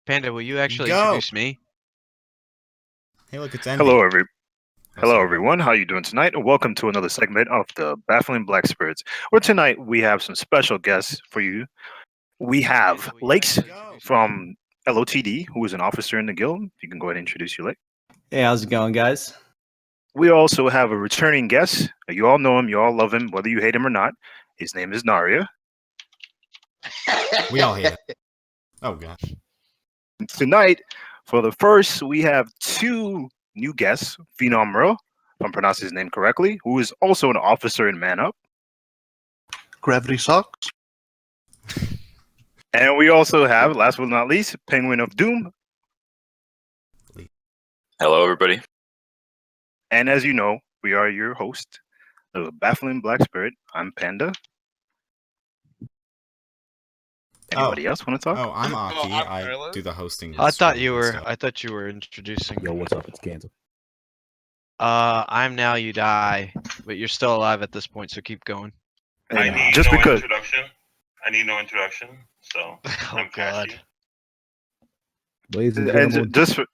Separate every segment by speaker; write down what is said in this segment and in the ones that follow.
Speaker 1: Panda, will you actually
Speaker 2: Go.
Speaker 1: introduce me?
Speaker 2: Hey, look, it's ending.
Speaker 3: Hello, everyone. How you doing tonight? And welcome to another segment of the Baffling Black Spirits. Where tonight we have some special guests for you. We have
Speaker 1: Panda, will you
Speaker 3: Lakes
Speaker 1: actually introduce me?
Speaker 3: from LOTD, who is an officer in the guild. You can go ahead and introduce you, Lake.
Speaker 4: Hey, how's it going, guys?
Speaker 3: We also have a returning guest. You all know him. You all love him, whether you hate him or not. His name is Naria.
Speaker 2: We all hate it. Oh, God.
Speaker 3: Tonight, for the first, we have two new guests. Phenom Merle, if I'm pronouncing his name correctly, who is also an officer in Man Up.
Speaker 5: Gravity sucks.
Speaker 3: And we also have, last but not least, Penguin of Doom.
Speaker 6: Hello, everybody.
Speaker 3: And as you know, we are your host, the Baffling Black Spirit. I'm Panda. Anybody else want to talk?
Speaker 2: Oh, I'm Aki.
Speaker 1: I'm
Speaker 2: I
Speaker 1: Carlos.
Speaker 2: do the hosting.
Speaker 1: I thought
Speaker 2: screen
Speaker 1: you
Speaker 2: and
Speaker 1: were.
Speaker 2: stuff.
Speaker 1: I thought you were introducing.
Speaker 7: Yo, what's up? It's Kansas.
Speaker 1: I'm now you die, but you're still alive at this point, so keep going.
Speaker 3: And
Speaker 8: I need
Speaker 3: just
Speaker 8: no
Speaker 3: because,
Speaker 8: introduction. I need no introduction. So
Speaker 1: Oh
Speaker 8: I'm
Speaker 1: God.
Speaker 8: Cassie.
Speaker 7: Ladies and
Speaker 3: and
Speaker 7: gentlemen,
Speaker 3: just for,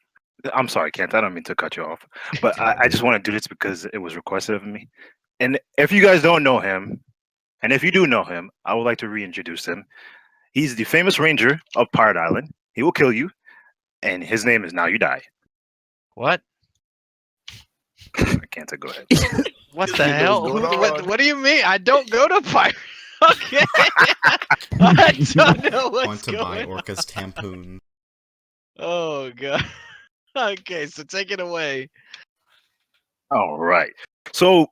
Speaker 3: I'm sorry, Kent. I don't mean to cut you off, but I just want to do this because it was requested of me. And if you guys don't know him, and if you do know him, I would like to reintroduce him. He's the famous ranger of Pirate Island. He will kill you, and his name is Now You Die.
Speaker 1: What?
Speaker 3: Kent, go ahead.
Speaker 1: What
Speaker 5: You
Speaker 1: the
Speaker 5: know
Speaker 1: hell?
Speaker 5: what's going
Speaker 1: What?
Speaker 5: on.
Speaker 1: What do you mean? I don't go to Pirate. Okay. I don't know
Speaker 2: Want
Speaker 1: what's
Speaker 2: to buy
Speaker 1: going on.
Speaker 2: Orca's Tampoon.
Speaker 1: Oh God. Okay, so take it away.
Speaker 3: All right. So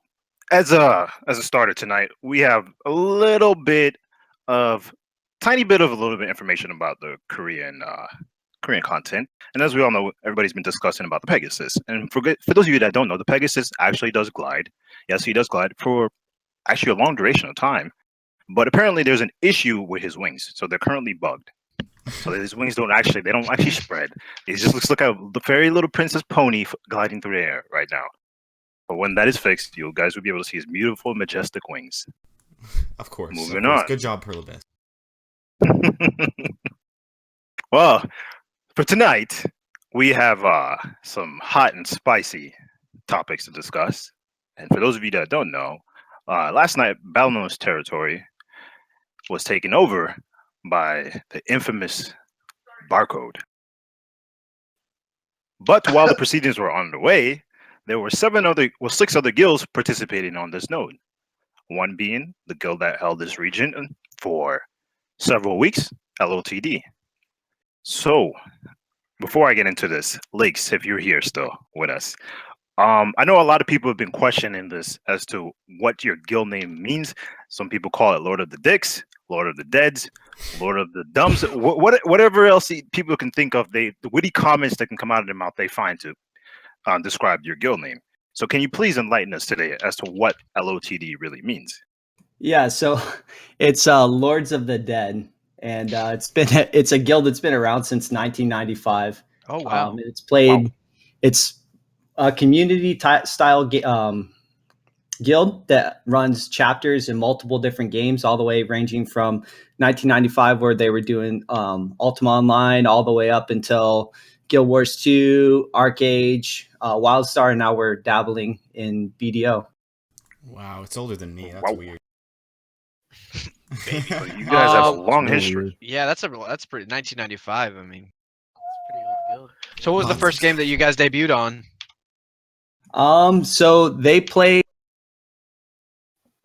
Speaker 3: as a starter tonight, we have a little bit of a little bit information about the Korean content. And as we all know, everybody's been discussing about the Pegasus. And for those of you that don't know, the Pegasus actually does glide. Yes, he does glide for actually a long duration of time. But apparently there's an issue with his wings. So they're currently bugged. So his wings don't actually spread. He just looks like a very little princess pony gliding through the air right now. But when that is fixed, you guys will be able to see his beautiful, majestic wings.
Speaker 2: Of course.
Speaker 3: Moving
Speaker 2: of course.
Speaker 3: on.
Speaker 2: Good job, Perlibeth.
Speaker 3: Well, for tonight, we have some hot and spicy topics to discuss. And for those of you that don't know, last night, Balno's territory was taken over by the infamous Barcode. But while the proceedings were underway, there were six other guilds participating on this node. One being the guild that held this region for several weeks, LOTD. So, before I get into this, Lakes, if you're here still with us, I know a lot of people have been questioning this as to what your guild name means. Some people call it Lord of the Dicks, Lord of the Deads, Lord of the Dumbs, whatever else people can think of. The witty comments that can come out of their mouth, they find to describe your guild name. So, can you please enlighten us today as to what LOTD really means?
Speaker 4: Yeah, so it's Lords of the Dead, and it's a guild that's been around since 1995.
Speaker 1: Oh wow.
Speaker 4: It's played. It's a community style guild that runs chapters in multiple different games, all the way ranging from 1995, where they were doing Ultima Online, all the way up until Guild Wars 2, Arcage, Wildstar, and now we're dabbling in BDO.
Speaker 2: Wow, it's older than me. That's
Speaker 3: Wow.
Speaker 2: weird.
Speaker 3: So you guys have a long
Speaker 7: Really
Speaker 3: history.
Speaker 7: weird.
Speaker 1: Yeah, that's pretty 1995. I mean, it's pretty old guild. So what was the
Speaker 2: Lots
Speaker 1: first
Speaker 2: of-
Speaker 1: game that you guys debuted on?
Speaker 4: So they played.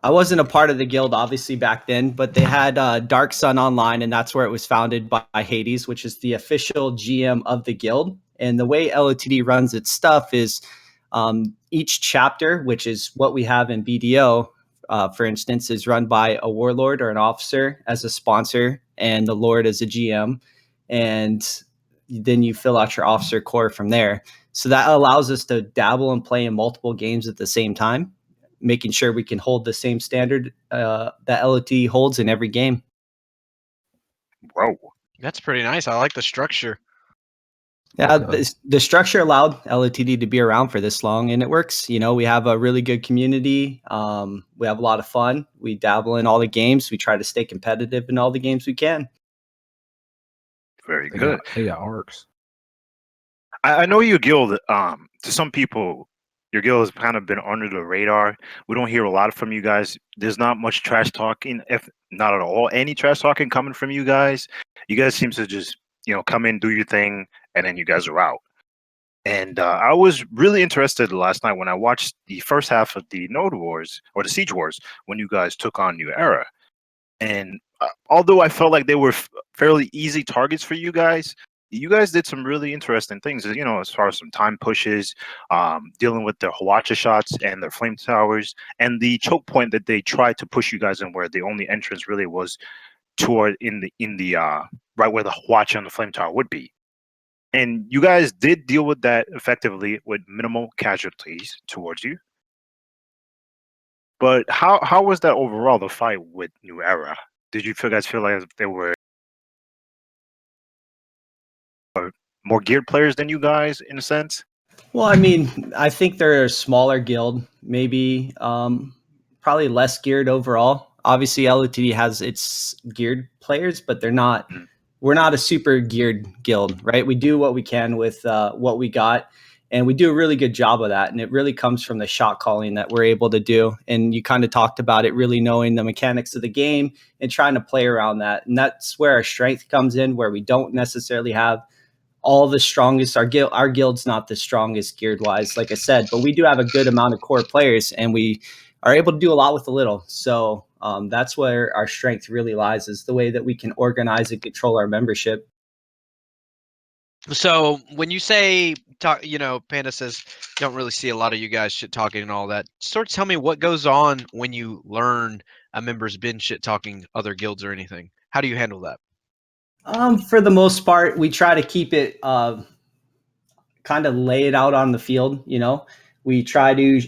Speaker 4: I wasn't a part of the guild, obviously, back then, but they had Dark Sun Online, and that's where it was founded by Hades, which is the official GM of the guild. And the way LOTD runs its stuff is each chapter, which is what we have in BDO, for instance, is run by a warlord or an officer as a sponsor, and the lord as a GM. And then you fill out your officer core from there. So that allows us to dabble and play in multiple games at the same time, making sure we can hold the same standard that LOT holds in every game.
Speaker 3: Whoa.
Speaker 1: That's pretty nice. I like the structure.
Speaker 4: Yeah,
Speaker 7: Okay.
Speaker 4: the structure allowed LOTD to be around for this long, and it works. You know, we have a really good community. We have a lot of fun. We dabble in all the games. We try to stay competitive in all the games we can.
Speaker 3: Very
Speaker 7: They
Speaker 3: good.
Speaker 7: got arcs.
Speaker 3: I know your guild. To some people, your guild has kind of been under the radar. We don't hear a lot from you guys. There's not much trash talking, if not at all, any trash talking coming from you guys. You guys seem to just come in, do your thing, and then you guys are out. And I was really interested last night when I watched the first half of the Node Wars or the Siege Wars when you guys took on New Era. And although I felt like they were fairly easy targets for you guys did some really interesting things. As far as some time pushes, dealing with their Hawacha shots and their flame towers, and the choke point that they tried to push you guys in, where the only entrance really was toward in the right where the Hawacha and the flame tower would be. And you guys did deal with that effectively with minimal casualties towards you. But how was that overall, the fight with New Era? Did you guys feel like they were more geared players than you guys in a sense?
Speaker 4: Well, I mean, I think they're a smaller guild, maybe probably less geared overall. Obviously, LOTD has its geared players, but they're not.
Speaker 3: Mhm.
Speaker 4: We're not a super geared guild, right? We do what we can with what we got, and we do a really good job of that. And it really comes from the shot calling that we're able to do. And you kind of talked about it, really knowing the mechanics of the game and trying to play around that. And that's where our strength comes in, where we don't necessarily have all the strongest. Our guild's not the strongest geared wise, like I said, but we do have a good amount of core players, and we are able to do a lot with a little. So that's where our strength really lies, is the way that we can organize and control our membership.
Speaker 1: So when you say talk, Panda says don't really see a lot of you guys shit talking and all that. Sort of tell me what goes on when you learn a member's been shit talking other guilds or anything. How do you handle that?
Speaker 4: For the most part, we try to keep it kind of lay it out on the field. We try to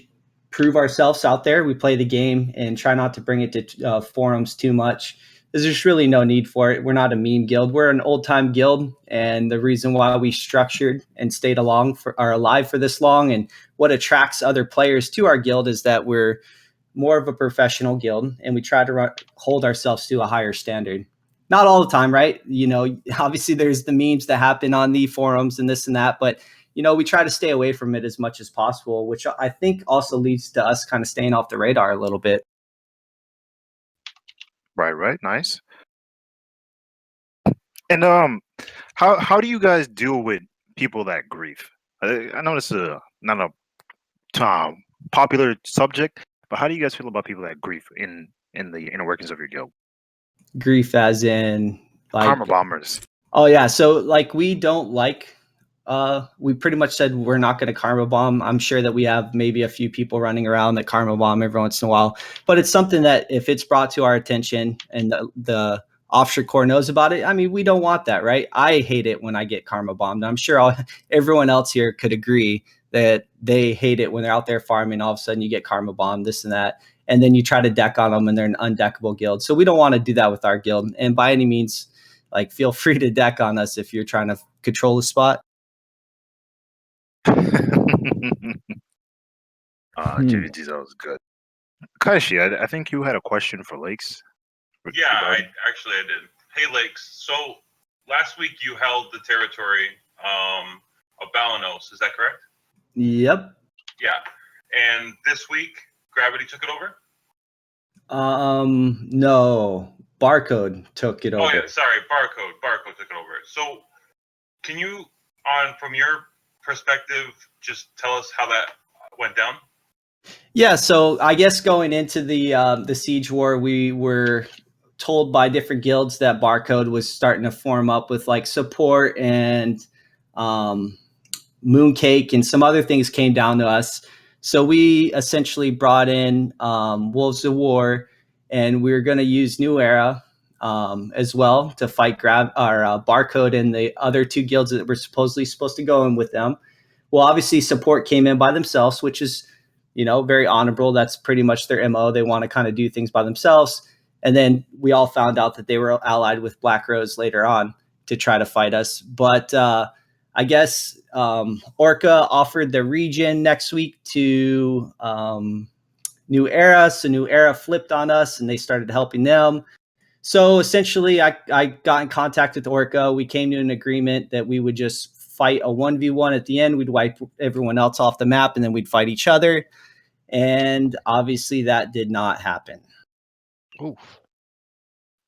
Speaker 4: prove ourselves out there. We play the game and try not to bring it to forums too much. There's just really no need for it. We're not a meme guild. We're an old time guild, and the reason why we structured and stayed are alive for this long, and what attracts other players to our guild is that we're more of a professional guild, and we try to hold ourselves to a higher standard. Not all the time, right? Obviously there's the memes that happen on the forums and this and that, but we try to stay away from it as much as possible, which I think also leads to us kind of staying off the radar a little bit.
Speaker 3: Right, nice. And how do you guys deal with people that grief? I know this is not a popular subject, but how do you guys feel about people that grief in the inner workings of your guild?
Speaker 4: Grief as in like
Speaker 3: Karma bombers.
Speaker 4: Oh yeah, so like we don't like we pretty much said we're not going to karma bomb. I'm sure that we have maybe a few people running around that karma bomb every once in a while, but it's something that if it's brought to our attention and the offshore core knows about it, I mean, we don't want that, right? I hate it when I get karma bombed. I'm sure everyone else here could agree that they hate it when they're out there farming. All of a sudden you get karma bombed, this and that, and then you try to deck on them and they're an undeckable guild. So we don't want to do that with our guild. And by any means, like, feel free to deck on us if you're trying to control the spot.
Speaker 3: JVG, that was good. Kaishi, I think you had a question for Lakes.
Speaker 8: Yeah, I did. Hey, Lakes. So last week you held the territory of Balanos. Is that correct?
Speaker 4: Yep.
Speaker 8: Yeah. And this week, Gravity took it over?
Speaker 4: No. Barcode took it over.
Speaker 8: Oh, yeah, sorry. Barcode took it over. So can you, from your perspective, just tell us how that went down?
Speaker 4: Yeah, so I guess going into the Siege War, we were told by different guilds that Barcode was starting to form up with like support, and Mooncake and some other things came down to us. So we essentially brought in Wolves of War, and we were going to use New Era as well to fight Barcode and the other two guilds that were supposedly supposed to go in with them. Well, obviously support came in by themselves, which is, very honorable. That's pretty much their MO. They want to kind of do things by themselves. And then we all found out that they were allied with Black Rose later on to try to fight us. But I guess Orca offered the region next week to New Era. So New Era flipped on us and they started helping them. So essentially, I got in contact with Orca. We came to an agreement that we would just fight a 1v1 at the end. We'd wipe everyone else off the map, and then we'd fight each other. And obviously, that did not happen.
Speaker 1: Oof.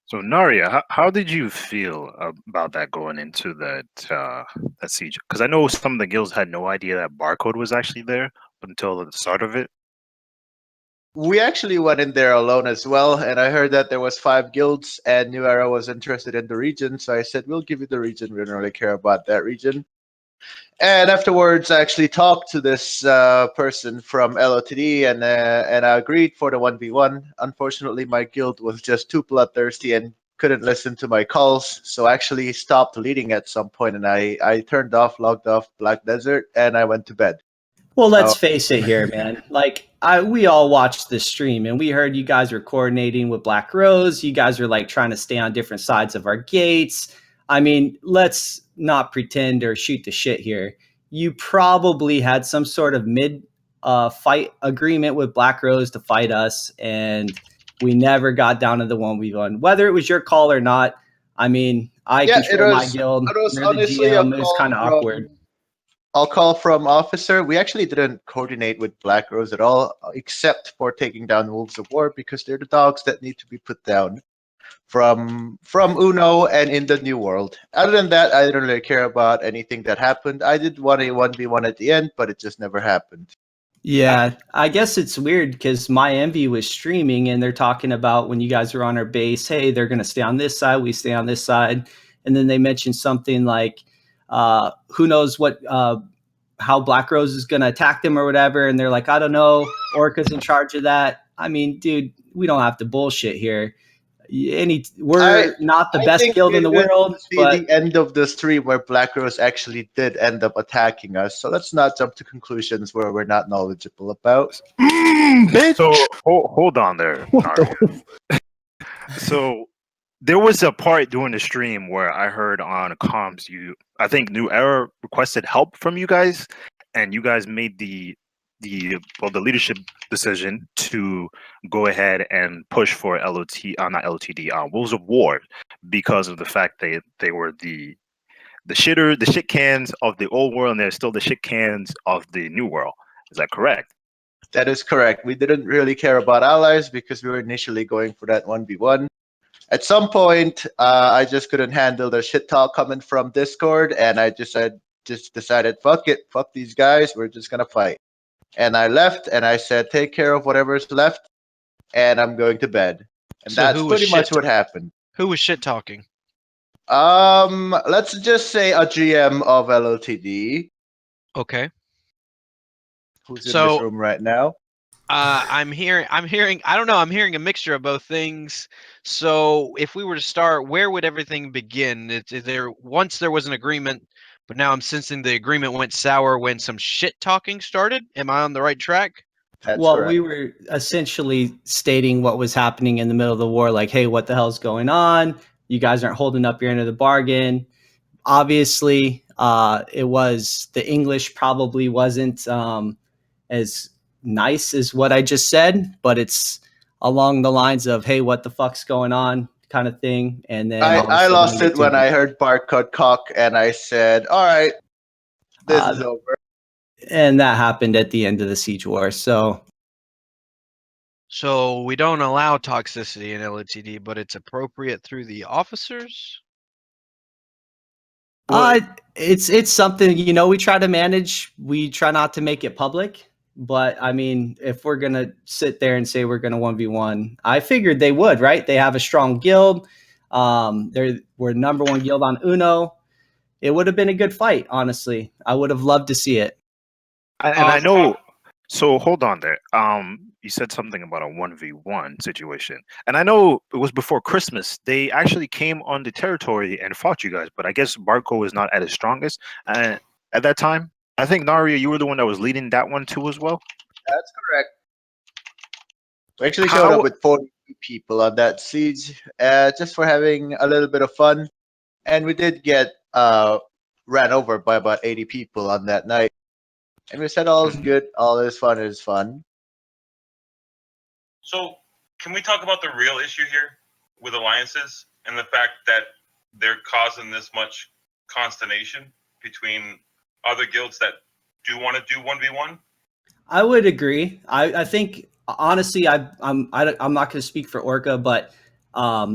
Speaker 3: So Naria, how did you feel about that going into that siege? Because I know some of the guilds had no idea that barcode was actually there until the start of it.
Speaker 6: We actually went in there alone as well, and I heard that there was 5 guilds, and New Era was interested in the region, so I said, we'll give you the region. We don't really care about that region. And afterwards, I actually talked to this person from LOTD, and I agreed for the 1v1. Unfortunately, my guild was just too bloodthirsty and couldn't listen to my calls, so I actually stopped leading at some point, and I turned off, logged off Black Desert, and I went to bed.
Speaker 4: Well, let's
Speaker 6: Oh.
Speaker 4: face it here, man. Like we all watched the stream and we heard you guys were coordinating with Black Rose. You guys were like trying to stay on different sides of our gates. I mean, let's not pretend or shoot the shit here. You probably had some sort of mid fight agreement with Black Rose to fight us, and we never got down to the 1v1. Whether it was your call or not, I mean, I
Speaker 6: Yeah,
Speaker 4: control my guild.
Speaker 6: it was
Speaker 4: You're the
Speaker 6: honestly
Speaker 4: GM. It was kind of awkward.
Speaker 6: I'll call from officer. We actually didn't coordinate with Black Rose at all, except for taking down Wolves of War, because they're the dogs that need to be put down from Uno and in the New World. Other than that, I didn't really care about anything that happened. I did want a 1v1 at the end, but it just never happened.
Speaker 4: Yeah, I guess it's weird because my envy was streaming and they're talking about when you guys are on our base, hey, they're going to stay on this side, we stay on this side. And then they mentioned something like, who knows what, how Black Rose is going to attack them or whatever. And they're like, I don't know, Orca's in charge of that. I mean, dude, we don't have to bullshit here. We're not the best guild in the world, but
Speaker 6: the end of the stream where Black Rose actually did end up attacking us. So let's not jump to conclusions where we're not knowledgeable about.
Speaker 7: Bitch.
Speaker 3: So hold on there,
Speaker 7: What the
Speaker 3: Naria. So there was a part during the stream where I heard on comms I think New Era requested help from you guys, and you guys made the leadership decision to go ahead and push for not LOTD, Wolves of War, because of the fact they were the shit cans of the old world, and they're still the shit cans of the new world. Is that correct?
Speaker 6: That is correct. We didn't really care about allies because we were initially going for that 1v1. At some point, I just couldn't handle the shit talk coming from Discord, and I just decided, fuck it, fuck these guys, we're just gonna fight. And I left, and I said, take care of whatever's left, and I'm going to bed. And
Speaker 1: So
Speaker 6: that's
Speaker 1: who was
Speaker 6: pretty much what happened.
Speaker 1: Who was shit talking?
Speaker 6: Let's just say a GM of LOTD,
Speaker 1: Okay.
Speaker 6: who's in
Speaker 1: So
Speaker 6: this room right now.
Speaker 1: I'm hearing. I don't know. I'm hearing a mixture of both things. So if we were to start, where would everything begin? Is there once there was an agreement, but now I'm sensing the agreement went sour when some shit talking started. Am I on the right track?
Speaker 6: That's
Speaker 4: well,
Speaker 6: correct.
Speaker 4: we were essentially stating what was happening in the middle of the war, like, hey, what the hell's going on? You guys aren't holding up your end of the bargain. Obviously, it was the English probably wasn't as nice as what I just said, but it's along the lines of, hey, what the fuck's going on kind of thing. And then
Speaker 6: I lost it when I heard barcode cock, and I said, all right, this is over.
Speaker 4: And that happened at the end of the siege war. So
Speaker 1: we don't allow toxicity in LTD, but it's appropriate through the officers.
Speaker 4: it's something, we try to manage. We try not to make it public. But I mean, if we're gonna sit there and say we're gonna 1v1, I figured they would, right? They have a strong guild. We're number one guild on Uno. It would have been a good fight, honestly. I would have loved to see it.
Speaker 3: And I know. So hold on there. You said something about a 1v1 situation, and I know it was before Christmas. They actually came on the territory and fought you guys, but I guess Barco is not at his strongest at that time. I think Naria, you were the one that was leading that one too, as well.
Speaker 6: That's correct. We actually showed up with 42 people on that siege, just for having a little bit of fun, and we did get ran over by about 80 people on that night. And we said all is good, all is fun.
Speaker 8: So, can we talk about the real issue here? with alliances and the fact that they're causing this much consternation between other guilds that do want to do 1v1?
Speaker 4: I would agree. I think honestly, I'm not going to speak for Orca, but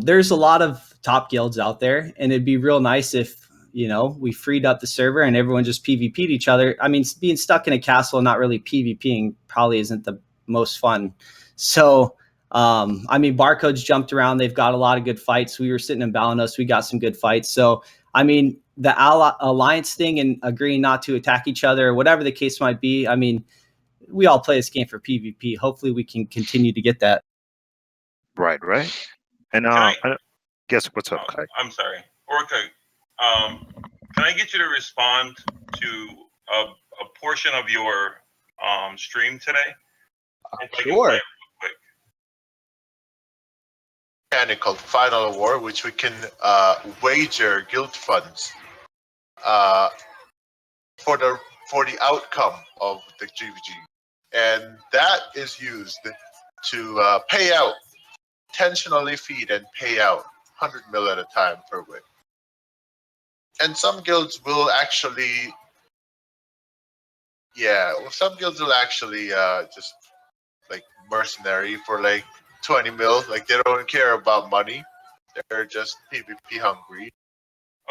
Speaker 4: there's a lot of top guilds out there, and it'd be real nice if we freed up the server and everyone just PvP'd each other. I mean, being stuck in a castle and not really PvPing probably isn't the most fun. So, I mean, Barcode's jumped around. They've got a lot of good fights. We were sitting in Balanos. We got some good fights. So, I mean, the alliance thing and agreeing not to attack each other, whatever the case might be. I mean, we all play this game for PvP. Hopefully, we can continue to get that.
Speaker 3: Right. And guess what's up, Kai?
Speaker 8: I'm sorry, Orca. Can I get you to respond to a portion of your stream today? If I can
Speaker 6: Sure.
Speaker 8: play it real quick.
Speaker 6: Mechanic called Final War, which we can wager guild funds for the outcome of the GVG, and that is used to pay out, intentionally feed and pay out 100 mil at a time per win. And some guilds will actually, some guilds will actually just like mercenary for like 20 mil. Like they don't care about money. They're just PvP hungry.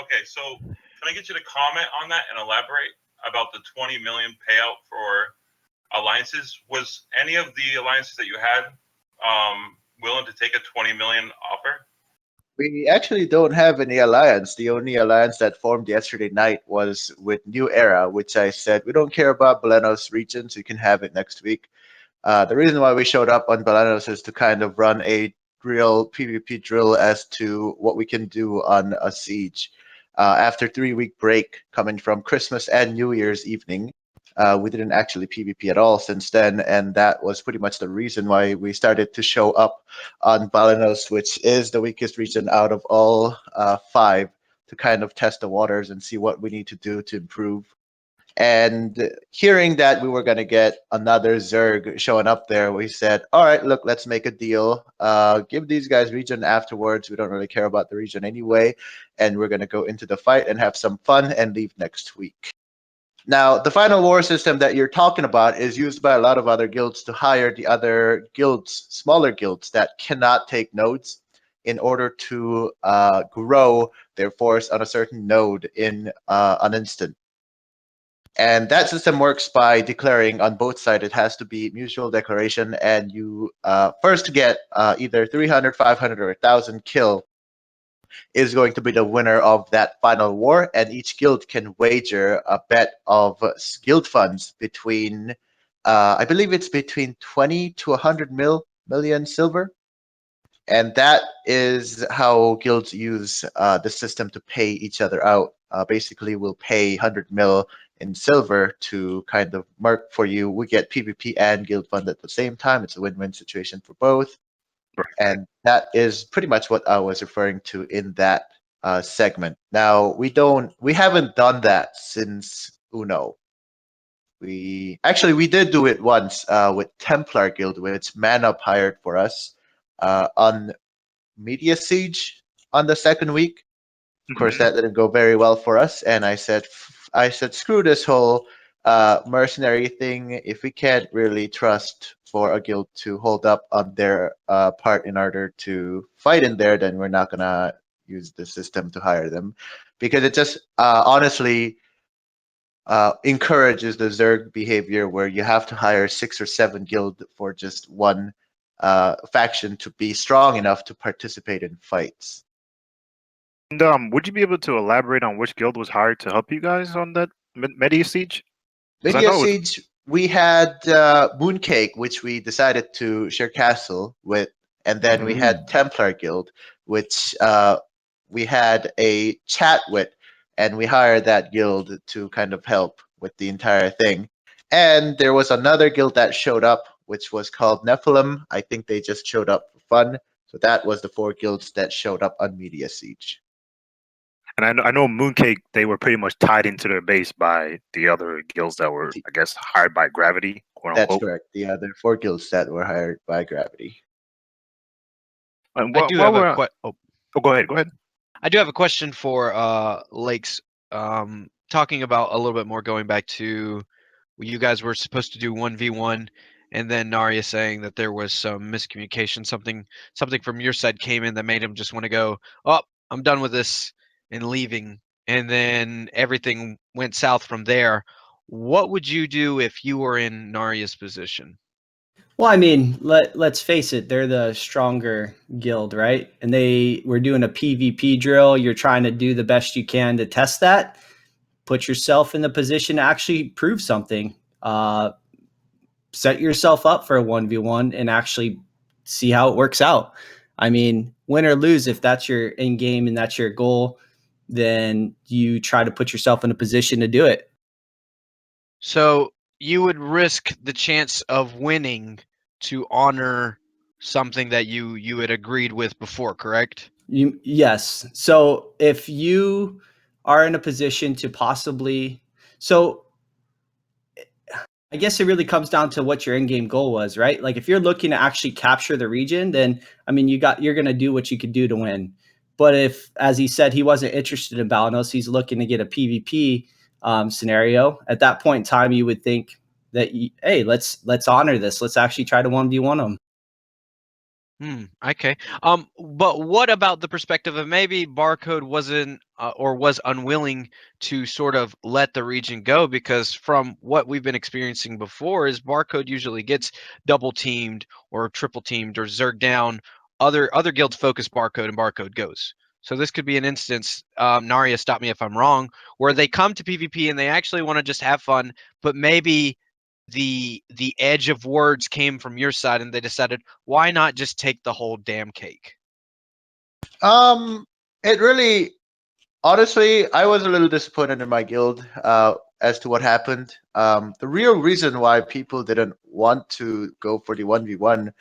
Speaker 8: Okay, so can I get you to comment on that and elaborate about the 20 million payout for alliances? Was any of the alliances that you had willing to take a 20 million offer?
Speaker 6: We actually don't have any alliance. The only alliance that formed yesterday night was with New Era, which I said we don't care about Balenos regions. You can have it next week. The reason why we showed up on Balenos is to kind of run a real PvP drill as to what we can do on a siege. After 3-week break coming from Christmas and New Year's evening, we didn't actually PvP at all since then, and that was pretty much the reason why we started to show up on Balenos, which is the weakest region out of all 5, to kind of test the waters and see what we need to do to improve. And hearing that we were going to get another Zerg showing up there, we said, all right, look, let's make a deal. Give these guys region afterwards. We don't really care about the region anyway. And we're going to go into the fight and have some fun and leave next week. Now, the final war system that you're talking about is used by a lot of other guilds to hire the other guilds, smaller guilds that cannot take nodes in order to grow their force on a certain node in an instant. And that system works by declaring on both sides. It has to be mutual declaration, and you first get either 300, 500, or 1,000 kill is going to be the winner of that final war, and each guild can wager a bet of guild funds between, I believe it's between 20 to 100 million silver. And that is how guilds use the system to pay each other out. Basically, we'll pay 100 mil in silver to kind of mark for you. We get PvP and guild fund at the same time. It's a win-win situation for both. And that is pretty much what I was referring to in that segment. Now, we haven't done that since Uno. We did do it once with Templar Guild, which ManUp hired for us on Media Siege on the second week. Of course, that didn't go very well for us, and I said, screw this whole mercenary thing. If we can't really trust for a guild to hold up on their part in order to fight in there, then we're not gonna use the system to hire them, because it just honestly encourages the Zerg behavior where you have to hire 6 or 7 guild for just one faction to be strong enough to participate in fights.
Speaker 3: And would you be able to elaborate on which guild was hired to help you guys on that Media Siege? 'Cause I
Speaker 6: Media
Speaker 3: know it was-
Speaker 6: Siege, we had Mooncake, which we decided to share castle with, and then we had Templar Guild, which we had a chat with, and we hired that guild to kind of help with the entire thing. And there was another guild that showed up, which was called Nephilim. I think they just showed up for fun. So that was the 4 guilds that showed up on Media Siege.
Speaker 3: And I know Mooncake, they were pretty much tied into their base by the other guilds that were, I guess, hired by Gravity, quote
Speaker 6: That's
Speaker 3: unquote.
Speaker 6: correct. The other 4 guilds that were hired by Gravity.
Speaker 3: And
Speaker 1: I
Speaker 3: while,
Speaker 1: do
Speaker 3: while
Speaker 1: have
Speaker 3: we're
Speaker 1: a
Speaker 3: on-
Speaker 1: que-
Speaker 3: oh, go ahead. Go ahead.
Speaker 1: I do have a question for Lakes. Talking about a little bit more, going back to you guys were supposed to do 1v1, and then Narya saying that there was some miscommunication, something from your side came in that made him just want to go, oh, I'm done with this and leaving, and then everything went south from there. What would you do if you were in Narya's position?
Speaker 4: Well, I mean, let's face it, they're the stronger guild, right? And they were doing a PvP drill. You're trying to do the best you can to test that. Put yourself in the position to actually prove something. Set yourself up for a 1v1 and actually see how it works out. I mean, win or lose, if that's your end game and that's your goal, then you try to put yourself in a position to do it.
Speaker 1: So you would risk the chance of winning to honor something that you had agreed with before, correct?
Speaker 4: Yes. So if you are in a position to possibly, so I guess it really comes down to what your end game goal was, right? Like if you're looking to actually capture the region, then I mean you're gonna do what you could do to win. But if, as he said, he wasn't interested in Balanos, he's looking to get a PvP scenario. At that point in time, you would think that hey, let's honor this. Let's actually try to 1v1 them.
Speaker 1: Okay. But what about the perspective of maybe Barcode wasn't or was unwilling to sort of let the region go? Because from what we've been experiencing before is Barcode usually gets double teamed or triple teamed or zerged down. Other guilds focus Barcode and Barcode goes. So this could be an instance, Narya, stop me if I'm wrong, where they come to PvP and they actually want to just have fun, but maybe the edge of words came from your side and they decided, why not just take the whole damn cake?
Speaker 6: It really, honestly, I was a little disappointed in my guild as to what happened. The real reason why people didn't want to go for the 1v1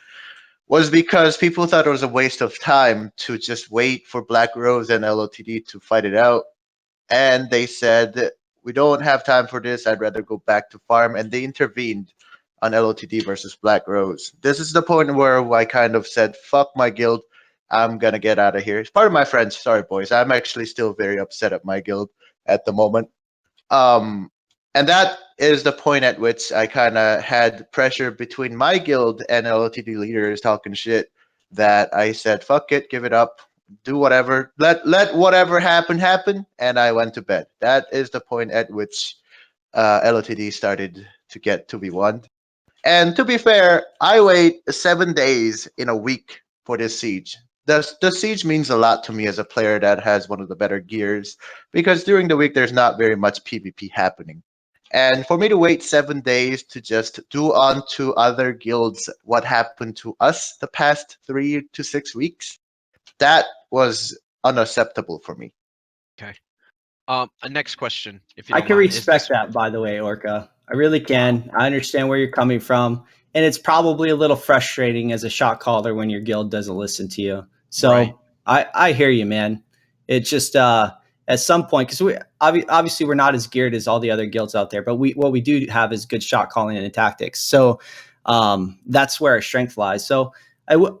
Speaker 6: was because people thought it was a waste of time to just wait for Black Rose and LOTD to fight it out. And they said, we don't have time for this. I'd rather go back to farm. And they intervened on LOTD versus Black Rose. This is the point where I kind of said, fuck my guild. I'm going to get out of here. It's part of my friends. Sorry, boys. I'm actually still very upset at my guild at the moment. Um, and that is the point at which I kind of had pressure between my guild and LOTD leaders talking shit that I said, fuck it, give it up, do whatever, let whatever happen, and I went to bed. That is the point at which LOTD started to get to be won. And to be fair, I wait 7 days in a week for this siege. The siege means a lot to me as a player that has one of the better gears because during the week there's not very much PvP happening. And for me to wait 7 days to just do on to other guilds what happened to us the past 3 to 6 weeks, that was unacceptable for me.
Speaker 1: Okay. A next question, if you
Speaker 4: I
Speaker 1: don't
Speaker 4: can
Speaker 1: mind, is
Speaker 4: respect
Speaker 1: this
Speaker 4: that, by the way, Orca. I really can. I understand where you're coming from. And it's probably a little frustrating as a shot caller when your guild doesn't listen to you. So
Speaker 1: right?
Speaker 4: I hear you, man. It's just at some point, because obviously we're not as geared as all the other guilds out there, but what we do have is good shot calling and tactics. So that's where our strength lies. So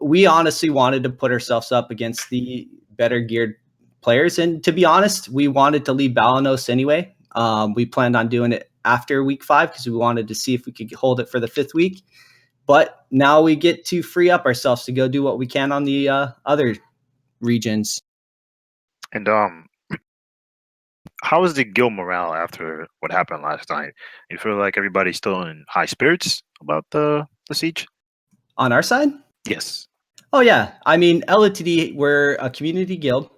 Speaker 4: we honestly wanted to put ourselves up against the better geared players. And to be honest, we wanted to leave Balanos anyway. We planned on doing it after week 5 because we wanted to see if we could hold it for the 5th week. But now we get to free up ourselves to go do what we can on the other regions.
Speaker 3: And how is the guild morale after what happened last night? You feel like everybody's still in high spirits about the siege?
Speaker 4: On our side?
Speaker 3: Yes.
Speaker 4: Oh yeah, I mean LTD, we're a community guild.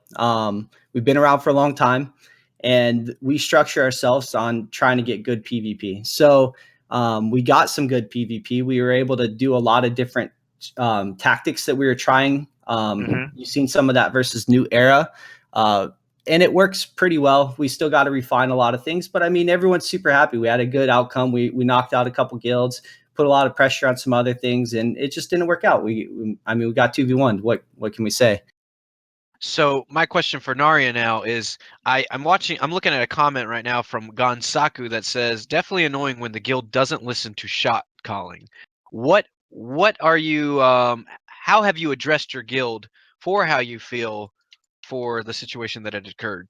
Speaker 4: We've been around for a long time, and we structure ourselves on trying to get good PvP. So we got some good PvP. We were able to do a lot of different tactics that we were trying. You've seen some of that versus New Era, and it works pretty well. We still got to refine a lot of things, but I mean everyone's super happy. We had a good outcome. We knocked out a couple guilds, put a lot of pressure on some other things, and it just didn't work out. We got 2v1. What can we say?
Speaker 1: So my question for Narya now is, I'm looking at a comment right now from Gonsaku that says, definitely annoying when the guild doesn't listen to shot calling. What are you how have you addressed your guild for how you feel for the situation that had occurred.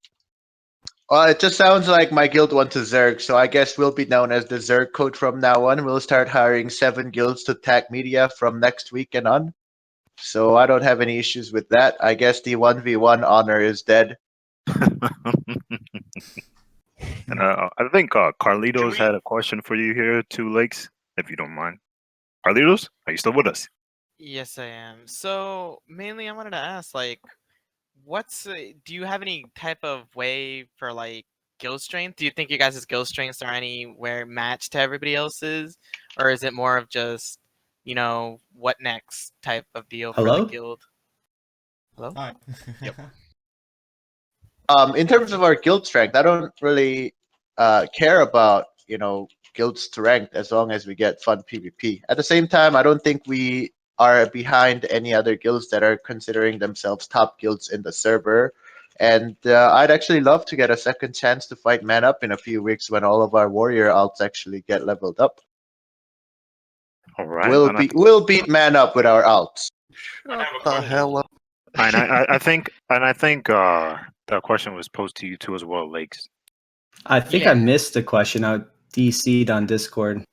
Speaker 6: Well, it just sounds like my guild went to Zerg, so I guess we'll be known as the Zerg Code from now on. We'll start hiring 7 guilds to tech media from next week and on. So I don't have any issues with that. I guess the 1v1 honor is dead.
Speaker 3: And I think Carlitos
Speaker 8: we-
Speaker 3: had a question for you here, Two Lakes, if you don't mind. Carlitos, are you still with us?
Speaker 9: Yes, I am. So mainly, I wanted to ask, like, do you have any type of way for like guild strength? Do you think you guys' guild strengths are anywhere matched to everybody else's, or is it more of just, what next type of deal for the
Speaker 4: Hello?
Speaker 9: guild? Hello?
Speaker 2: Hi.
Speaker 1: Yep.
Speaker 6: In terms of our guild strength, I don't really care about guild strength as long as we get fun PvP. At the same time, I don't think we are behind any other guilds that are considering themselves top guilds in the server. And I'd actually love to get a second chance to fight Man Up in a few weeks when all of our warrior alts actually get leveled up.
Speaker 3: All right.
Speaker 6: We'll beat Man Up with our alts.
Speaker 8: I have a
Speaker 5: The
Speaker 8: question.
Speaker 5: hell up.
Speaker 3: And I think that question was posed to you too as well, Lakes.
Speaker 4: I think
Speaker 9: Yeah.
Speaker 4: I missed the question. I DC'd on Discord.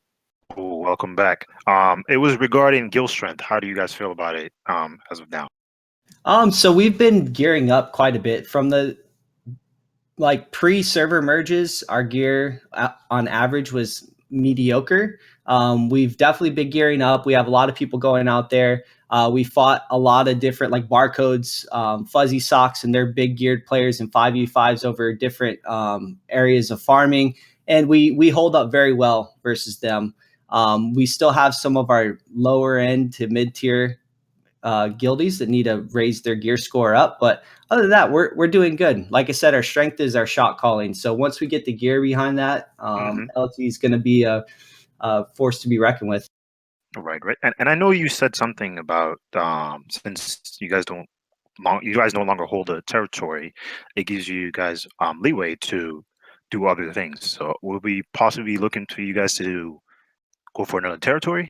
Speaker 3: Oh, welcome back. It was regarding guild strength. How do you guys feel about it as of now?
Speaker 4: So we've been gearing up quite a bit from the pre-server merges. Our gear on average was mediocre. We've definitely been gearing up. We have a lot of people going out there. We fought a lot of different barcodes, fuzzy socks, and they're big geared players in 5v5s over different areas of farming, and we hold up very well versus them. We still have some of our lower end to mid tier guildies that need to raise their gear score up, but other than that, we're doing good. Like I said, our strength is our shot calling. So once we get the gear behind that, LT is going to be a force to be reckoned with.
Speaker 3: Right. And I know you said something about since you guys no longer hold a territory, it gives you guys leeway to do other things. So will we possibly looking to you guys to go for another territory?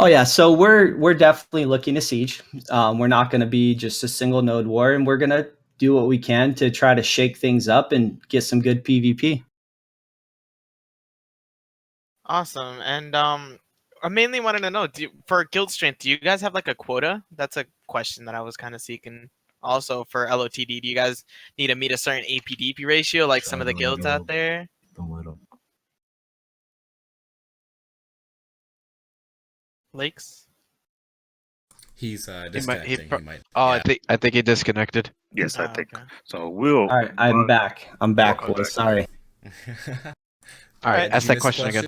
Speaker 4: Oh yeah, so we're definitely looking to siege. We're not going to be just a single node war, and we're going to do what we can to try to shake things up and get some good PvP.
Speaker 9: Awesome. And I mainly wanted to know, for guild strength, do you guys have like a quota? That's a question that I was kind of seeking. Also for LOTD, do you guys need to meet a certain APDP ratio like some of the guilds out there?
Speaker 7: Don't let 'em.
Speaker 9: Lakes?
Speaker 2: He's
Speaker 1: He
Speaker 2: disconnecting.
Speaker 1: pro-
Speaker 2: He might.
Speaker 1: Oh,
Speaker 2: yeah.
Speaker 1: I think he disconnected.
Speaker 3: Yes, I
Speaker 9: Oh,
Speaker 3: think.
Speaker 9: okay.
Speaker 3: So we'll
Speaker 4: All right, I'm back. I'm back,
Speaker 3: Welcome
Speaker 4: boys.
Speaker 3: back.
Speaker 4: Sorry.
Speaker 1: All right,
Speaker 9: Did
Speaker 1: ask
Speaker 2: you
Speaker 1: that
Speaker 2: miss the
Speaker 1: question again.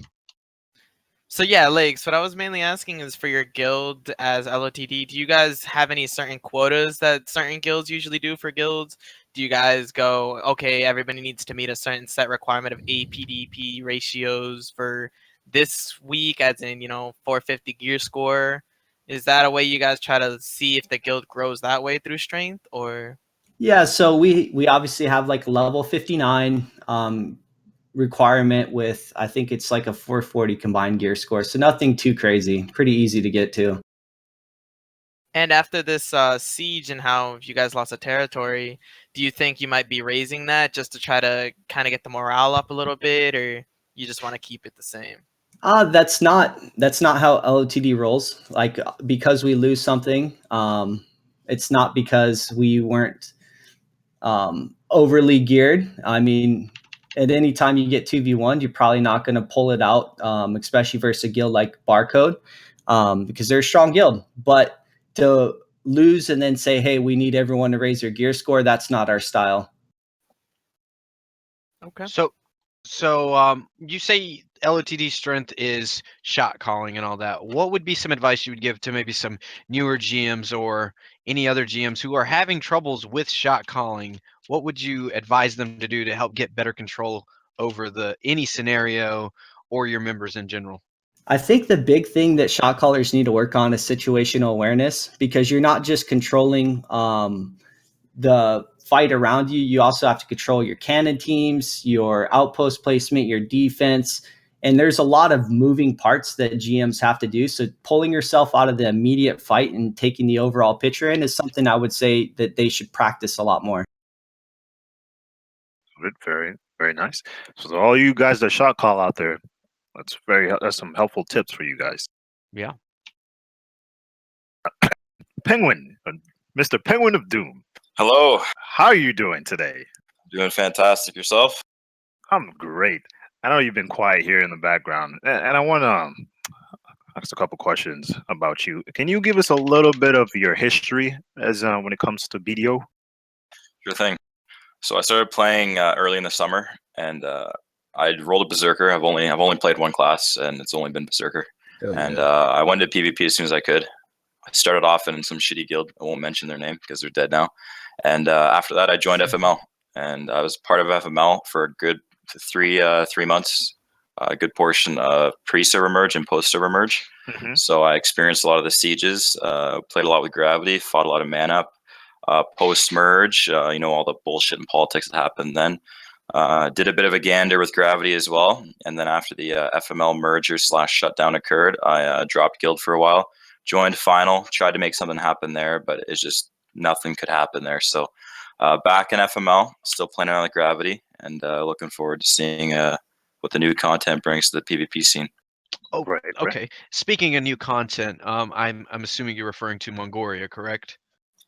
Speaker 9: So yeah, Lakes, what I was mainly asking is for your guild as LOTD, do you guys have any certain quotas that certain guilds usually do for guilds? Do you guys go, okay, everybody needs to meet a certain set requirement of APDP ratios for this week, as in, 450 gear score? Is that a way you guys try to see if the guild grows that way through strength, or?
Speaker 4: Yeah, so we obviously have level 59 requirement with, I think it's like a 440 combined gear score. So nothing too crazy. Pretty easy to get to.
Speaker 9: And after this siege and how you guys lost a territory, do you think you might be raising that just to try to kind of get the morale up a little bit, or you just want to keep it the same?
Speaker 4: That's not how LOTD rolls. Because we lose something, it's not because we weren't overly geared. I mean, at any time you get 2v1, you're probably not going to pull it out, especially versus a guild like Barcode, because they're a strong guild. But to lose and then say, hey, we need everyone to raise their gear score, that's not our style.
Speaker 9: Okay.
Speaker 1: So you say LOTD strength is shot calling and all that. What would be some advice you would give to maybe some newer GMs or any other GMs who are having troubles with shot calling? What would you advise them to do to help get better control over any scenario or your members in general?
Speaker 4: I think the big thing that shot callers need to work on is situational awareness, because you're not just controlling the fight around you. You also have to control your cannon teams, your outpost placement, your defense. And there's a lot of moving parts that GMs have to do. So pulling yourself out of the immediate fight and taking the overall picture in is something I would say that they should practice a lot more.
Speaker 3: Good, very, very nice. So to all you guys that shot call out there, that's some helpful tips for you guys.
Speaker 1: Yeah.
Speaker 3: Penguin, Mr. Penguin of Doom.
Speaker 10: Hello.
Speaker 3: How are you doing today?
Speaker 10: Doing fantastic. Yourself?
Speaker 3: I'm great. I know you've been quiet here in the background, and I want to ask a couple questions about you. Can you give us a little bit of your history as when it comes to BDO?
Speaker 10: Sure thing. So I started playing early in the summer, and I rolled a Berserker. I've only played one class, and it's only been Berserker. And I went to PvP as soon as I could. I started off in some shitty guild. I won't mention their name because they're dead now. And after that, I joined FML, and I was part of FML for a good 3 months. A good portion of pre-server merge and post-server merge.
Speaker 3: Mm-hmm.
Speaker 10: So I experienced a lot of the sieges, played a lot with Gravity, fought a lot of man up. Post-merge, all the bullshit and politics that happened then. Did a bit of a gander with Gravity as well. And then after the FML merger / shutdown occurred, I dropped guild for a while, joined Final, tried to make something happen there, but it's just nothing could happen there. So back in FML, still playing around with Gravity, and looking forward to seeing what the new content brings to the PvP scene.
Speaker 1: Oh,
Speaker 3: Right.
Speaker 1: okay. Speaking of new content, I'm assuming you're referring to Mongoria, correct?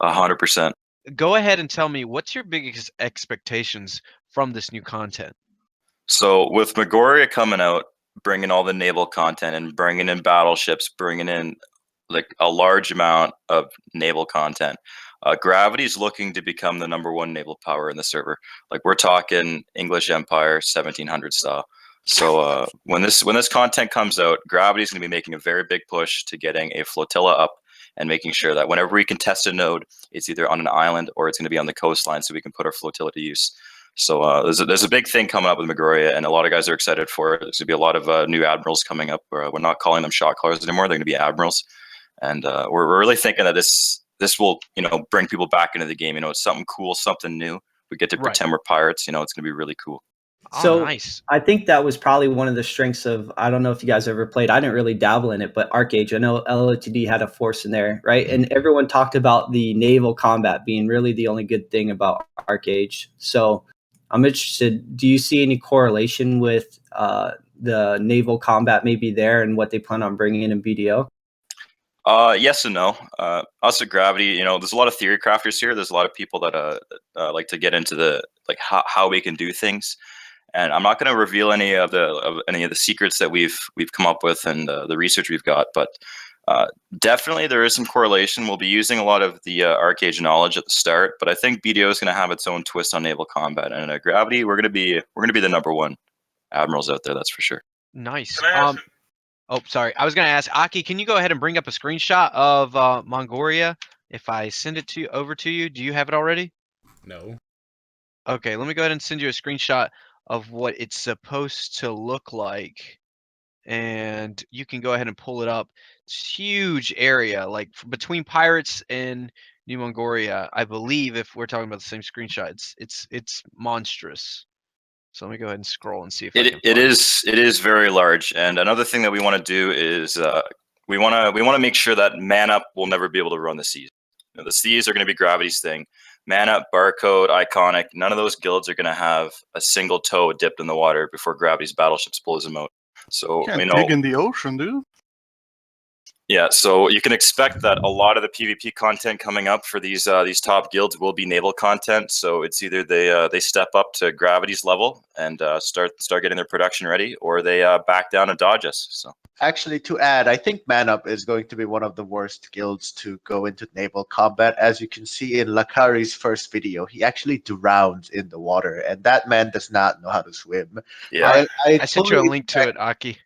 Speaker 10: 100%.
Speaker 1: Go ahead and tell me, what's your biggest expectations from this new content?
Speaker 10: So with Magoria coming out, bringing all the naval content and bringing in battleships, bringing in like a large amount of naval content, Gravity's looking to become the #1 naval power in the server. Like we're talking English Empire 1700 style. So when this content comes out, Gravity's going to be making a very big push to getting a flotilla up and making sure that whenever we contest a node, it's either on an island or it's going to be on the coastline, so we can put our flotilla to use. So there's a big thing coming up with Magoria, and a lot of guys are excited for it. There's going to be a lot of new admirals coming up. We're not calling them shot callers anymore; they're going to be admirals, and we're really thinking that this will bring people back into the game. It's something cool, something new. We get to pretend we're pirates. It's going to be really cool.
Speaker 4: So
Speaker 1: nice.
Speaker 4: I think that was probably one of the strengths of, I don't know if you guys ever played, I didn't really dabble in it, but Arcage, I know LOTD had a force in there, right? And everyone talked about the naval combat being really the only good thing about Arcage. So I'm interested, do you see any correlation with the naval combat maybe there and what they plan on bringing in BDO?
Speaker 10: Yes and no. Us at Gravity, there's a lot of theory crafters here. There's a lot of people that like to get into the how we can do things. And I'm not going to reveal any of the secrets that we've come up with and the research we've got, but definitely there is some correlation. We'll be using a lot of the Arcage knowledge at the start, but I think BDO is going to have its own twist on naval combat. And at Gravity, we're going to be the #1 admirals out there. That's for sure.
Speaker 1: Nice.
Speaker 8: Can I ask
Speaker 1: Oh, sorry. I was going to ask Aki, can you go ahead and bring up a screenshot of Mongoria? If I send it over to you, do you have it already?
Speaker 2: No.
Speaker 1: Okay, let me go ahead and send you a screenshot of what it's supposed to look like, and you can go ahead and pull it up. It's a huge area, like between Pirates and New Mongoria. I believe if we're talking about the same screenshot, it's monstrous. So let me go ahead and scroll and see if I can.
Speaker 10: It is very large. And another thing that we want to do is we want to make sure that man up will never be able to run the seas. The seas are going to be Gravity's thing. Man up, Barcode, Iconic, none of those guilds are going to have a single toe dipped in the water before Gravity's battleships blows them out. So
Speaker 5: Can't dig in the ocean, dude.
Speaker 10: Yeah, so you can expect that a lot of the PvP content coming up for these top guilds will be naval content. So it's either they step up to Gravity's level and start getting their production ready, or they back down and dodge us. So
Speaker 6: Actually, to add, I think Man Up is going to be one of the worst guilds to go into naval combat. As you can see in Lakari's first video, he actually drowns in the water, and that man does not know how to swim.
Speaker 10: yeah,
Speaker 1: I sent you a link to it, Aki.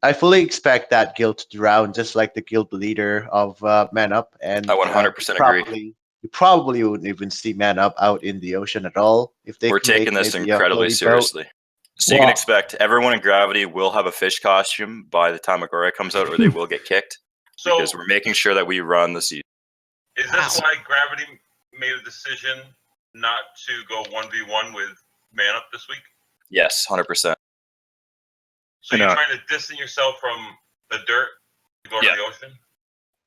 Speaker 6: I fully expect that guild to drown, just like the guild leader of Man Up, and
Speaker 10: I 100% agree.
Speaker 6: You probably wouldn't even see Man Up out in the ocean at all if they.
Speaker 10: We're taking this incredibly seriously. So you can expect everyone in Gravity will have a fish costume by the time Magoria comes out, or they will get kicked.
Speaker 8: So
Speaker 10: because we're making sure that we run the season.
Speaker 8: Is this why Gravity made a decision not to go 1v1 with Man Up this week?
Speaker 10: Yes, 100%.
Speaker 8: So you're trying to distance yourself from the dirt to go to the ocean?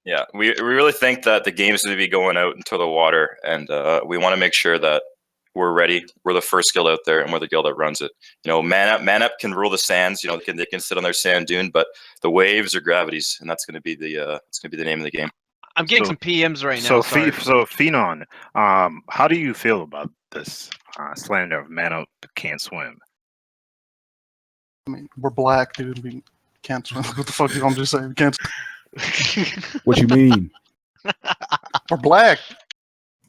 Speaker 10: Yeah, we really think that the game's going to be going out into the water, and we want to make sure that we're ready. We're the first guild out there, and we're the guild that runs it. Man Up can rule the sands. They can sit on their sand dune, but the waves are gravities, and that's going to be the name of the game.
Speaker 1: I'm getting some PMs right now.
Speaker 3: So Phenon, how do you feel about this slander of Man Up can't swim?
Speaker 5: I mean, we're black, dude. We can't swim. What the fuck do you want me to say? We can't.
Speaker 7: What you mean?
Speaker 5: We're black.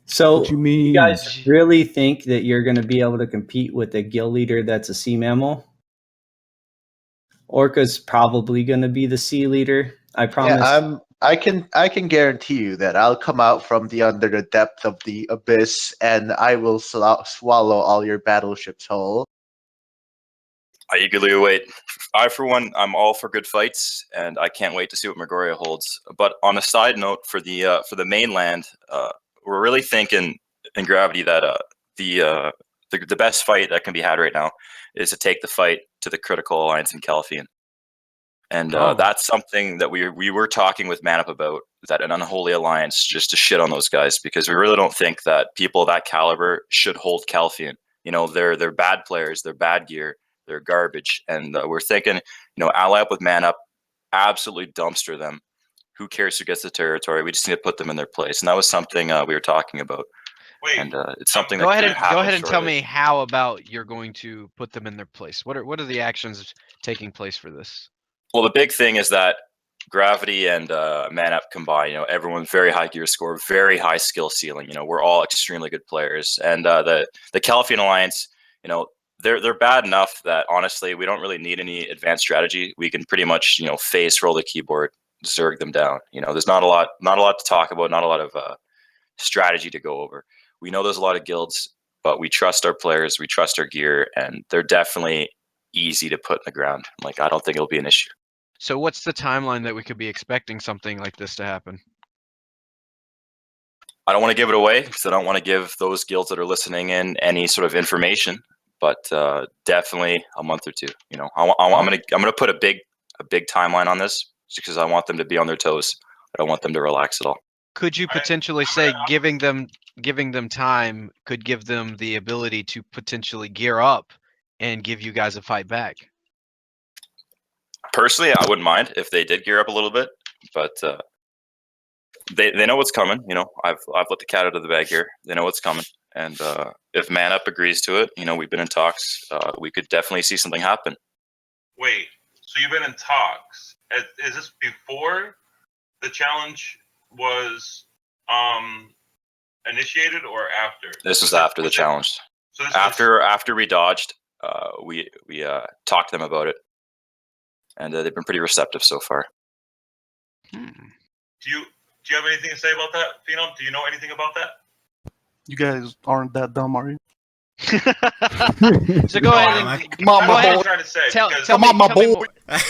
Speaker 4: So
Speaker 7: What you mean?
Speaker 4: you guys really think that you're going to be able to compete with a guild leader that's a sea mammal? Orca's probably going to be the sea leader. I promise.
Speaker 6: Yeah, I can guarantee you that I'll come out from under the depth of the abyss, and I will swallow all your battleships whole.
Speaker 10: I eagerly await. I, for one, I'm all for good fights, and I can't wait to see what Megoria holds. But on a side note, for the mainland, we're really thinking in Gravity that the best fight that can be had right now is to take the fight to the Critical Alliance in Calphian. And that's something that we were talking with Manup about, that an unholy alliance, just to shit on those guys, because we really don't think that people of that caliber should hold Calphian. They're bad players, they're bad gear, they're garbage, and we're thinking, ally up with Manup, absolutely dumpster them. Who cares who gets the territory? We just need to put them in their place, and that was something we were talking about.
Speaker 8: Wait,
Speaker 10: and it's something
Speaker 1: Go
Speaker 10: that
Speaker 1: ahead and tell me how about you're going to put them in their place. What are the actions taking place for this?
Speaker 10: Well, the big thing is that Gravity and Man Up combined, everyone's very high gear score, very high skill ceiling. We're all extremely good players. And the Calphian Alliance, they're bad enough that honestly, we don't really need any advanced strategy. We can pretty much, face roll the keyboard, zerg them down. There's not a lot to talk about, not a lot of strategy to go over. We know there's a lot of guilds, but we trust our players, we trust our gear, and they're definitely easy to put in the ground. I don't think it'll be an issue.
Speaker 1: So what's the timeline that we could be expecting something like this to happen?
Speaker 10: I don't want to give it away because I don't want to give those guilds that are listening in any sort of information, but definitely a month or two. I'm gonna put a big timeline on this because I want them to be on their toes. I don't want them to relax at all.
Speaker 1: Could you potentially say giving them time could give them the ability to potentially gear up and give you guys a fight back?
Speaker 10: Personally, I wouldn't mind if they did gear up a little bit, but they know what's coming. I've let the cat out of the bag here. They know what's coming, and if Man Up agrees to it, we've been in talks. We could definitely see something happen.
Speaker 8: Wait, so you've been in talks? Is this before the challenge was initiated, or after?
Speaker 10: This was after the challenge.
Speaker 8: So
Speaker 10: after we dodged, we talked to them about it. And they've been pretty receptive so far.
Speaker 8: Do you have anything to say about that, Phenom? Do you know anything about that?
Speaker 5: You guys aren't that dumb, are you?
Speaker 1: So go ahead and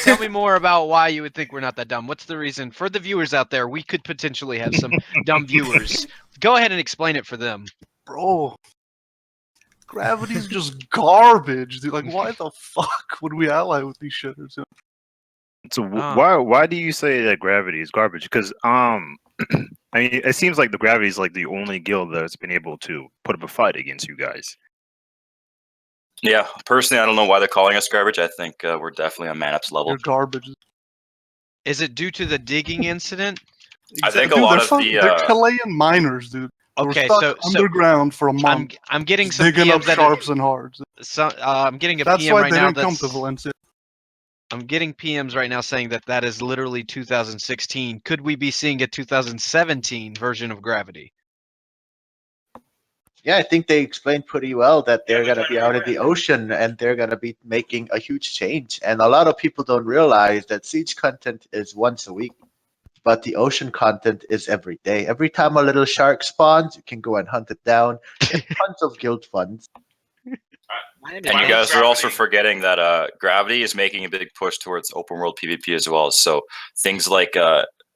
Speaker 1: tell me more about why you would think we're not that dumb. What's the reason? For the viewers out there, we could potentially have some dumb viewers. Go ahead and explain it for them.
Speaker 5: Bro, Gravity's just garbage, dude. Why the fuck would we ally with these shitters?
Speaker 3: So why do you say that Gravity is garbage? Because I mean, it seems like the Gravity is the only guild that's been able to put up a fight against you guys.
Speaker 10: Yeah, personally, I don't know why they're calling us garbage. I think we're definitely on Man Up's level.
Speaker 5: You're garbage.
Speaker 1: Is it due to the digging incident?
Speaker 10: I think a lot of
Speaker 5: they're Chilean miners, dude.
Speaker 1: Okay,
Speaker 5: so underground for a month.
Speaker 1: I'm getting some
Speaker 5: digging
Speaker 1: PMs
Speaker 5: up sharps and hards.
Speaker 1: I'm getting a
Speaker 5: That's
Speaker 1: PM
Speaker 5: why
Speaker 1: right
Speaker 5: they
Speaker 1: now.
Speaker 5: didn't come to Valencia.
Speaker 1: I'm getting PMs right now saying that is literally 2016. Could we be seeing a 2017 version of Gravity?
Speaker 6: Yeah, I think they explained pretty well that they're going to be out in the ocean and they're going to be making a huge change. And a lot of people don't realize that Siege content is once a week, but the ocean content is every day. Every time a little shark spawns, you can go and hunt it down. Get tons of guild funds.
Speaker 10: And you guys are also forgetting that Gravity is making a big push towards open world PvP as well. So things like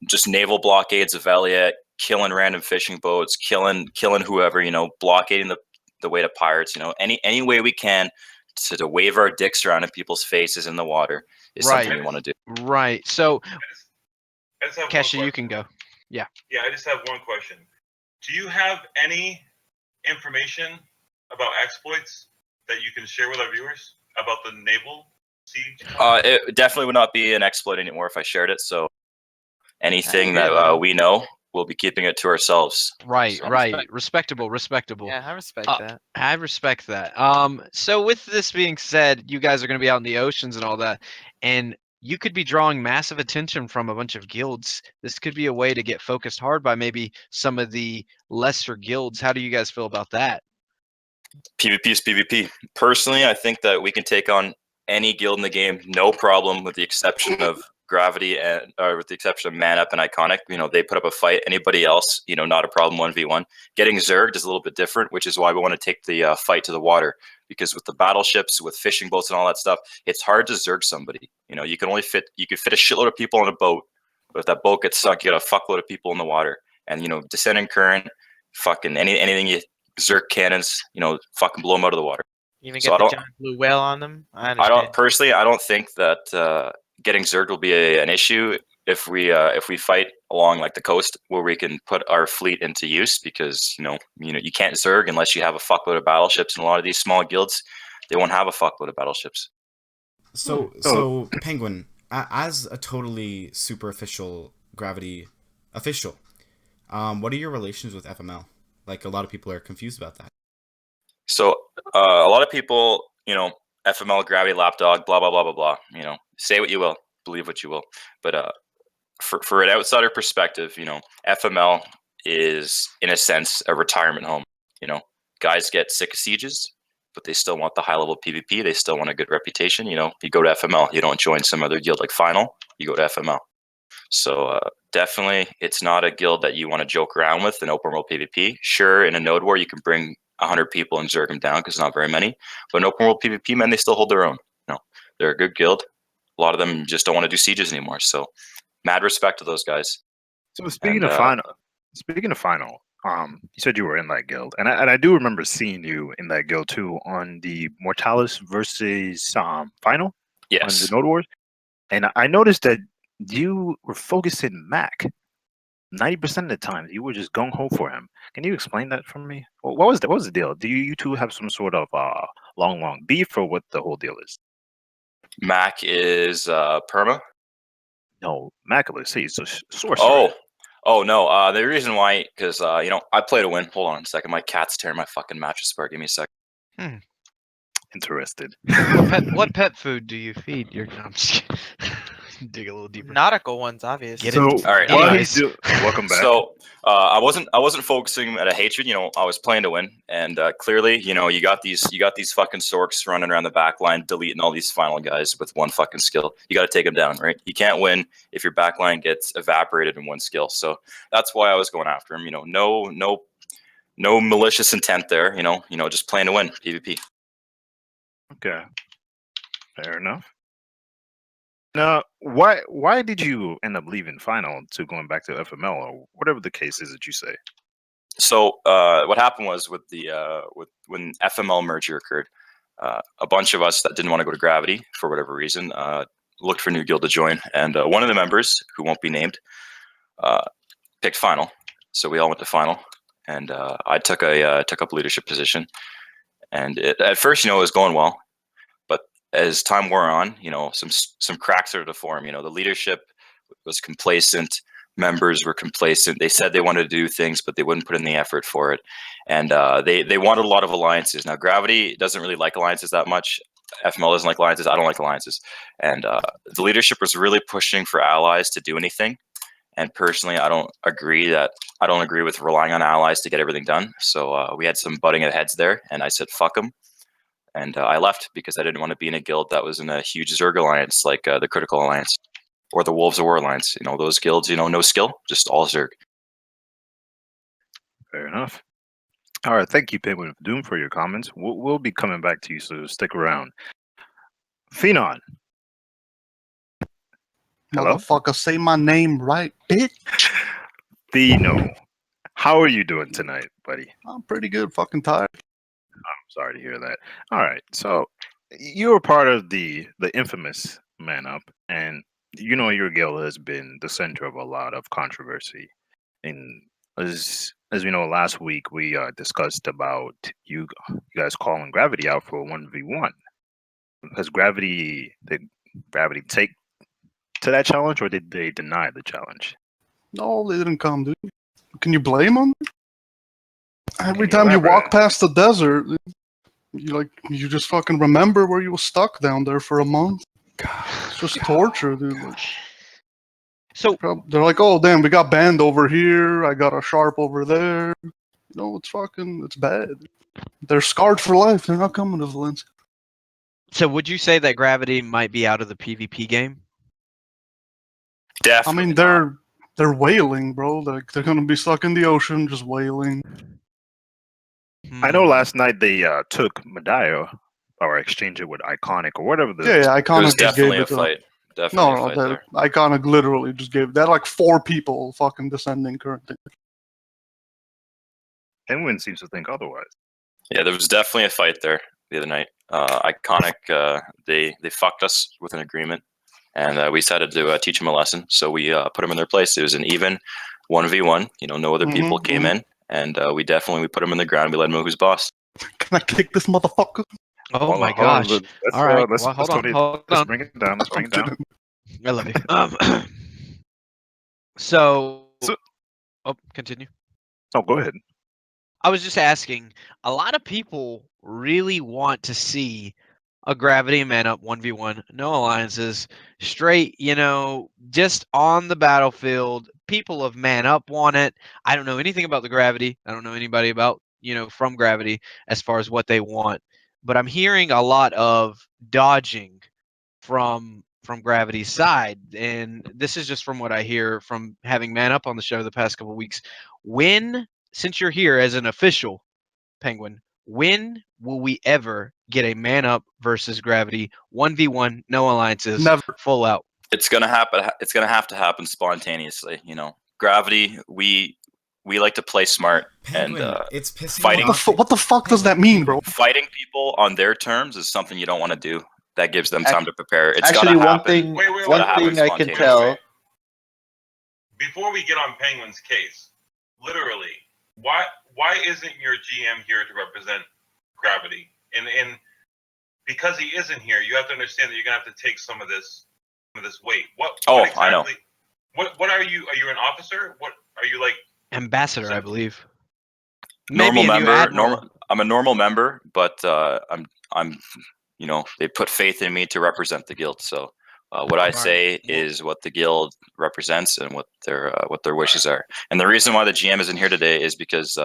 Speaker 10: just naval blockades of Elliot, killing random fishing boats, killing whoever, blockading the way to pirates, any way we can to wave our dicks around in people's faces in the water is something we want to do.
Speaker 1: Right. So,
Speaker 8: I just have one
Speaker 1: Kesha, you
Speaker 8: question.
Speaker 1: can go.
Speaker 8: Yeah, I just have one question. Do you have any information about exploits that you can share with our viewers about the naval siege?
Speaker 10: It definitely would not be an exploit anymore if I shared it. So anything that we know, we'll be keeping it to ourselves.
Speaker 1: Right,
Speaker 10: So.
Speaker 1: right. Respectable.
Speaker 9: Yeah, I respect that.
Speaker 1: I respect that. So with this being said, you guys are going to be out in the oceans and all that, and you could be drawing massive attention from a bunch of guilds. This could be a way to get focused hard by maybe some of the lesser guilds. How do you guys feel about that?
Speaker 10: PvP is PvP. Personally, I think that we can take on any guild in the game, no problem, with the exception of Gravity and with the exception of Man Up and Iconic. You know, they put up a fight. Anybody else, you know, not a problem 1v1. Getting zerged is a little bit different, which is why we want to take the fight to the water. Because with the battleships, with fishing boats and all that stuff, it's hard to zerg somebody. You know, you could fit a shitload of people on a boat, but if that boat gets sunk, you got a fuckload of people in the water. And you know, descending current, fucking anything you zerg cannons, you know, fucking blow them out of the water.
Speaker 9: You even get the giant blue whale on them. I
Speaker 10: don't think that getting zerged will be an issue if we fight along like the coast where we can put our fleet into use, because you know you can't zerg unless you have a fuckload of battleships, and a lot of these small guilds, they won't have a fuckload of battleships.
Speaker 2: So Penguin, as a totally superficial Gravity official, what are your relations with FML? Like, a lot of people are confused about that.
Speaker 10: So a lot of people, you know, FML, Gravity, Lapdog, blah blah blah blah blah. You know, say what you will, believe what you will, but for an outsider perspective, you know, FML is in a sense a retirement home. You know, guys get sick of sieges, but they still want the high level PvP. They still want a good reputation. You know, you go to FML. You don't join some other guild like Final. You go to FML. So definitely, it's not a guild that you want to joke around with in open world PvP. Sure, in a node war, you can bring 100 people and zerg them down because not very many. But in open world PvP, man, they still hold their own. You know, they're a good guild. A lot of them just don't want to do sieges anymore. So, mad respect to those guys.
Speaker 3: So speaking of final, you said you were in that guild, and I do remember seeing you in that guild too on the Mortalis versus final.
Speaker 10: Yes.
Speaker 3: On the Node Wars, and I noticed that you were focusing Mac 90% of the time. You were just gung ho for him. Can you explain that for me? What was the deal? Do you two have some sort of long beef, or what the whole deal is?
Speaker 10: Mac is perma.
Speaker 3: No, Mac, he's a sorcerer.
Speaker 10: Oh no. The reason why, because you know, I play to win. Hold on a second. My cat's tearing my fucking mattress apart. Give me a second.
Speaker 3: Interested.
Speaker 1: What pet food do you feed your? No, I'm just kidding. Dig a little deeper.
Speaker 9: Nautical ones, obviously.
Speaker 3: So,
Speaker 10: all right.
Speaker 3: Anyways. Welcome back.
Speaker 10: So I wasn't focusing at a hatred. You know, I was playing to win, and clearly, you know, you got these fucking sorks running around the back line, deleting all these final guys with one fucking skill. You got to take them down, right? You can't win if your back line gets evaporated in one skill. So that's why I was going after him. You know, no malicious intent there. You know, just playing to win PvP.
Speaker 3: Okay, fair enough. Now, why did you end up leaving final to going back to FML, or whatever the case is that you say?
Speaker 10: So what happened was with when FML merger occurred, a bunch of us that didn't want to go to Gravity for whatever reason looked for a new guild to join, and one of the members, who won't be named, picked Final. So we all went to Final, and I took up a leadership position. And at first, you know, it was going well, but as time wore on, you know, some cracks started to form. You know, the leadership was complacent. Members were complacent. They said they wanted to do things, but they wouldn't put in the effort for it. And they wanted a lot of alliances. Now, Gravity doesn't really like alliances that much. FML doesn't like alliances. I don't like alliances. And the leadership was really pushing for allies to do anything. And personally, I don't agree with relying on allies to get everything done. So we had some butting of heads there, and I said, fuck them. And I left because I didn't want to be in a guild that was in a huge Zerg alliance like the Critical Alliance or the Wolves of War Alliance. You know, those guilds, you know, no skill, just all Zerg.
Speaker 3: Fair enough. All right, thank you, Penguin Doom, for your comments. We'll be coming back to you, so stick around. Phenon. Hello?
Speaker 5: Motherfucker, say my name right, bitch.
Speaker 3: Pheno. How are you doing tonight, buddy?
Speaker 5: I'm pretty good. Fucking tired.
Speaker 3: I'm sorry to hear that. All right, so you were part of the infamous Man Up, and you know your guild has been the center of a lot of controversy. And as we know, last week we discussed about you guys calling Gravity out for 1v1. Has Gravity take to that challenge, or did they deny the challenge?
Speaker 5: No, they didn't come, dude. Can you blame them? Every
Speaker 3: you
Speaker 5: time you walk
Speaker 3: elaborate?
Speaker 5: past the desert, you just fucking remember where you were stuck down there for a month. God, it's just torture, dude. Like,
Speaker 1: So
Speaker 5: they're like, oh damn, we got banned over here. I got a sharp over there. It's bad. They're scarred for life. They're not coming to Valencia.
Speaker 1: so would you say that Gravity might be out of the PvP game?
Speaker 5: I
Speaker 10: Definitely
Speaker 5: mean,
Speaker 10: not.
Speaker 5: they're whaling, bro. Like they're gonna be stuck in the ocean, just whaling.
Speaker 3: I know
Speaker 1: Hmm.
Speaker 3: last night they took Medea or exchanged it with Iconic or whatever the.
Speaker 5: Yeah,
Speaker 10: It was
Speaker 5: Iconic just gave
Speaker 10: definitely a
Speaker 5: it to them.
Speaker 10: fight. Definitely a fight
Speaker 5: No,
Speaker 10: there.
Speaker 5: Iconic literally just gave. They're like 4 people fucking descending currently.
Speaker 3: Penguin seems to think otherwise.
Speaker 10: Yeah, there was definitely a fight there the other night. Iconic, they fucked us with an agreement, and we decided to teach them a lesson. So we put them in their place. It was an even 1v1. No other people came in, and we put them in the ground. We let them know who's boss.
Speaker 5: Can I kick this motherfucker?
Speaker 1: Oh
Speaker 3: Hold
Speaker 1: my
Speaker 3: on, hold on.
Speaker 1: gosh!
Speaker 3: Let's
Speaker 1: All right,
Speaker 3: let's
Speaker 1: well,
Speaker 3: let's
Speaker 1: hold on,
Speaker 3: tone it.
Speaker 1: hold
Speaker 3: Let's
Speaker 1: on.
Speaker 3: bring it down. Let's bring
Speaker 5: I'm
Speaker 3: it down.
Speaker 5: kidding.
Speaker 1: I love you. So,
Speaker 3: So,
Speaker 1: continue.
Speaker 3: no, go ahead.
Speaker 1: I was just asking. A lot of people really want to see a Gravity Man Up 1v1, no alliances, straight, just on the battlefield. People of Man Up want it. I don't know anything about the Gravity. I don't know anybody about, from Gravity as far as what they want. But I'm hearing a lot of dodging from Gravity's side, and this is just from what I hear from having Man Up on the show the past couple of weeks. Since you're here as an official, Penguin, when will we ever get a Man Up versus Gravity 1v1, no alliances,
Speaker 5: Never.
Speaker 1: full out?
Speaker 10: It's gonna happen. It's gonna have to happen spontaneously. Gravity. We like to play smart,
Speaker 2: Penguin,
Speaker 10: and
Speaker 2: it's pissing
Speaker 10: fighting
Speaker 2: me off.
Speaker 5: What the fuck does that mean, bro?
Speaker 10: fighting people on their terms is something you don't want to do. That gives them time to prepare. It's
Speaker 6: Actually,
Speaker 10: gotta
Speaker 6: one
Speaker 10: happen.
Speaker 6: thing,
Speaker 8: Wait, wait,
Speaker 6: one
Speaker 10: gotta happen
Speaker 6: thing I can
Speaker 10: spontaneously.
Speaker 6: tell.
Speaker 8: Before we get on Penguin's case, literally, why isn't your GM here to represent Gravity? And because he isn't here, you have to understand that you're gonna have to take some of this weight. What exactly,
Speaker 10: I know.
Speaker 8: What are you? Are you an officer? What are you like?
Speaker 1: Ambassador, I believe.
Speaker 10: Normal
Speaker 1: Maybe a new
Speaker 10: member.
Speaker 1: admiral.
Speaker 10: I'm a normal member, but I'm. They put faith in me to represent the guild. So what I say is what the guild represents and what their wishes are. And the reason why the GM isn't here today is because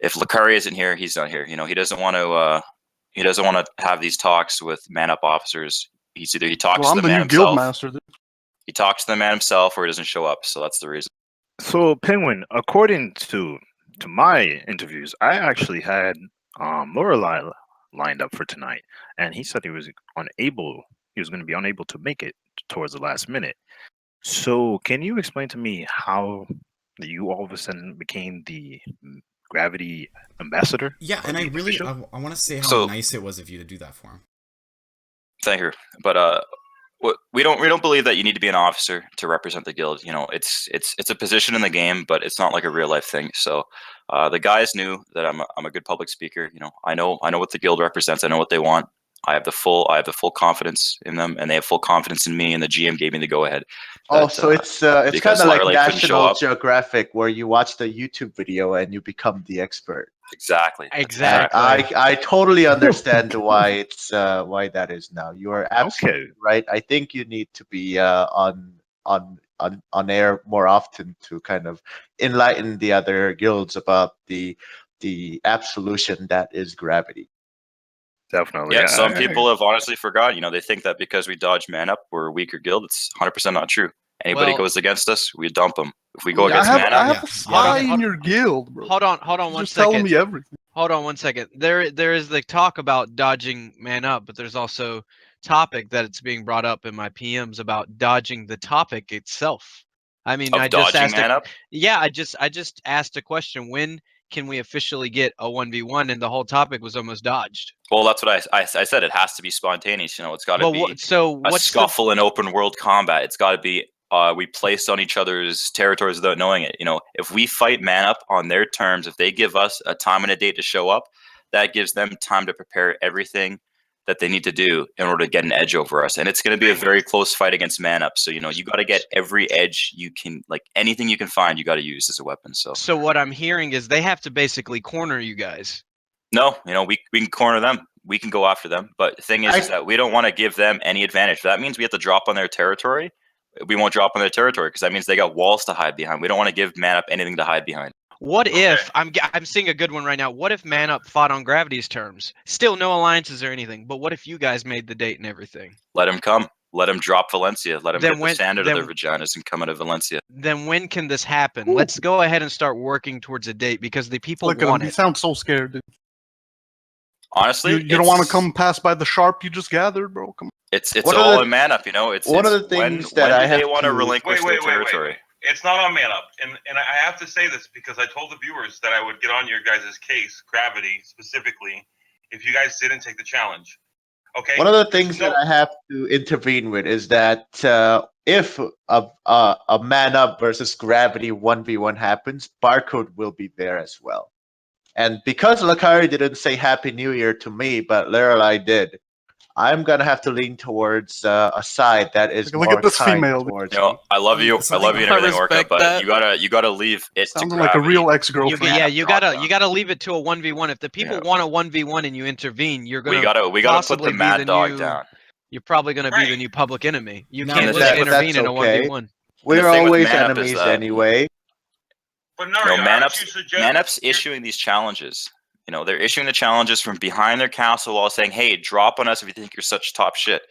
Speaker 10: if Lakari isn't here, he's not here. He doesn't want to. He doesn't want to have these talks with Man Up officers. He talks
Speaker 5: Well,
Speaker 10: to
Speaker 5: I'm
Speaker 10: the
Speaker 5: the
Speaker 10: man
Speaker 5: new guild
Speaker 10: himself.
Speaker 5: master, dude.
Speaker 10: He talks to the man himself, or he doesn't show up. So that's the reason.
Speaker 3: So, Penguin, according to my interviews, I actually had Lorelai lined up for tonight, and he said he was unable. He was going to be unable to make it towards the last minute. So, can you explain to me how you all of a sudden became the Gravity ambassador?
Speaker 2: Yeah,
Speaker 3: or
Speaker 2: and I
Speaker 3: the
Speaker 2: really,
Speaker 3: official?
Speaker 2: I want to say how
Speaker 10: So-
Speaker 2: nice it was of you to do that for him.
Speaker 10: Thank you, but we don't believe that you need to be an officer to represent the guild. It's a position in the game, but it's not like a real life thing. So the guys knew that I'm a good public speaker. I know what the guild represents. I know what they want. I have the full confidence in them, and they have full confidence in me. And the GM gave me the go ahead.
Speaker 6: Oh, so it's
Speaker 10: because
Speaker 6: kind of like
Speaker 10: Lorelei couldn't show
Speaker 6: National
Speaker 10: up.
Speaker 6: Geographic, where you watch the YouTube video and you become the expert.
Speaker 10: Exactly.
Speaker 6: And
Speaker 1: Exactly.
Speaker 6: I totally understand why why that is now. You are absolutely
Speaker 3: Okay.
Speaker 6: right. I think you need to be on air more often to kind of enlighten the other guilds about the absolution that is Gravity.
Speaker 3: Definitely.
Speaker 10: Yeah, some people have honestly forgot. They think that because we dodge Man Up, we're a weaker guild. It's 100% not true. Anybody
Speaker 1: Well-
Speaker 10: goes against us, we dump them. If we go
Speaker 5: I
Speaker 10: against
Speaker 5: have,
Speaker 10: Man
Speaker 5: I
Speaker 10: Up,
Speaker 5: have
Speaker 2: Yeah.
Speaker 5: a spy in your guild, bro.
Speaker 1: Hold on
Speaker 5: He's
Speaker 1: one
Speaker 5: just telling
Speaker 1: second.
Speaker 5: me everything.
Speaker 1: Hold on one second. There is the talk about dodging Man Up, but there's also topic that it's being brought up in my PMs about dodging the topic itself. I mean,
Speaker 10: of
Speaker 1: I just
Speaker 10: dodging
Speaker 1: asked
Speaker 10: Man Up,
Speaker 1: yeah, I just asked a question. When can we officially get a 1v1? And the whole topic was almost dodged.
Speaker 10: Well, that's what I said. It has to be spontaneous. You know, it's got to
Speaker 1: But
Speaker 10: be
Speaker 1: so
Speaker 10: a
Speaker 1: what's
Speaker 10: scuffle in open world combat. It's got to be we placed on each other's territories without knowing it. You know, if we fight man up on their terms, if they give us a time and a date to show up, that gives them time to prepare everything that they need to do in order to get an edge over us. And it's going to be a very close fight against man up. So, you know, you got to get every edge you can, like anything you can find, you got to use as a weapon.
Speaker 1: So what I'm hearing is they have to basically corner you guys.
Speaker 10: No, you know, we can corner them. We can go after them. But the thing is that we don't want to give them any advantage. If that means we have to drop on their territory, we won't drop on their territory because that means they got walls to hide behind. We don't want to give man up anything to hide behind.
Speaker 1: What if I'm seeing a good one right now? What if man up fought on Gravity's terms? Still no alliances or anything. But what if you guys made the date and everything?
Speaker 10: Let them come. Let them drop Valencia. Let them get the sand out of their vaginas and come out of Valencia.
Speaker 1: Then when can this happen? Let's go ahead and start working towards a date because the people
Speaker 5: Look at
Speaker 1: want
Speaker 5: him.
Speaker 1: it.
Speaker 5: He sounds so scared, dude.
Speaker 10: Honestly,
Speaker 5: You don't want to come pass by the sharp you just gathered, bro. Come on.
Speaker 10: It's all in man up, you know. It's
Speaker 6: one of the things
Speaker 10: when
Speaker 6: that I
Speaker 10: do they
Speaker 6: have
Speaker 10: want to
Speaker 6: to
Speaker 10: relinquish their territory.
Speaker 8: It's not on Man Up, and I have to say this because I told the viewers that I would get on your guys' case, Gravity specifically, if you guys didn't take the challenge. Okay.
Speaker 6: One of the things that I have to intervene with is that if a man up versus Gravity 1v1 happens, Barcode will be there as well. And because Lakari didn't say Happy New Year to me, but Lorelei did, I'm gonna have to lean towards a side that is
Speaker 5: Look
Speaker 6: more
Speaker 5: at this
Speaker 6: kind
Speaker 5: female.
Speaker 6: towards
Speaker 10: You know,
Speaker 6: me.
Speaker 10: I love you and everything, Orca, but
Speaker 9: that.
Speaker 10: you gotta leave it to
Speaker 5: Sounds
Speaker 10: Gravity.
Speaker 5: like a real ex-girlfriend.
Speaker 1: You gotta leave it to a 1v1. If the people want a 1v1 and you intervene, you're gonna
Speaker 10: We gotta put
Speaker 1: possibly
Speaker 10: the
Speaker 1: be
Speaker 10: mad
Speaker 1: the
Speaker 10: dog
Speaker 1: new,
Speaker 10: down.
Speaker 1: You're probably gonna be the new public enemy. You
Speaker 2: No,
Speaker 1: can't
Speaker 2: but
Speaker 1: just
Speaker 6: that's
Speaker 1: intervene in a
Speaker 6: okay.
Speaker 1: 1v1.
Speaker 6: We're
Speaker 10: thing with
Speaker 6: always
Speaker 10: Man Up is
Speaker 6: enemies
Speaker 10: that-
Speaker 6: anyway.
Speaker 8: But
Speaker 10: You
Speaker 8: Nario,
Speaker 10: know,
Speaker 8: aren't you suggest-
Speaker 10: Man Up's issuing these challenges. You know, they're issuing the challenges from behind their castle wall saying, hey, drop on us if you think you're such top shit.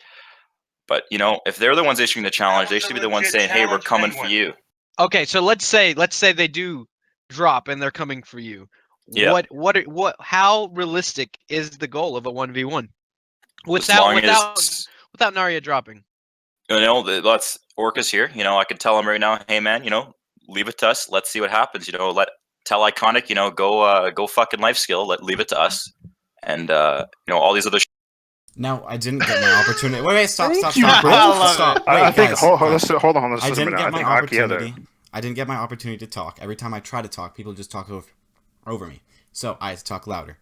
Speaker 10: But, you know, if they're the ones issuing the challenge, they should be the ones saying, hey, we're coming for you.
Speaker 1: Okay, so let's say they do drop and they're coming for you.
Speaker 10: Yeah.
Speaker 1: How realistic is the goal of a 1v1?
Speaker 10: As long
Speaker 1: Without
Speaker 10: as,
Speaker 1: Narya dropping.
Speaker 10: you know, let's Orca's here. You know, I could tell him right now, hey man, you know, leave it to us. Let's see what happens. You know, tell Iconic, you know, go fucking life skill. Leave it to us. And you know, all these other.
Speaker 2: Now, I didn't get my opportunity. Wait, stop.
Speaker 5: Wait,
Speaker 2: Wait,
Speaker 5: I think
Speaker 2: guys,
Speaker 5: hold on.
Speaker 2: guys.
Speaker 5: Hold on.
Speaker 2: I didn't get my opportunity. I didn't get my opportunity to talk. Every time I try to talk, people just talk over me. So I had to talk louder.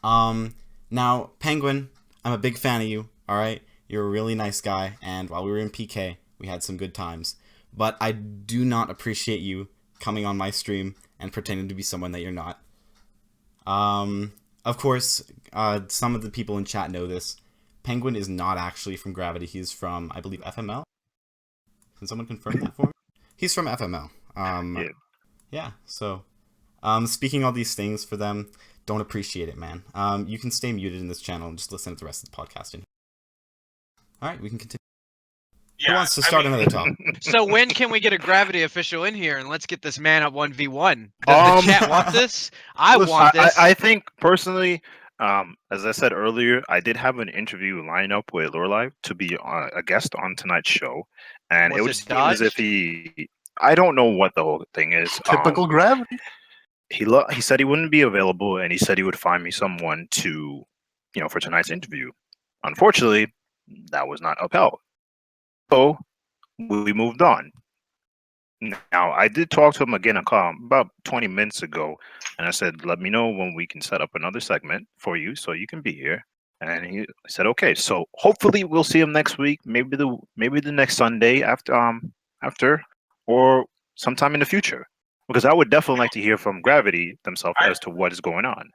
Speaker 2: Now, Penguin, I'm a big fan of you. All right, you're a really nice guy, and while we were in PK, we had some good times. But I do not appreciate you coming on my stream and pretending to be someone that you're not. Of course, some of the people in chat know this. Penguin is not actually from Gravity. He's from, I believe, FML. Can someone confirm that for me? He's from FML. Yeah. So, speaking all these things for them, don't appreciate it, man. You can stay muted in this channel and just listen to the rest of the podcast. All right, we can continue. Who wants to start another topic?
Speaker 1: So when can we get a Gravity official in here and let's get this man up 1v1? Does the chat want this? I want this.
Speaker 3: I think personally, as I said earlier, I did have an interview lined up with Lorelei to be a guest on tonight's show, and it would seem as if I don't know what the whole thing is.
Speaker 5: Typical Gravity.
Speaker 3: He said he wouldn't be available, and he said he would find me someone to, you know, for tonight's interview. Unfortunately, that was not upheld. So we moved on. Now, I did talk to him again about 20 minutes ago, and I said, let me know when we can set up another segment for you so you can be here. And he said, okay. So hopefully we'll see him next week, maybe the next Sunday after, or sometime in the future. Because I would definitely like to hear from Gravity themselves as to what is going on.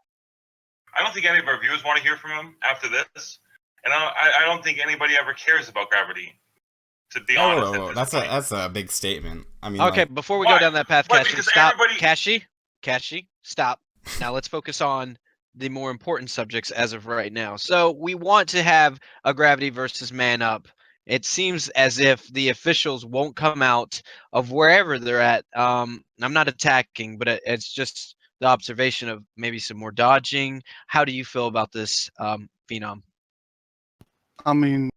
Speaker 8: I don't think any of our viewers want to hear from him after this, and I don't think anybody ever cares about Gravity. To be honest,
Speaker 2: that's a big statement. I mean,
Speaker 1: okay, before we go down that path, Kashi, stop.
Speaker 8: Everybody...
Speaker 1: Kashi, stop. Now let's focus on the more important subjects as of right now. So we want to have a Gravity versus Man Up. It seems as if the officials won't come out of wherever they're at. I'm not attacking, but it's just the observation of maybe some more dodging. How do you feel about this, Phenom?
Speaker 5: I mean,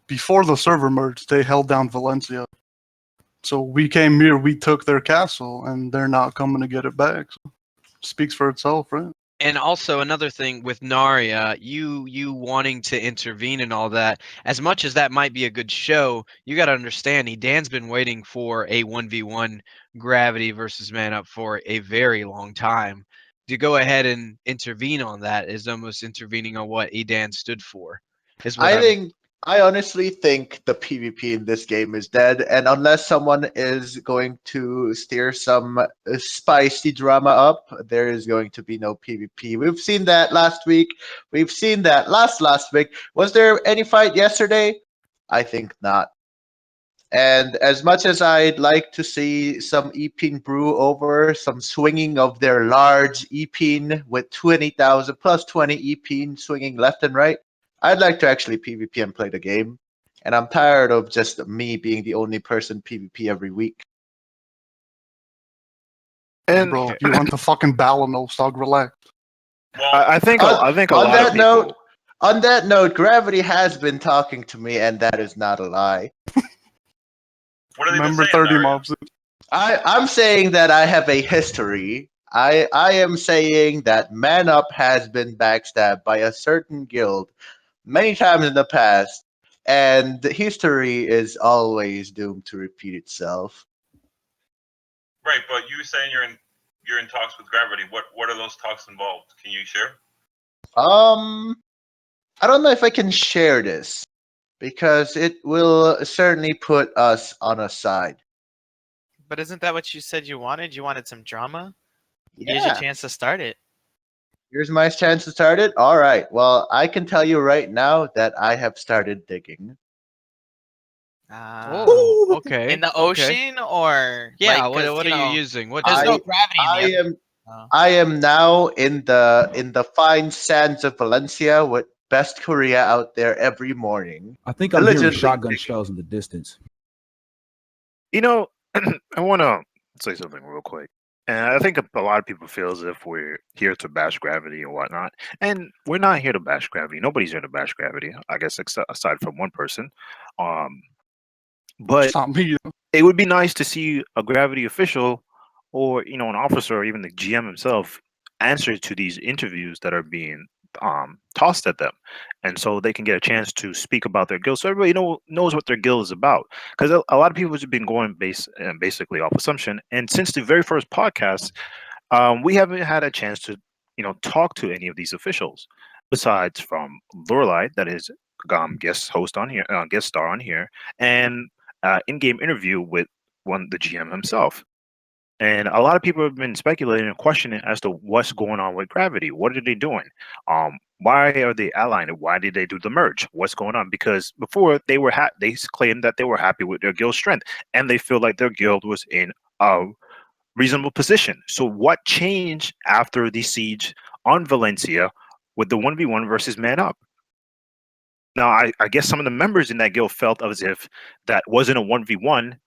Speaker 5: before the server merged, they held down Valencia. So we came here, we took their castle, and they're not coming to get it back. So speaks for itself, right?
Speaker 1: And also another thing with Narya, you wanting to intervene and all that, as much as that might be a good show, you got to understand, Dan's been waiting for a 1v1 Gravity versus Man Up for a very long time. To go ahead and intervene on that is almost intervening on what Edan stood for. Is what
Speaker 6: I honestly think the PvP in this game is dead, and unless someone is going to steer some spicy drama up, there is going to be no PvP. We've seen that last week. We've seen that last week. Was there any fight yesterday? I think not. And as much as I'd like to see some Epin brew over, some swinging of their large Epin with 20,000 plus 20 Epin swinging left and right, I'd like to actually PvP and play the game. And I'm tired of just me being the only person PvP every week.
Speaker 3: And
Speaker 5: Bro, you went to fucking Balanos, dog. Relax.
Speaker 8: Well,
Speaker 3: I think a lot of people.
Speaker 6: On that note, Gravity has been talking to me, and that is not a lie.
Speaker 8: what are they
Speaker 5: Remember
Speaker 8: saying,
Speaker 5: 30
Speaker 8: Dario?
Speaker 5: mobs.
Speaker 6: I'm saying that I have a history. I am saying that Man Up has been backstabbed by a certain guild many times in the past, and the history is always doomed to repeat itself.
Speaker 8: Right, but you saying you're in talks with Gravity. What are those talks involved? Can you share?
Speaker 6: I don't know if I can share this because it will certainly put us on a side.
Speaker 9: But isn't that what you said you wanted? You wanted some drama? Here's your
Speaker 6: Yeah.
Speaker 9: chance to start it.
Speaker 6: Here's my chance to start it. All right. Well, I can tell you right now that I have started digging.
Speaker 1: Oh, okay.
Speaker 9: In the
Speaker 1: okay.
Speaker 9: ocean or
Speaker 1: Yeah,
Speaker 9: like,
Speaker 1: what are you using? What
Speaker 9: There's no
Speaker 6: I-
Speaker 9: gravity in
Speaker 6: I
Speaker 9: the
Speaker 6: am
Speaker 9: Oh.
Speaker 6: I am now in the fine sands of Valencia with best Korea out there every morning.
Speaker 7: I think I'm hearing
Speaker 6: Diligently
Speaker 7: shotgun
Speaker 6: digging.
Speaker 7: shells in the distance.
Speaker 3: You know, I want to say something real quick. And I think a lot of people feel as if we're here to bash Gravity and whatnot. And we're not here to bash Gravity. Nobody's here to bash Gravity, I guess, aside from one person. But
Speaker 5: It's not me.
Speaker 3: it would be nice to see a Gravity official or, an officer or even the GM himself answer to these interviews that are being tossed at them. And so they can get a chance to speak about their guild. So everybody knows what their guild is about. Because a lot of people have been going basically off assumption. And since the very first podcast, we haven't had a chance to, talk to any of these officials, besides from Lorelai, that is guest host on here, guest star on here, and in-game interview with the GM himself. And a lot of people have been speculating and questioning as to what's going on with Gravity. What are they doing? Why are they allying? Why did they do the merge? What's going on? Because before they were they claimed that they were happy with their guild strength, and they feel like their guild was in a reasonable position. So what changed after the siege on Valencia with the 1v1 versus Man Up? Now, I guess some of the members in that guild felt as if that wasn't a 1v1,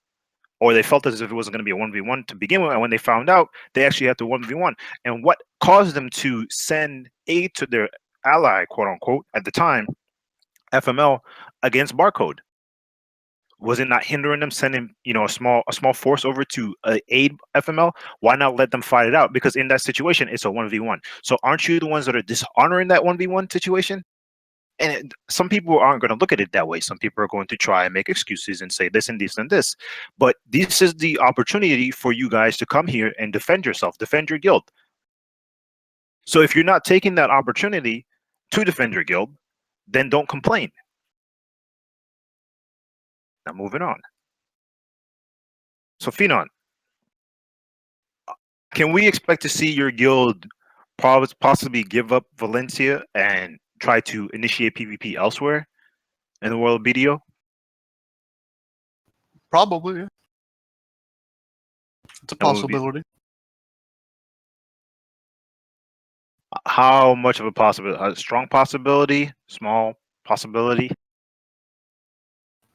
Speaker 3: or they felt as if it wasn't going to be a 1v1 to begin with. And when they found out, they actually had to 1v1. And what caused them to send aid to their ally, quote unquote, at the time, FML, against Barcode? Was it not hindering them sending, a small force over to aid FML? Why not let them fight it out? Because in that situation, it's a 1v1. So aren't you the ones that are dishonoring that 1v1 situation? And some people aren't going to look at it that way. Some people are going to try and make excuses and say this and this and this. But this is the opportunity for you guys to come here and defend yourself, defend your guild. So if you're not taking that opportunity to defend your guild, then don't complain. Now moving on. So Phenon, can we expect to see your guild possibly give up Valencia and try to initiate PvP elsewhere in the world of BDO?
Speaker 5: Probably, yeah. It's a possibility.
Speaker 3: How much of a possibility? A strong possibility? Small possibility?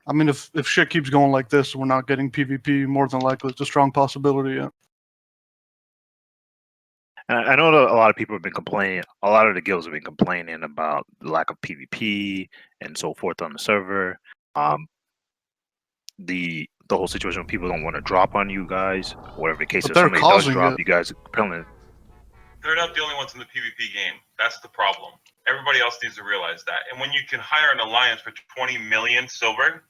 Speaker 5: I mean, if shit keeps going like this, we're not getting PvP, more than likely it's a strong possibility, yeah.
Speaker 3: And I know that a lot of people have been complaining, a lot of the guilds have been complaining about the lack of PvP and so forth on the server. The whole situation when people don't want to drop on you guys, whatever the case
Speaker 5: But
Speaker 3: is,
Speaker 5: they're
Speaker 3: somebody does
Speaker 5: causing
Speaker 3: drop,
Speaker 5: it.
Speaker 3: you guys apparently.
Speaker 8: they're not the only ones in the PvP game. That's the problem. Everybody else needs to realize that. And when you can hire an alliance for 20 million silver,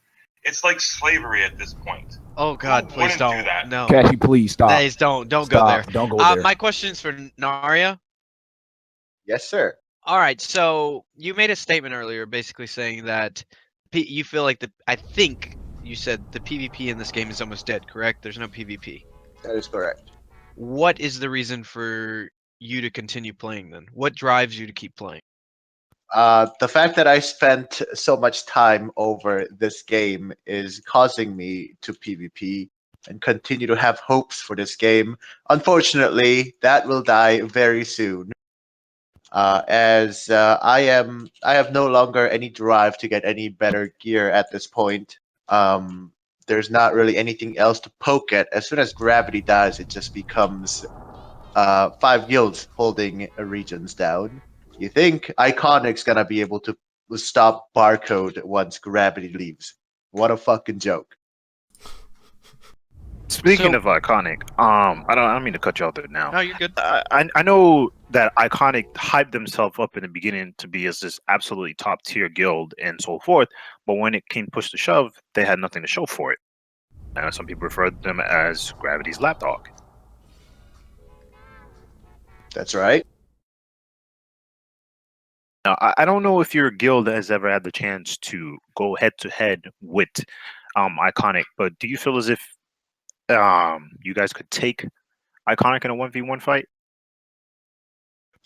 Speaker 8: it's like slavery at this point.
Speaker 1: Oh God,
Speaker 8: Who
Speaker 1: please
Speaker 8: wouldn't do
Speaker 1: don't.
Speaker 8: that?
Speaker 1: No.
Speaker 7: Cashy, please stop.
Speaker 1: Guys, don't go
Speaker 7: Stop.
Speaker 1: there.
Speaker 7: Don't go there.
Speaker 1: My question is for Naria.
Speaker 6: Yes, sir.
Speaker 1: All right, so you made a statement earlier, basically saying that you feel like I think you said the PvP in this game is almost dead. Correct? There's no PvP.
Speaker 6: That is correct.
Speaker 1: What is the reason for you to continue playing then? What drives you to keep playing?
Speaker 6: The fact that I spent so much time over this game is causing me to PvP and continue to have hopes for this game. Unfortunately, that will die very soon. As I have no longer any drive to get any better gear at this point. There's not really anything else to poke at. As soon as gravity dies, it just becomes 5 guilds holding regions down. You think Iconic's gonna be able to stop Barcode once gravity leaves? What a fucking joke!
Speaker 3: Speaking of Iconic, I don't mean to cut you out there now.
Speaker 1: No, you're good.
Speaker 3: I know that Iconic hyped themselves up in the beginning to be as this absolutely top tier guild and so forth, but when it came push to shove, they had nothing to show for it. And some people refer to them as Gravity's lapdog.
Speaker 6: That's right.
Speaker 3: Now, I don't know if your guild has ever had the chance to go head to head with Iconic, but do you feel as if you guys could take Iconic in a 1v1 fight?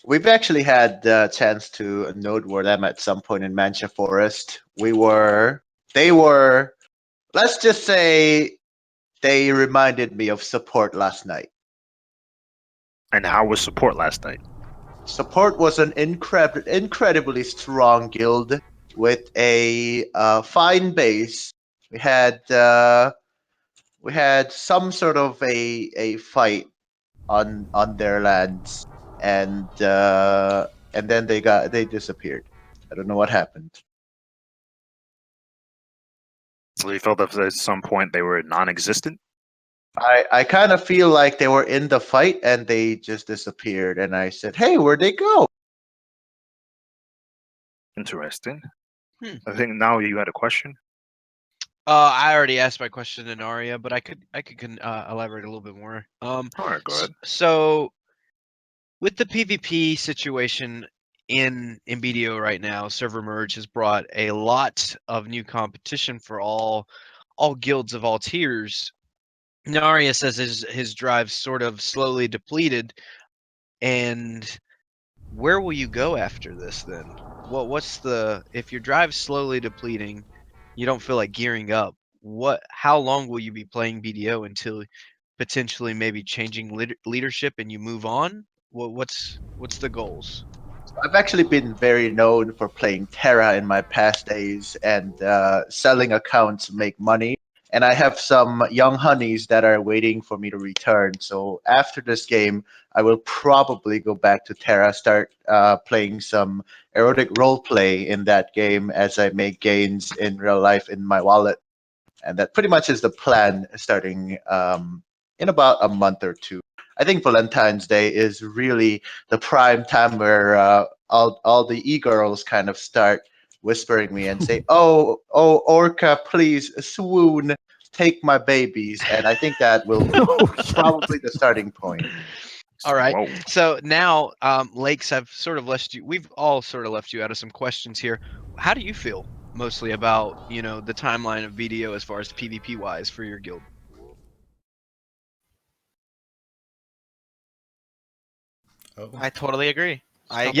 Speaker 6: We've actually had the chance to node war them at some point in Mancha Forest. They were, let's just say, they reminded me of Support last night.
Speaker 3: And how was Support last night?
Speaker 6: Support was an incredibly strong guild with a fine base. We had some sort of a fight on their lands, and then they disappeared. I don't know what happened.
Speaker 3: So you felt that at some point they were non-existent?
Speaker 6: I kind of feel like they were in the fight and they just disappeared, and I said, "Hey, where'd they go?"
Speaker 3: Interesting.
Speaker 1: Hmm.
Speaker 3: I think now you had a question.
Speaker 1: I already asked my question in Aria, but I could elaborate a little bit more.
Speaker 3: All right, go ahead.
Speaker 1: So with the PvP situation in BDO right now, Server Merge has brought a lot of new competition for all guilds of all tiers. Naria says his drive's sort of slowly depleted, and where will you go after this then? What's the, if your drive's slowly depleting, you don't feel like gearing up, how long will you be playing BDO until potentially maybe changing leadership and you move on? What's the goals?
Speaker 6: I've actually been very known for playing Terra in my past days and selling accounts to make money. And I have some young honeys that are waiting for me to return. So after this game, I will probably go back to Terra, start playing some erotic roleplay in that game as I make gains in real life in my wallet. And that pretty much is the plan starting in about a month or two. I think Valentine's Day is really the prime time where all the e-girls kind of start whispering me and say, "Oh, Orca, please swoon, take my babies." And I think that will be probably the starting point.
Speaker 1: All right.
Speaker 3: Whoa.
Speaker 1: So now, Lakes, have sort of left you. We've all sort of left you out of some questions here. How do you feel mostly about the timeline of BDO as far as PvP wise for your guild?
Speaker 2: Oh.
Speaker 9: I totally agree.
Speaker 1: That's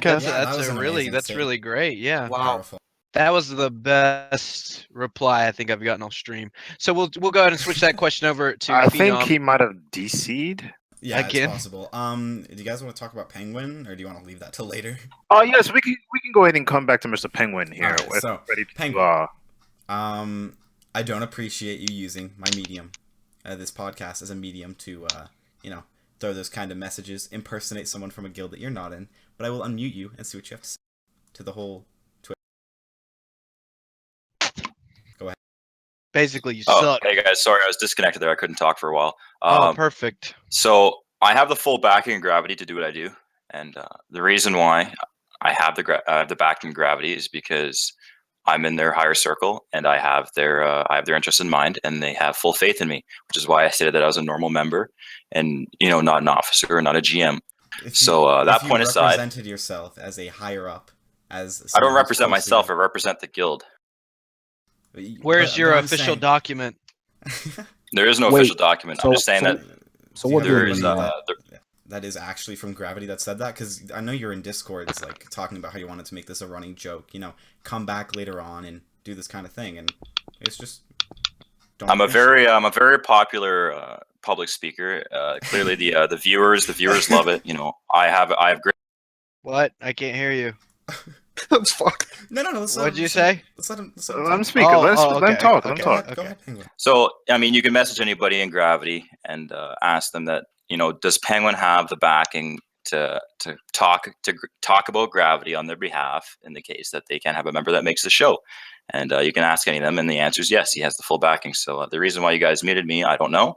Speaker 2: That's
Speaker 1: really great. Yeah.
Speaker 9: Wow.
Speaker 2: Powerful.
Speaker 1: That was the best reply I think I've gotten off stream. So we'll go ahead and switch that question over to
Speaker 3: I think
Speaker 1: Phenom.
Speaker 3: he might have DC'd.
Speaker 2: Yeah,
Speaker 1: Again?
Speaker 2: it's possible. Do you guys want to talk about Penguin, or do you want to leave that till later?
Speaker 3: Oh yes, we can go ahead and come back to Mr. Penguin here.
Speaker 2: Alright,
Speaker 3: If
Speaker 2: so,
Speaker 3: ready to,
Speaker 2: Penguin. I don't appreciate you using my medium, this podcast, as a medium to, throw those kind of messages, impersonate someone from a guild that you're not in. But I will unmute you and see what you have to say to the whole Twitter. Go ahead.
Speaker 1: Basically, you
Speaker 10: Oh,
Speaker 1: suck.
Speaker 10: hey guys, sorry I was disconnected there. I couldn't talk for a while.
Speaker 1: Oh, perfect.
Speaker 10: So I have the full backing of Gravity to do what I do, and the reason why I have the backing of Gravity is because I'm in their higher circle, and I have their interest in mind, and they have full faith in me, which is why I stated that I was a normal member, and not an officer, not a GM.
Speaker 2: If
Speaker 10: That
Speaker 2: you
Speaker 10: point aside,
Speaker 2: represented yourself as a higher up, as
Speaker 10: I don't
Speaker 2: someone who's
Speaker 10: represent
Speaker 2: close to
Speaker 10: myself.
Speaker 2: you-
Speaker 10: I represent the guild.
Speaker 1: Where's your
Speaker 2: I'm
Speaker 1: official
Speaker 2: saying-
Speaker 1: document?
Speaker 10: There is no
Speaker 7: Wait,
Speaker 10: official document. I'm just saying that
Speaker 7: So
Speaker 2: Do
Speaker 7: what
Speaker 2: you have
Speaker 10: there
Speaker 7: guild
Speaker 10: is.
Speaker 7: are you at?
Speaker 2: that is actually from Gravity that said that? Because I know you're in Discords, like talking about how you wanted to make this a running joke. Come back later on and do this kind of thing, and it's just.
Speaker 10: I'm a very popular public speaker. Clearly, the viewers love it. I have great.
Speaker 1: What? I can't hear you.
Speaker 5: That's fuck.
Speaker 2: No.
Speaker 1: What'd you say?
Speaker 2: Let's let him
Speaker 3: I'm
Speaker 2: talk.
Speaker 3: speaking. let him talk. Let him talk.
Speaker 2: Go ahead, Penguin.
Speaker 10: So I mean, you can message anybody in Gravity and ask them that does Penguin have the backing to talk about Gravity on their behalf in the case that they can't have a member that makes the show. And you can ask any of them, and the answer is yes. He has the full backing. So the reason why you guys muted me, I don't know,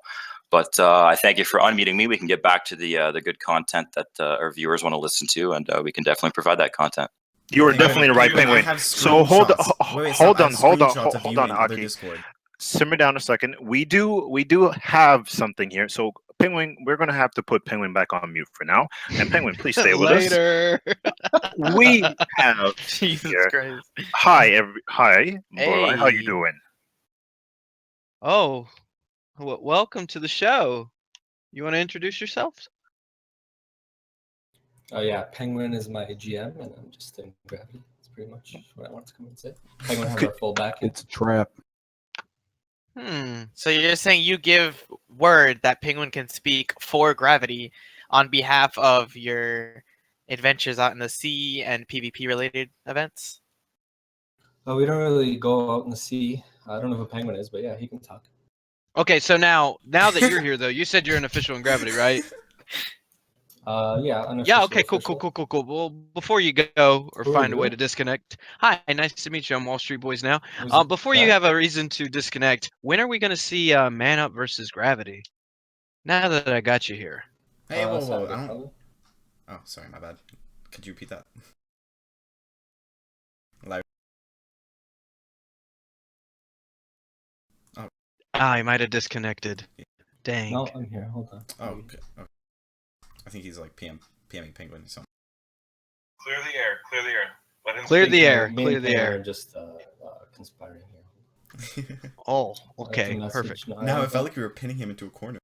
Speaker 10: but I thank you for unmuting me. We can get back to the good content that our viewers want to listen to, and we can definitely provide that content.
Speaker 3: You are definitely right, Penguin. So hold on, hold on, Aki. Simmer down a second. We do have something here. So Penguin, we're gonna have to put Penguin back on mute for now. And Penguin, please stay with us.
Speaker 1: Later.
Speaker 3: We have
Speaker 9: Jesus
Speaker 3: here.
Speaker 9: Christ.
Speaker 3: Hi, how you
Speaker 9: Hey.
Speaker 3: doing?
Speaker 1: Oh, welcome to the show. You want to introduce yourself?
Speaker 11: Oh yeah, Penguin is my GM, and I'm just in Gravity. That's pretty much what I want to come and say. Penguin has our full backing.
Speaker 7: It's a trap.
Speaker 9: So you're saying you give word that Penguin can speak for Gravity on behalf of your adventures out in the sea and PvP related events?
Speaker 11: We don't really go out in the sea. I don't know who Penguin is, but yeah, he can talk.
Speaker 1: Okay, so now that you're here, though, you said you're an official in Gravity, right?
Speaker 11: Yeah.
Speaker 1: Yeah. Okay. Cool. Well, before you go or
Speaker 11: Who are
Speaker 1: find a way
Speaker 11: you?
Speaker 1: to disconnect, hi, nice to meet you. I'm Wall Street Boys now.
Speaker 11: Who's
Speaker 1: Before you
Speaker 11: that?
Speaker 1: have a reason to disconnect, when are we going to see Man Up versus Gravity? Now that I got you here.
Speaker 2: Hey, whoa!
Speaker 11: Saturday,
Speaker 2: I don't.
Speaker 11: probably.
Speaker 2: Oh, sorry, my bad. Could you repeat that? Live.
Speaker 1: I might have disconnected. Dang.
Speaker 11: No, I'm here. Hold on.
Speaker 2: Oh, okay. I think he's like PMing Penguin or something.
Speaker 8: Clear the air. Clear the air. Let him
Speaker 1: Clear
Speaker 8: speak.
Speaker 1: the air.
Speaker 11: Me
Speaker 1: Clear
Speaker 11: and
Speaker 1: the
Speaker 11: Penguin
Speaker 1: air.
Speaker 11: are just conspiring here.
Speaker 1: Oh,
Speaker 11: That's
Speaker 1: okay,
Speaker 11: a message.
Speaker 1: perfect.
Speaker 11: No,
Speaker 2: Now it felt like we were pinning him into a corner.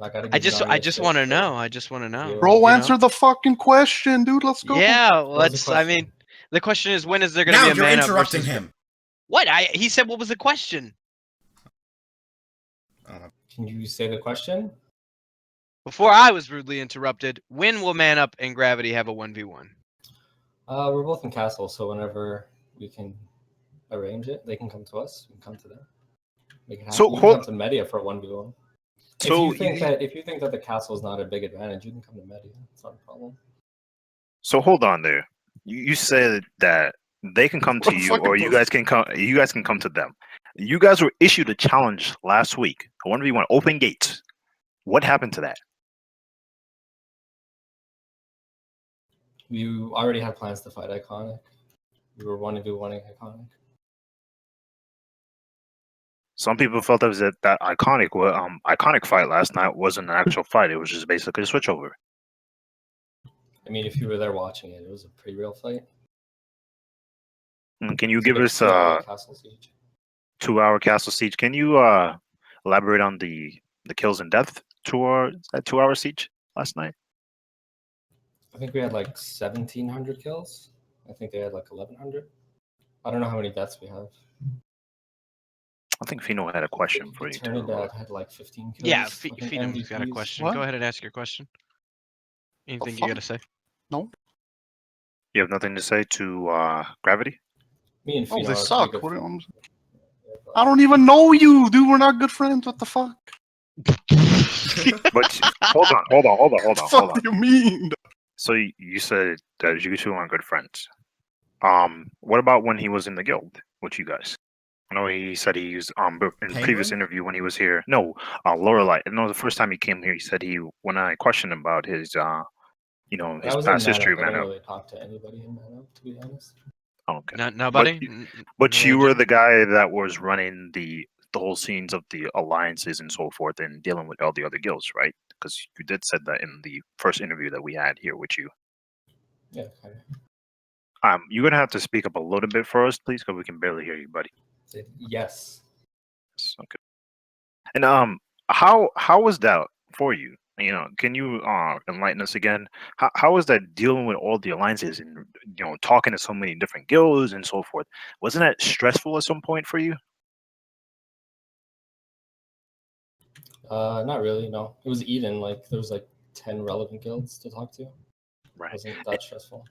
Speaker 11: I gotta
Speaker 1: I
Speaker 11: give
Speaker 1: just
Speaker 11: Nari a
Speaker 1: want to
Speaker 11: stick,
Speaker 1: know.
Speaker 11: so-
Speaker 1: I just want to know.
Speaker 11: Yeah.
Speaker 5: Bro,
Speaker 1: you know?
Speaker 5: answer the fucking question, dude. Let's go.
Speaker 1: Yeah,
Speaker 11: was the
Speaker 1: let's. I mean,
Speaker 11: question?
Speaker 1: the question is, when is there going to
Speaker 2: Now
Speaker 1: be a
Speaker 2: you're
Speaker 1: Man Up
Speaker 2: interrupting
Speaker 1: versus
Speaker 2: him.
Speaker 1: What? He said, what was the question?
Speaker 11: Can you say the question?
Speaker 1: Before I was rudely interrupted, when will Man Up and Gravity have a 1v1?
Speaker 11: We're both in Castle, so whenever we can arrange it, they can come to us. We can come to them. Make it happen.
Speaker 3: So
Speaker 11: You can come to Media for a 1v1.
Speaker 3: So
Speaker 11: if you think that the castle is not a big advantage, you can come to Media. It's not a problem.
Speaker 3: So hold on there. You said that they can come to you, or you guys can come. You guys can come to them. You guys were issued a challenge last week. A 1v1 open gates. What happened to that?
Speaker 11: You already had plans to fight Iconic. We were 1v1ing Iconic.
Speaker 3: Some people felt as that iconic fight last night wasn't an actual fight. It was just basically a switchover.
Speaker 11: I mean, if you were there watching it, it was a pretty real fight.
Speaker 3: Can you
Speaker 11: It's
Speaker 3: give
Speaker 11: like
Speaker 3: us
Speaker 11: 2-hour Castle Siege.
Speaker 3: 2-hour Castle Siege? Can you elaborate on the kills and death tour that 2-hour siege last night?
Speaker 11: I think we had like 1,700 kills. I think they had like 1,100. I don't know how many deaths we have.
Speaker 3: I think Fino had a question for you too.
Speaker 11: Eternidad had like 15 kills.
Speaker 1: Yeah,
Speaker 11: I think
Speaker 1: Phenom's got a
Speaker 11: MVPs.
Speaker 1: question.
Speaker 5: What?
Speaker 1: Go ahead and ask your question. Anything you got to say?
Speaker 5: No.
Speaker 3: You have nothing to say to Gravity?
Speaker 11: Me and
Speaker 5: Oh,
Speaker 11: Fino
Speaker 5: they
Speaker 11: are
Speaker 5: suck.
Speaker 11: pretty
Speaker 5: What
Speaker 11: good
Speaker 5: do you-
Speaker 11: friends.
Speaker 5: I don't even know you, dude. We're not good friends. What the fuck?
Speaker 3: But hold on.
Speaker 5: What the fuck do you mean?
Speaker 3: So you said that you two aren't good friends. What about when he was in the guild with you guys? I know he said he used in the
Speaker 2: Penguin?
Speaker 3: previous interview when he was here. No, Lorelai. No, the first time he came here, he said when I questioned him about his his
Speaker 11: I was in
Speaker 3: past
Speaker 11: Man
Speaker 3: history,
Speaker 11: Up. I
Speaker 3: man.
Speaker 11: didn't really talk to anybody in Man Up, to be honest.
Speaker 3: Okay.
Speaker 1: Nobody.
Speaker 3: But
Speaker 1: No
Speaker 3: you were
Speaker 1: agent?
Speaker 3: the guy that was running the whole scenes of the alliances and so forth, and dealing with all the other guilds, right? Because you did said that in the first interview that we had here with you.
Speaker 11: Yeah, kind of.
Speaker 3: You're gonna have to speak up a little bit for us, please, because we can barely hear you, buddy.
Speaker 11: Yes.
Speaker 3: Okay. And how was that for you? Can you enlighten us again? How was that dealing with all the alliances and talking to so many different guilds and so forth? Wasn't that stressful at some point for you?
Speaker 11: Not really. No, it was even like there was like 10 relevant guilds to talk to.
Speaker 3: Right.
Speaker 11: It wasn't that stressful.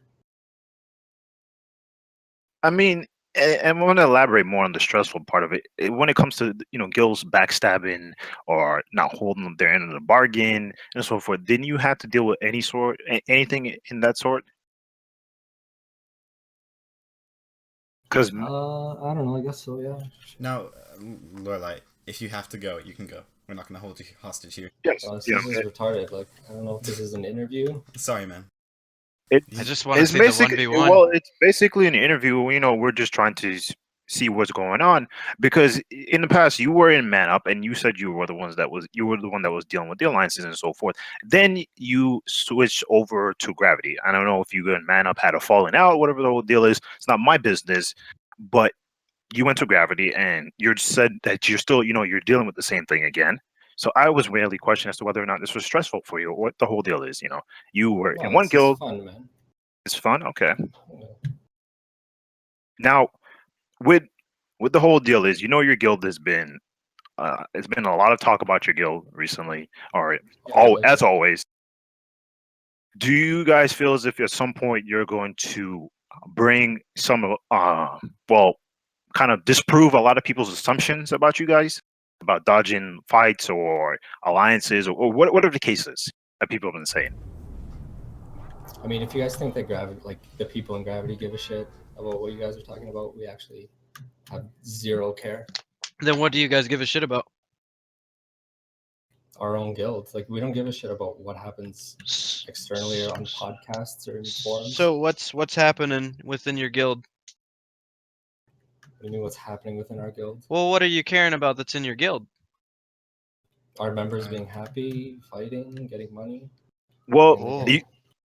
Speaker 3: I mean, and I want to elaborate more on the stressful part of it. When it comes to guilds backstabbing or not holding up their end of the bargain and so forth, didn't you have to deal with anything in that sort? Because
Speaker 11: I don't know. I guess so. Yeah.
Speaker 2: Now, Lorelai, if you have to go, you can go. We're not going to hold you hostage here.
Speaker 3: yes,
Speaker 11: This is retarded. Like, I don't know if this is an interview.
Speaker 2: Sorry, man.
Speaker 1: I just want to see the
Speaker 3: basically
Speaker 1: 1v1.
Speaker 3: well, it's basically an interview. We're just trying to see what's going on because in the past you were in Man Up and you said you were the one that was dealing with the alliances and so forth. Then you switched over to Gravity. I don't know if you and Man Up had a falling out, whatever the whole deal is. It's not my business, but you went to Gravity and you said that you're still you're dealing with the same thing again. So I was really questioning as to whether or not this was stressful for you or what the whole deal is. You were
Speaker 11: No,
Speaker 3: in one
Speaker 11: it's just
Speaker 3: guild.
Speaker 11: fun, man.
Speaker 3: It's fun. Okay.
Speaker 11: Yeah.
Speaker 3: Now, with the whole deal is, your guild has been, it's been a lot of talk about your guild recently, or as always. Do you guys feel as if at some point you're going to bring some of, kind of disprove a lot of people's assumptions about you guys, about dodging fights or alliances or whatever the case is that people have been saying?
Speaker 11: I mean, if you guys think that the people in Gravity give a shit about what you guys are talking about, we actually have zero care.
Speaker 1: Then what do you guys give a shit about?
Speaker 11: Our own guilds, like, we don't give a shit about what happens externally or on podcasts or in forums.
Speaker 1: So what's happening within your guild?
Speaker 11: What do you mean what's happening within our guild?
Speaker 1: Well, what are you caring about that's in your guild?
Speaker 11: Our members being happy, fighting, getting money.
Speaker 3: Well,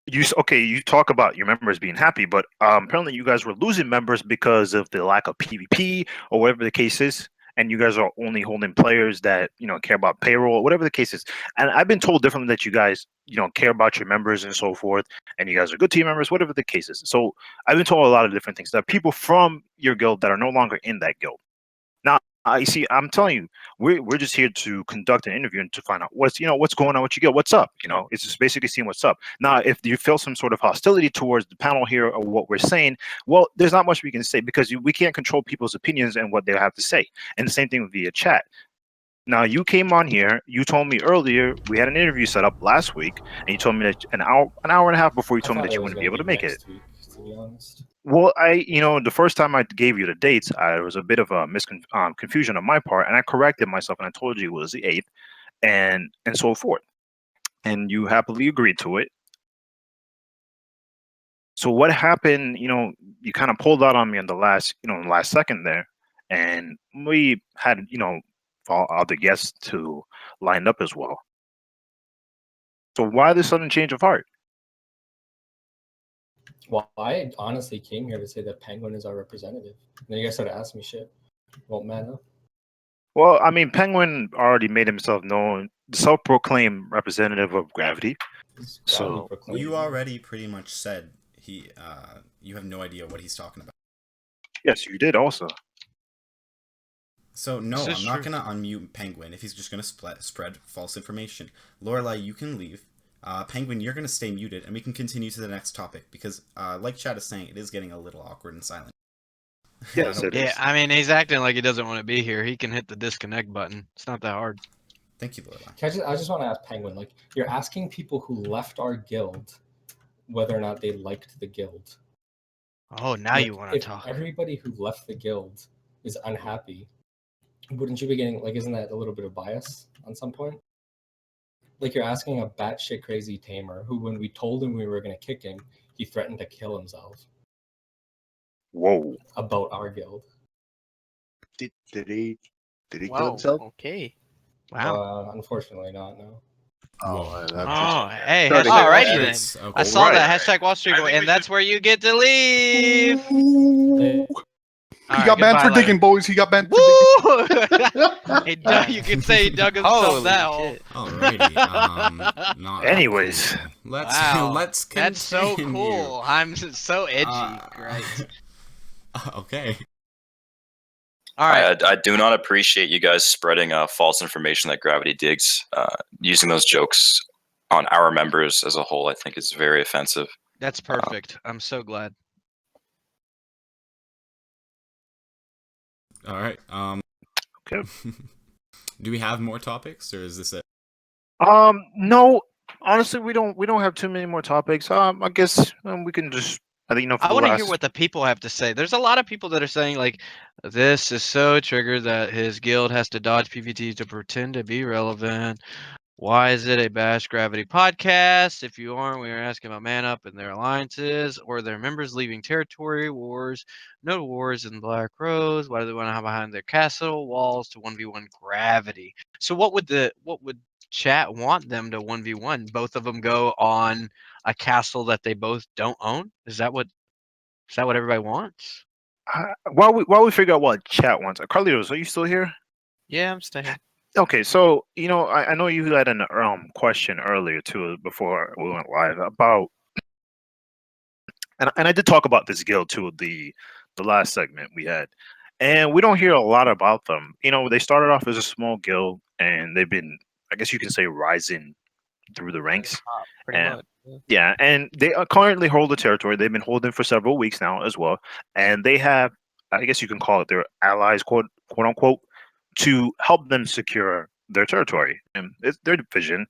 Speaker 3: you talk about your members being happy, but apparently you guys were losing members because of the lack of PvP or whatever the case is, and you guys are only holding players that care about payroll, whatever the case is. And I've been told differently that you guys care about your members and so forth, and you guys are good team members, whatever the case is. So I've been told a lot of different things. There are people from your guild that are no longer in that guild. Now, you see, I'm telling you, we're just here to conduct an interview and to find out what's going on with you guild. What's up? It's just basically seeing what's up. Now, if you feel some sort of hostility towards the panel here or what we're saying, well, there's not much we can say because we can't control people's opinions and what they have to say. And the same thing via chat. Now, you came on here. You told me earlier we had an interview set up last week, and you told me that an hour and a half before you told me that you wouldn't be able to make it.
Speaker 11: Week, to be honest.
Speaker 3: Well, the first time I gave you the dates, there was a bit of a confusion on my part, and I corrected myself, and I told you it was the 8th, and so forth, and you happily agreed to it. So what happened? You kind of pulled out on me in the last second there, and we had all other guests to line up as well. So why this sudden change of heart?
Speaker 11: Well, I honestly came here to say that Penguin is our representative. And then you guys started asking me shit. Won't man up.
Speaker 3: Well, I mean, Penguin already made himself known, the self-proclaimed representative of Gravity. So
Speaker 2: you already pretty much said you have no idea what he's talking about.
Speaker 3: Yes, you did also.
Speaker 2: So no, I'm not gonna unmute Penguin if he's just gonna spread false information. Lorelai, you can leave. Penguin, you're gonna stay muted, and we can continue to the next topic because, like Chad is saying, it is getting a little awkward and silent.
Speaker 3: Yes, it is.
Speaker 1: I mean, he's acting like he doesn't want to be here. He can hit the disconnect button. It's not that hard.
Speaker 2: Thank you, Lorelai.
Speaker 11: I just want to ask Penguin, like, you're asking people who left our guild whether or not they liked the guild.
Speaker 1: Oh, now you want to talk.
Speaker 11: Everybody who left the guild is unhappy, wouldn't you be getting like? Isn't that a little bit of bias on some point? Like you're asking a batshit crazy tamer who, when we told him we were going to kick him, he threatened to kill himself.
Speaker 3: Whoa.
Speaker 11: About our guild.
Speaker 6: Did he kill
Speaker 9: Whoa.
Speaker 6: himself?
Speaker 9: Okay. Wow.
Speaker 11: Unfortunately not. No.
Speaker 6: Oh, that's
Speaker 1: Oh, hey,
Speaker 6: Sorry to
Speaker 1: hashtag
Speaker 6: hear
Speaker 1: Wall
Speaker 6: that.
Speaker 1: Street.
Speaker 2: That's okay.
Speaker 1: I saw
Speaker 3: Alright.
Speaker 1: that hashtag Wall Street
Speaker 8: I
Speaker 1: boy,
Speaker 8: think
Speaker 1: and
Speaker 8: we
Speaker 1: that's where you get to leave.
Speaker 5: He
Speaker 1: All right,
Speaker 5: got banned
Speaker 1: goodbye,
Speaker 5: for
Speaker 1: later.
Speaker 5: digging, boys. He got banned for digging.
Speaker 1: Woo! He dug, you could say he dug himself
Speaker 9: Holy
Speaker 1: that hole.
Speaker 9: shit.
Speaker 2: Alrighty. Not
Speaker 3: Anyways.
Speaker 2: cool. Let's
Speaker 1: Wow,
Speaker 2: let's continue.
Speaker 1: that's so cool. I'm so edgy. Great.
Speaker 2: Okay.
Speaker 1: All right.
Speaker 10: I do not appreciate you guys spreading false information that Gravity digs. Using those jokes on our members as a whole, I think is very offensive.
Speaker 1: That's perfect. I'm so glad.
Speaker 2: All right.
Speaker 3: Okay.
Speaker 2: Do we have more topics, or is this it?
Speaker 3: No. Honestly, we don't have too many more topics. I guess we can just. I think for
Speaker 1: I
Speaker 3: the
Speaker 1: want to
Speaker 3: last.
Speaker 1: hear what the people have to say. There's a lot of people that are saying like, this is so triggered that his guild has to dodge PvT to pretend to be relevant. Why is it a Bash Gravity podcast? If you aren't, we are asking about Man Up and their alliances or their members leaving territory wars. No wars in Black Rose. Why do they want to have behind their castle walls to 1v1 Gravity? So what would chat want them to 1v1? Both of them go on a castle that they both don't own? Is that what everybody wants?
Speaker 3: While we figure out what chat wants, Carlitos, are you still here?
Speaker 9: Yeah, I'm staying.
Speaker 3: Okay, so I know you had an question earlier too before we went live about, and I did talk about this guild too, the last segment we had, and we don't hear a lot about them. They started off as a small guild, and they've been, I guess you can say, rising through the ranks.
Speaker 9: Pretty
Speaker 3: And
Speaker 9: much.
Speaker 3: yeah, and they currently hold the territory. They've been holding for several weeks now as well, and they have, I guess you can call it, their allies, quote unquote, to help them secure their territory and it's their division.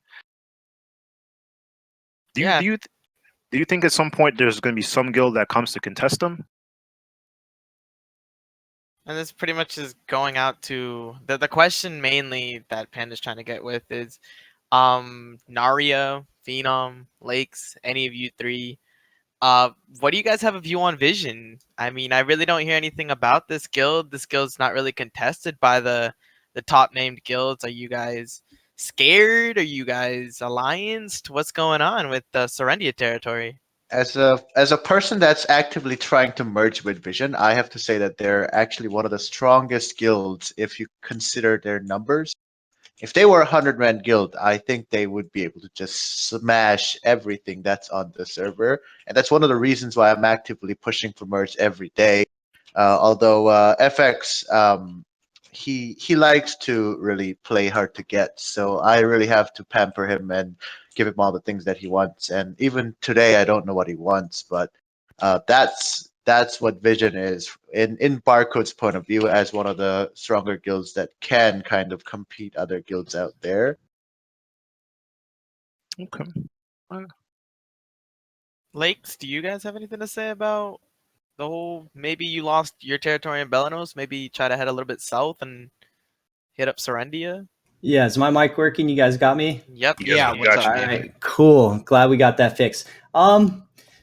Speaker 3: Do you think at some point there's going to be some guild that comes to contest them?
Speaker 9: And this pretty much is going out to the question mainly that Panda's trying to get with is Naria, Phenom, Lakes, any of you three. What do you guys have a view on Vision? I mean, I really don't hear anything about this guild. This guild's not really contested by the top named guilds. Are you guys scared? Are you guys allianced? What's going on with the Serendia territory?
Speaker 6: As a person that's actively trying to merge with Vision, I have to say that they're actually one of the strongest guilds if you consider their numbers. If they were a 100-man guild, I think they would be able to just smash everything that's on the server, and that's one of the reasons why I'm actively pushing for merge every day. Although FX, he likes to really play hard to get, so I really have to pamper him and give him all the things that he wants. And even today, I don't know what he wants, but that's what Vision is in Barcode's point of view as one of the stronger guilds that can kind of compete other guilds out there.
Speaker 3: Okay.
Speaker 9: Lakes, do you guys have anything to say about the whole, maybe you lost your territory in Belanos, maybe try to head a little bit south and hit up Serendia?
Speaker 4: Yeah, is my mic working? You guys got me?
Speaker 9: Yep.
Speaker 1: Yeah, what's up,
Speaker 4: All
Speaker 1: man?
Speaker 4: right, cool. Glad we got that fixed.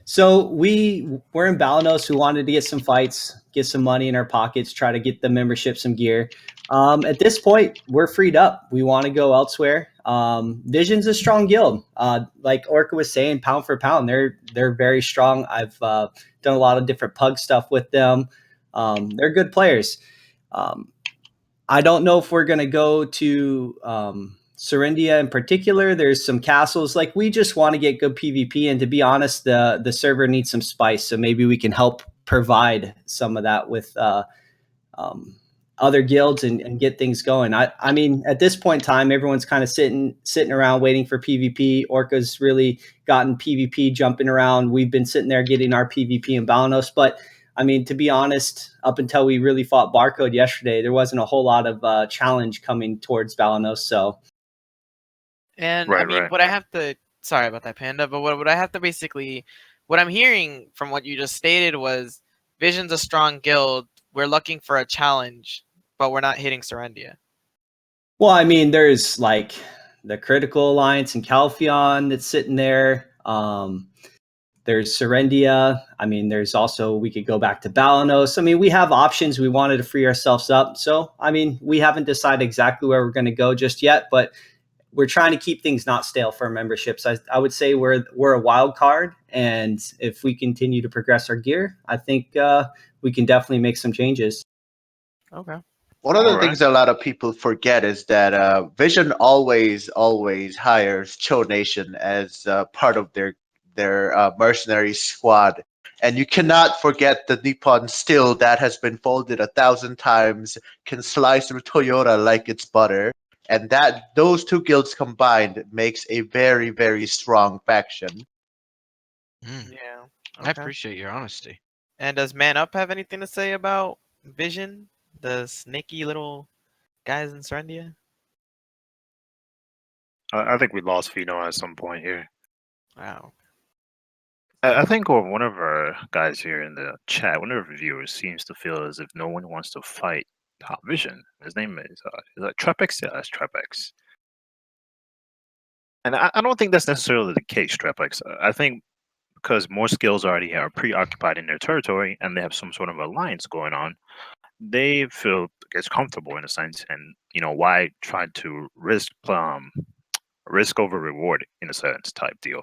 Speaker 4: So we're in Balanos. We wanted to get some fights, get some money in our pockets, try to get the membership some gear. At this point, we're freed up. We want to go elsewhere. Vision's a strong guild. Like Orca was saying, pound for pound, they're very strong. I've done a lot of different pug stuff with them. They're good players. I don't know if we're going to go to Serendia in particular. There's some castles. Like, we just want to get good PvP. And to be honest, the server needs some spice. So maybe we can help provide some of that with other guilds and get things going. I mean, at this point in time, everyone's kind of sitting around waiting for PvP. Orca's really gotten PvP jumping around. We've been sitting there getting our PvP in Balanos. But I mean, to be honest, up until we really fought Barcode yesterday, there wasn't a whole lot of challenge coming towards Balanos. So,
Speaker 9: and I mean, what I have to, sorry about that, Panda, but what I have to basically, what I'm hearing from what you just stated was Vision's a strong guild. we're looking for a challenge, but we're not hitting Serendia?
Speaker 4: Well, I mean, there's like the Critical Alliance and Calpheon that's sitting there. There's Serendia. I mean, there's also, we could go back to Balanos. I mean, we have options. We wanted to free ourselves up. So, I mean, we haven't decided exactly where we're going to go just yet, but we're trying to keep things not stale for our memberships. I would say we're a wild card. And if we continue to progress our gear, I think we can definitely make some changes.
Speaker 9: Okay.
Speaker 6: One of the things a lot of people forget is that Vision always hires Cho Nation as part of their mercenary squad, and you cannot forget the Nippon steel that has been folded 1,000 times, can slice through Toyota like it's butter, and that those two guilds combined makes a very strong faction.
Speaker 9: Yeah.
Speaker 1: I
Speaker 9: Okay.
Speaker 1: appreciate your honesty.
Speaker 9: And does Man Up have anything to say about Vision, the snaky little guys in Serendia?
Speaker 3: I think we lost Fino at some point here.
Speaker 9: Wow.
Speaker 3: I think one of our guys here in the chat, one of our viewers, seems to feel as if no one wants to fight Top Vision. His name is that Trepex? Yeah, that's Trepex. And I don't think that's necessarily the case, Trepex. I think because more skills already are preoccupied in their territory and they have some sort of alliance going on, they feel it's comfortable in a sense, and why try to risk over reward in a sense type deal.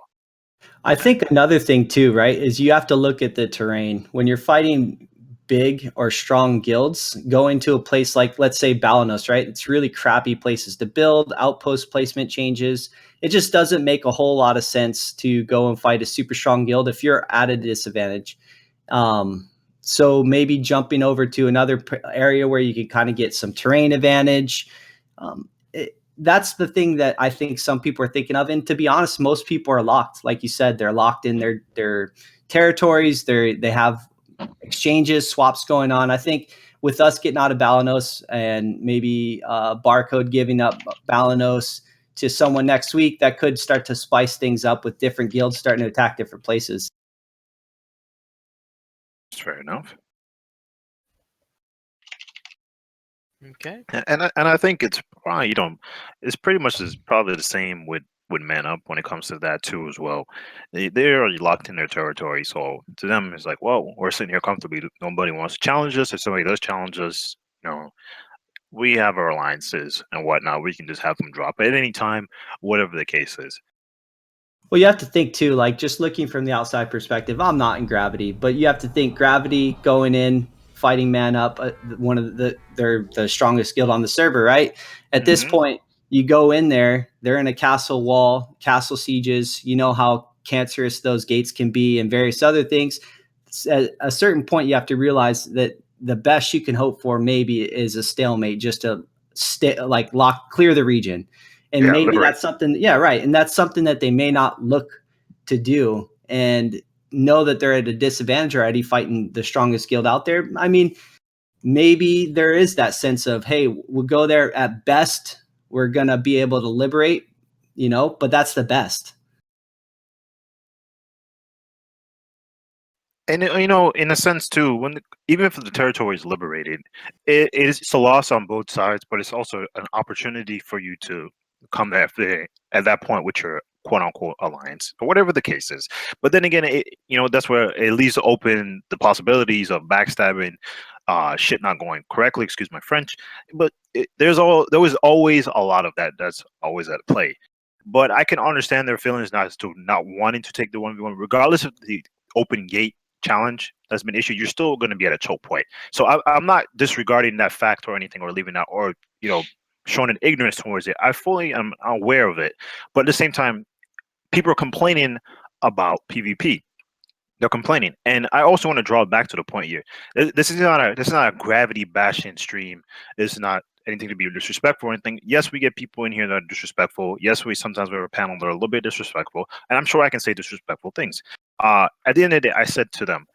Speaker 4: I think another thing too, right, is you have to look at the terrain. When you're fighting big or strong guilds, go into a place like, let's say, Balanos, right? It's really crappy places to build, outpost placement changes. It just doesn't make a whole lot of sense to go and fight a super strong guild if you're at a disadvantage. So maybe jumping over to another area where you can kind of get some terrain advantage. That's the thing that I think some people are thinking of. And to be honest, most people are locked. Like you said, they're locked in their territories. They have exchanges, swaps going on. I think with us getting out of Balanos and maybe Barcode giving up Balanos to someone next week, that could start to spice things up with different guilds starting to attack different places.
Speaker 3: Fair enough.
Speaker 9: Okay.
Speaker 3: And I think it's probably it's pretty much probably the same with Man Up when it comes to that too as well. They're already locked in their territory, so to them it's like, well, we're sitting here comfortably. Nobody wants to challenge us. If somebody does challenge us, we have our alliances and whatnot. We can just have them drop at any time, whatever the case is.
Speaker 4: Well, you have to think too, like just looking from the outside perspective, I'm not in Gravity, but you have to think Gravity going in, fighting Man Up, one of they're the strongest guild on the server, right? At this point, you go in there, they're in a castle wall, castle sieges, you know how cancerous those gates can be and various other things. At a certain point, you have to realize that the best you can hope for maybe is a stalemate, just to clear the region. And maybe that's something, yeah, right. And that's something that they may not look to do and know that they're at a disadvantage already fighting the strongest guild out there. I mean, maybe there is that sense of, hey, we'll go there at best. We're going to be able to liberate, but that's the best.
Speaker 3: And in a sense too, even if the territory is liberated, it's a loss on both sides, but it's also an opportunity for you to come at that point with your quote unquote alliance or whatever the case is. But then again, that's where it leaves open the possibilities of backstabbing, shit not going correctly. Excuse my French, but there was always a lot of that. That's always at play. But I can understand their feelings not wanting to take the 1v1, regardless of the open gate challenge that's been issued. You're still going to be at a choke point. So I'm not disregarding that fact or anything, or leaving that, or showing an ignorance towards it. I fully am aware of it, but at the same time, people are complaining about PvP. They're complaining, and I also want to draw back to the point here. This is not a gravity bashing stream. This is not anything to be disrespectful or anything. Yes, we get people in here that are disrespectful. Yes, we sometimes have a panel that are a little bit disrespectful, and I'm sure I can say disrespectful things. At the end of the day, I said to them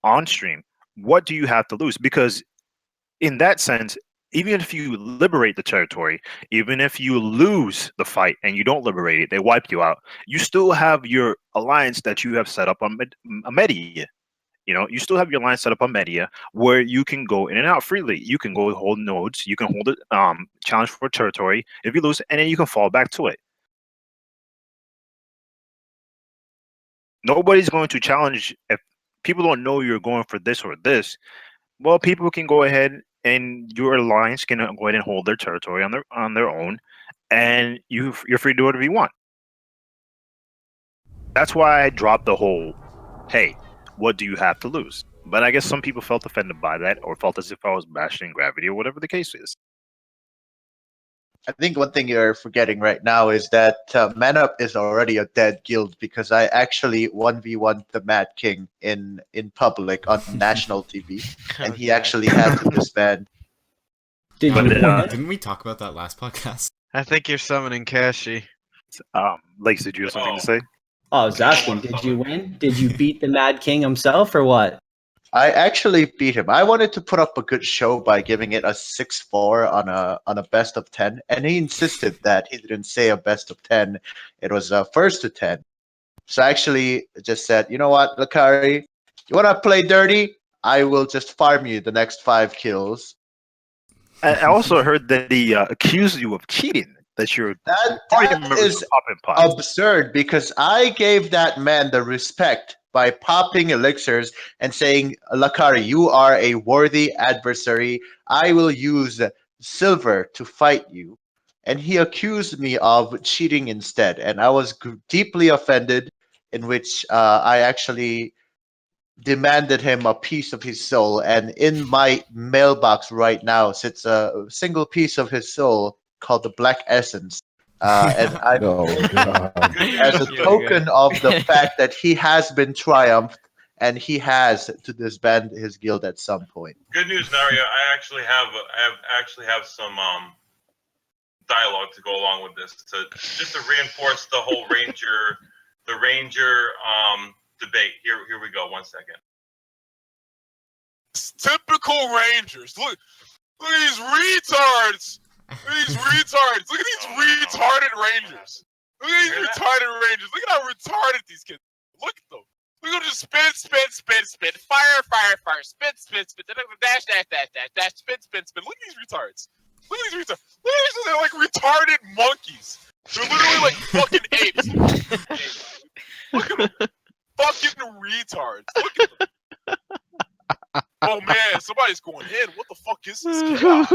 Speaker 3: on stream, "What do you have to lose?" Because in that sense, even if you liberate the territory, even if you lose the fight and you don't liberate it, they wipe you out. You still have your alliance that you have set up on Media. You still have your line set up on Media where you can go in and out freely. You can go hold nodes. You can hold it, challenge for territory. If you lose, and then you can fall back to it. Nobody's going to challenge if people don't know you're going for this or this. Well, people can go ahead and your alliance can go ahead and hold their territory on their own, and you're free to do whatever you want. That's why I dropped the whole, hey, what do you have to lose? But I guess some people felt offended by that or felt as if I was bashing Gravity or whatever the case is.
Speaker 6: I think one thing you're forgetting right now is that Man Up is already a dead guild because I actually 1v1 the Mad King in public on national TV, and he actually had to disband.
Speaker 4: Did
Speaker 3: But,
Speaker 4: you
Speaker 2: Didn't we talk about that last podcast?
Speaker 1: I think you're summoning Kashi.
Speaker 3: Lakes, did you have something to say?
Speaker 4: Oh, I was asking, did you win? Did you beat the Mad King himself or what?
Speaker 6: I actually beat him. I wanted to put up a good show by giving it a 6-4 on a best of 10, and he insisted that he didn't say a best of 10. It was a first to 10. So I actually just said, you know what, Lakari, you want to play dirty? I will just farm you the next 5 kills.
Speaker 3: I also heard that he accused you of cheating. That
Speaker 6: that is absurd because I gave that man the respect by popping elixirs and saying, Lakari, you are a worthy adversary. I will use silver to fight you. And he accused me of cheating instead. And I was deeply offended, in which I actually demanded him a piece of his soul. And in my mailbox right now sits a single piece of his soul called the Black Essence. And I, as a token of the fact that he has been triumphed and he has to disband his guild at some point.
Speaker 8: Good news, Naria. I actually have some dialogue to go along with this just to reinforce the whole Ranger debate. Here we go. 1 second.
Speaker 12: It's typical Rangers. Look at these retards. Look at these retarded Rangers. Look at these retarded Rangers. Look at how retarded these kids. Look at them. Look at them just spin, fire, spin, dash, spin. Look at these retards. Look at these retards. They're like retarded monkeys. They're literally like fucking apes. Look at them. Fucking retards. Look at them. Oh man, somebody's going in. What the fuck is this chaos?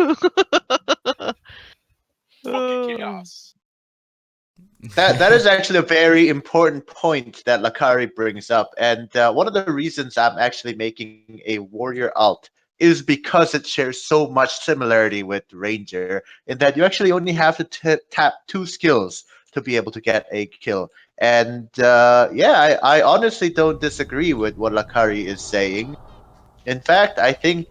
Speaker 12: Fucking chaos.
Speaker 6: That is actually a very important point that Lakari brings up, and one of the reasons I'm actually making a warrior alt is because it shares so much similarity with Ranger, in that you actually only have to tap 2 skills to be able to get a kill. And I honestly don't disagree with what Lakari is saying. In fact, I think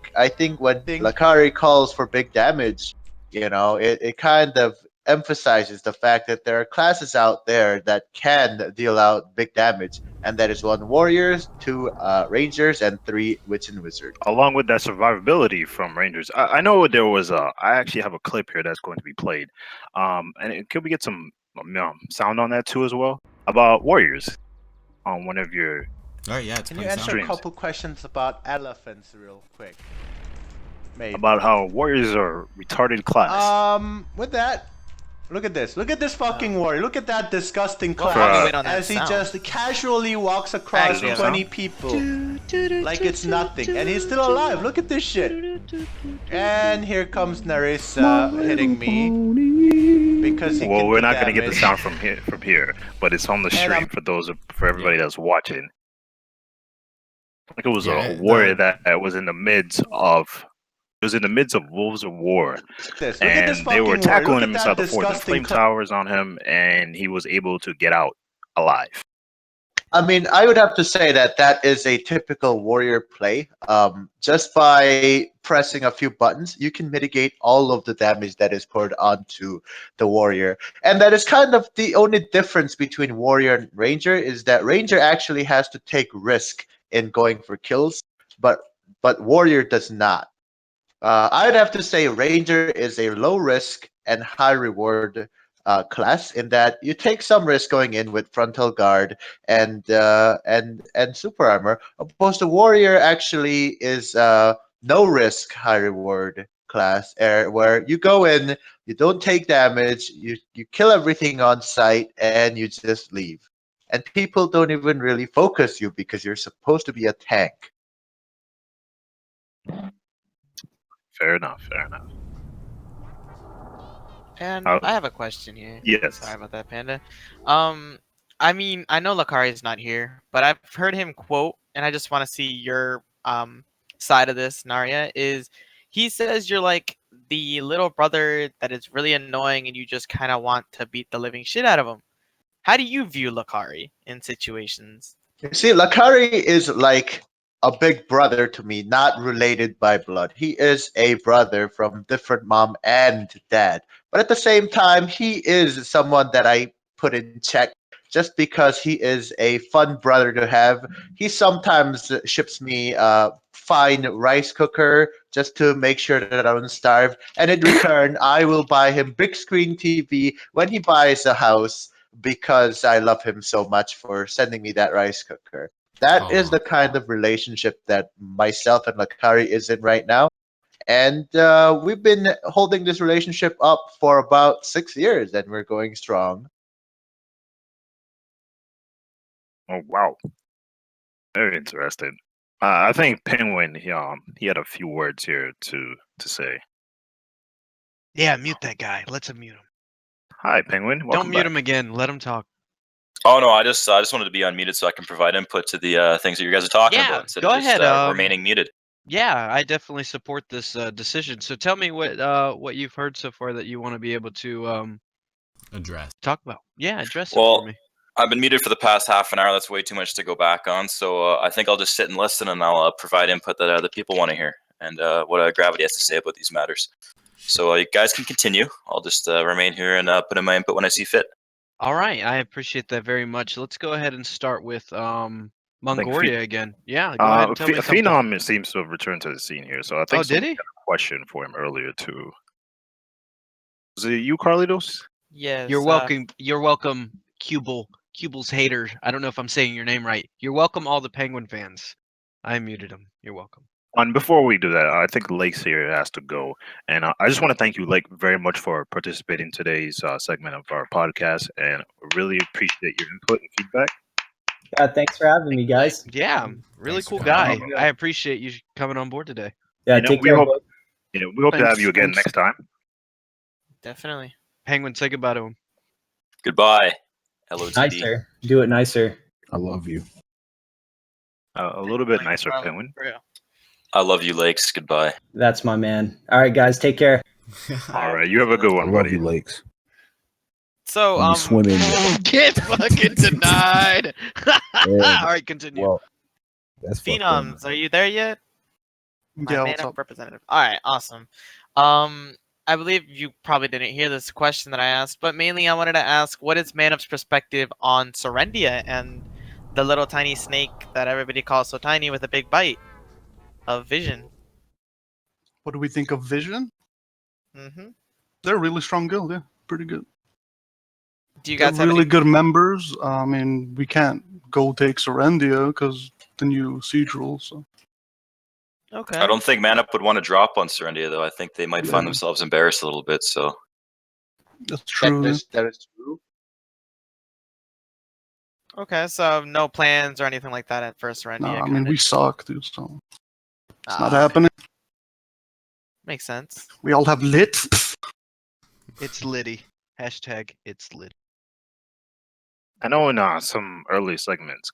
Speaker 6: when Lakari calls for big damage, it kind of emphasizes the fact that there are classes out there that can deal out big damage, and that is 1 warriors, 2 rangers, and 3 witch and wizard.
Speaker 3: Along with that survivability from Rangers, I know there was I actually have a clip here that's going to be played, and could we get some sound on that too as well about warriors on one of your.
Speaker 2: All right, yeah.
Speaker 6: Can you answer a couple questions about elephants real quick? Maybe.
Speaker 3: About how warriors are retarded class.
Speaker 6: With that, look at this. Look at this fucking warrior. Look at that disgusting class as he just casually walks across 20 people like it's nothing, and he's still alive. Look at this shit. And here comes Narissa hitting me because he.
Speaker 3: Well, we're not gonna get the sound from here, but it's on the stream for everybody that's watching. Like it was a warrior that was in the midst of. It was in the midst of wolves of war, and they were tackling him inside the fort. The flame towers on him, and he was able to get out alive.
Speaker 6: I mean, I would have to say that is a typical warrior play. Just by pressing a few buttons, you can mitigate all of the damage that is poured onto the warrior. And that is kind of the only difference between warrior and ranger, is that ranger actually has to take risk in going for kills, but warrior does not. I'd have to say Ranger is a low risk and high reward class in that you take some risk going in with frontal guard and super armor. Opposed to warrior actually is no risk, high reward class, where you go in, you don't take damage, you kill everything on sight, and you just leave. And people don't even really focus you because you're supposed to be a tank.
Speaker 3: Fair enough. Fair enough.
Speaker 9: And
Speaker 3: Uh,
Speaker 9: I have a question here.
Speaker 3: Yes.
Speaker 9: Sorry about that, Panda. I mean, I know Lakari is not here, but I've heard him quote, and I just want to see your side of this, Narya. Is he says you're like the little brother that is really annoying, and you just kind of want to beat the living shit out of him. How do you view Lakari in situations?
Speaker 6: You see, Lakari is like a big brother to me, not related by blood. He is a brother from different mom and dad. But at the same time, he is someone that I put in check just because he is a fun brother to have. He sometimes ships me a fine rice cooker just to make sure that I don't starve. And in return, I will buy him big screen TV when he buys a house because I love him so much for sending me that rice cooker. That is
Speaker 2: Aw.
Speaker 6: the kind of relationship that myself and Lakari is in right now. And we've been holding this relationship up for about 6 years, and we're going strong.
Speaker 3: Oh wow, very interesting. I think Penguin he had a few words here to say.
Speaker 1: Yeah, mute that guy. Let's unmute him.
Speaker 3: Hi, Penguin. Welcome
Speaker 1: Don't mute
Speaker 3: back.
Speaker 1: him again. Let him talk.
Speaker 10: Oh no, I just wanted to be unmuted so I can provide input to the things that you guys are talking
Speaker 1: Yeah,
Speaker 10: about instead
Speaker 1: go
Speaker 10: of just
Speaker 1: ahead.
Speaker 10: remaining muted.
Speaker 1: Yeah, I definitely support this decision. So tell me what you've heard so far that you want to be able to
Speaker 2: Address.
Speaker 1: talk about. Yeah, address it for
Speaker 10: Well,
Speaker 1: me.
Speaker 10: I've been muted for the past half an hour. That's way too much to go back on. So I think I'll just sit and listen, and I'll provide input that the people want to hear and what Gravity has to say about these matters. So you guys can continue. I'll just remain here and put in my input when I see fit.
Speaker 1: All right, I appreciate that very much. Let's go ahead and start with
Speaker 3: think
Speaker 1: Mongoria again. Yeah, go ahead and tell me something.
Speaker 3: Phenom seems to have returned to the scene here, so I think
Speaker 1: Oh, did
Speaker 3: someone
Speaker 1: he?
Speaker 3: had a question for him earlier too. Was it you, Carlitos?
Speaker 9: Yes.
Speaker 1: You're welcome. You're welcome, Cuble's hater. I don't know if I'm saying your name right. You're welcome, all the Penguin fans. I muted him. You're welcome.
Speaker 3: And before we do that, I think Lake's here has to go, and I just want to thank you, Lake, very much for participating in today's segment of our podcast, and really appreciate your input and feedback.
Speaker 4: Yeah, thanks for having me, guys.
Speaker 1: Yeah, really
Speaker 2: Thanks for
Speaker 1: cool
Speaker 2: coming
Speaker 1: guy.
Speaker 2: on.
Speaker 1: I appreciate you coming on board today.
Speaker 4: Yeah,
Speaker 3: You know,
Speaker 4: take
Speaker 3: we
Speaker 4: care.
Speaker 3: hope
Speaker 4: boys.
Speaker 3: we hope to have you again
Speaker 5: Thanks.
Speaker 3: next time.
Speaker 9: Definitely.
Speaker 1: Penguin, say goodbye to him.
Speaker 10: Goodbye. LOTD.
Speaker 4: Nicer. Do it nicer.
Speaker 7: I love you.
Speaker 3: A little bit
Speaker 9: Like,
Speaker 3: nicer,
Speaker 9: bro,
Speaker 3: Penguin.
Speaker 9: for real.
Speaker 10: I love you, Lakes. Goodbye.
Speaker 4: That's my man. All right, guys, take care.
Speaker 3: All right, you have a good
Speaker 7: I
Speaker 3: one,
Speaker 7: love
Speaker 3: buddy.
Speaker 7: you, Lakes.
Speaker 9: So
Speaker 7: When you swim in there.
Speaker 1: Get fucking denied. All
Speaker 7: Yeah,
Speaker 1: right, continue.
Speaker 7: well, that's fucked up.
Speaker 9: Phenoms, are you there yet? My
Speaker 5: Yeah,
Speaker 9: man
Speaker 5: what's
Speaker 9: up
Speaker 5: up?
Speaker 9: representative. All right, awesome. I believe you probably didn't hear this question that I asked, but mainly I wanted to ask, what is Man Up's perspective on Serendia and the little tiny snake that everybody calls so tiny with a big bite of Vision?
Speaker 5: What do we think of Vision?
Speaker 9: Mm-hmm.
Speaker 5: They're a really strong guild, yeah. Pretty good.
Speaker 9: Do you
Speaker 5: They're
Speaker 9: guys have
Speaker 5: really
Speaker 9: any?
Speaker 5: good members. I mean, we can't go take Serendia because the new siege rules. So.
Speaker 9: Okay.
Speaker 10: I don't think Manup would want to drop on Serendia, though. I think they might find
Speaker 5: Yeah.
Speaker 10: themselves embarrassed a little bit. So
Speaker 5: That's true.
Speaker 6: That is true.
Speaker 9: Okay, so no plans or anything like that at first Serendia.
Speaker 5: No, I
Speaker 9: kinda
Speaker 5: mean, we
Speaker 9: just-
Speaker 5: suck, dude, so it's not
Speaker 9: Ah,
Speaker 5: happening.
Speaker 9: Makes sense.
Speaker 5: We all have lit.
Speaker 1: It's Liddy. Hashtag it's Liddy.
Speaker 3: I know in some early segments,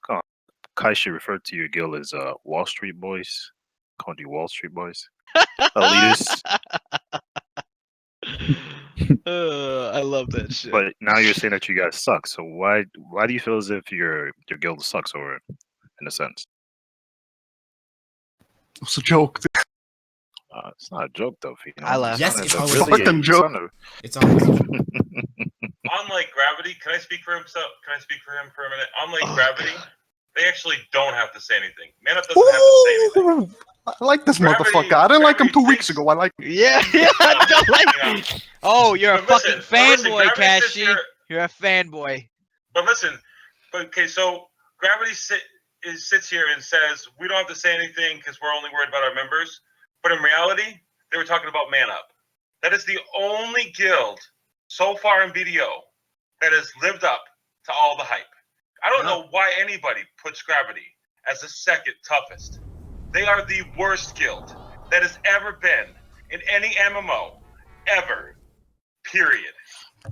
Speaker 3: Kaishi referred to your guild as Wall Street Boys. Called you Wall Street Boys. Elitists.
Speaker 1: I love that shit.
Speaker 3: But now you're saying that you guys suck. So why do you feel as if your guild sucks over it, in a sense?
Speaker 5: It's a joke. Dude.
Speaker 3: It's not a joke though. You know?
Speaker 1: I laugh.
Speaker 2: Yes,
Speaker 3: Sounded
Speaker 2: it's
Speaker 3: like
Speaker 2: always
Speaker 3: really-
Speaker 5: fucking
Speaker 3: you
Speaker 5: joke.
Speaker 3: sounded-
Speaker 2: It's always
Speaker 8: Unlike Gravity, can I speak for himself? Can I speak for him for a minute? Unlike
Speaker 1: Oh,
Speaker 8: Gravity,
Speaker 1: God.
Speaker 8: they actually don't have to say anything. Man Up doesn't have to say anything.
Speaker 5: I like this
Speaker 8: Gravity-
Speaker 5: motherfucker. I didn't like him 2
Speaker 8: Gravity
Speaker 5: weeks
Speaker 8: thinks-
Speaker 5: ago. I like.
Speaker 1: Yeah, I don't like.
Speaker 8: Yeah.
Speaker 1: Oh, you're a
Speaker 8: But listen,
Speaker 1: fucking
Speaker 8: but listen,
Speaker 1: fanboy,
Speaker 8: Gravity sits
Speaker 1: Kashi.
Speaker 8: here-
Speaker 1: You're a fanboy.
Speaker 8: But listen, okay, so Gravity sits here and says we don't have to say anything because we're only worried about our members. But in reality, they were talking about Man Up. That is the only guild so far in BDO that has lived up to all the hype. I don't know why anybody puts Gravity as the second toughest. They are the worst guild that has ever been in any MMO ever. Period.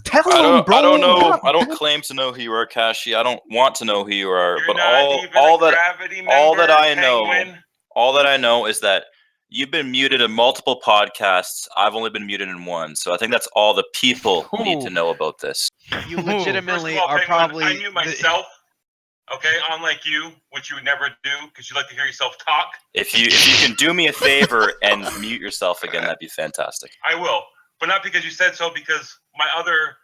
Speaker 5: Tell
Speaker 10: I
Speaker 5: him,
Speaker 10: don't,
Speaker 5: bro.
Speaker 10: I don't know.
Speaker 5: God
Speaker 10: I don't
Speaker 5: damn-
Speaker 10: claim to know who you are, Kashi. I don't want to know who you are.
Speaker 8: You're
Speaker 10: But
Speaker 8: not even
Speaker 10: all
Speaker 8: a
Speaker 10: that
Speaker 8: Gravity
Speaker 10: all that
Speaker 8: member,
Speaker 10: I know,
Speaker 8: Penguin.
Speaker 10: all that I know is that you've been muted in multiple podcasts. I've only been muted in one. So I think that's all the people need to
Speaker 1: Ooh.
Speaker 10: know about this.
Speaker 1: You
Speaker 8: First
Speaker 1: legitimately
Speaker 8: of all,
Speaker 1: are
Speaker 8: Penguin,
Speaker 1: probably.
Speaker 8: I mute myself. Okay, unlike you, which you would never do because you like to hear yourself talk.
Speaker 10: If you can do me a favor and mute yourself again, that'd be fantastic.
Speaker 8: I will, but not because you said so. Because my other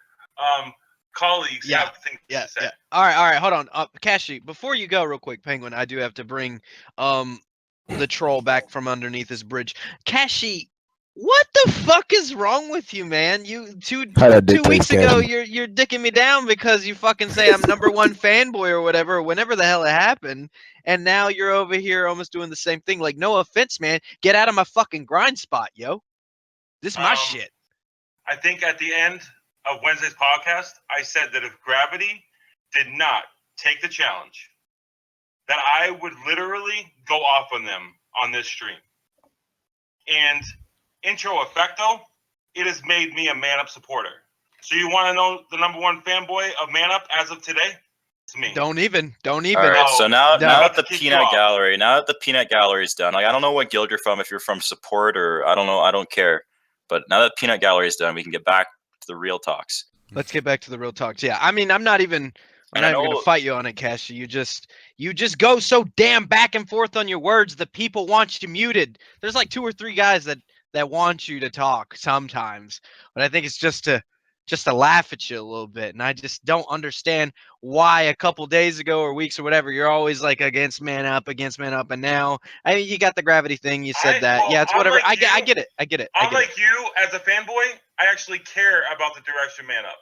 Speaker 8: colleagues have things to say.
Speaker 1: Yeah. All right. Hold on, Kashi. Before you go, real quick, Penguin. I do have to bring the troll back from underneath this bridge. Kashi, what the fuck is wrong with you, man? You two weeks ago, you're dicking me down because you fucking say I'm #1 fanboy or whatever, whenever the hell it happened, and now you're over here almost doing the same thing. Like, no offense, man, get out of my fucking grind spot, yo. This is my shit.
Speaker 8: I think at the end of Wednesday's podcast, I said that if Gravity did not take the challenge, that I would literally go off on them on this stream. And intro effecto, it has made me a Man Up supporter. So you want to know the #1 fanboy of Man Up as of today? It's me.
Speaker 1: Don't even.
Speaker 10: All right, so now that the
Speaker 8: kick you
Speaker 10: peanut
Speaker 8: off.
Speaker 10: gallery, now that the peanut gallery is done, like I don't know what guild you're from, if you're from support or I don't know, I don't care. But now that peanut gallery is done, we can get back to the real talks.
Speaker 1: Let's get back to the real talks. Yeah, I mean, I'm not even gonna fight you on it, Kashi. You just go so damn back and forth on your words. The people want you muted. There's like 2 or 3 guys that want you to talk sometimes, but I think it's just to laugh at you a little bit. And I just don't understand why a couple days ago or weeks or whatever you're always like against Man Up, and now I mean you got the Gravity thing. You said that.
Speaker 8: Well,
Speaker 1: Yeah, it's whatever.
Speaker 8: unlike
Speaker 1: I get it.
Speaker 8: Unlike you, as a fanboy, I actually care about the direction Man Up.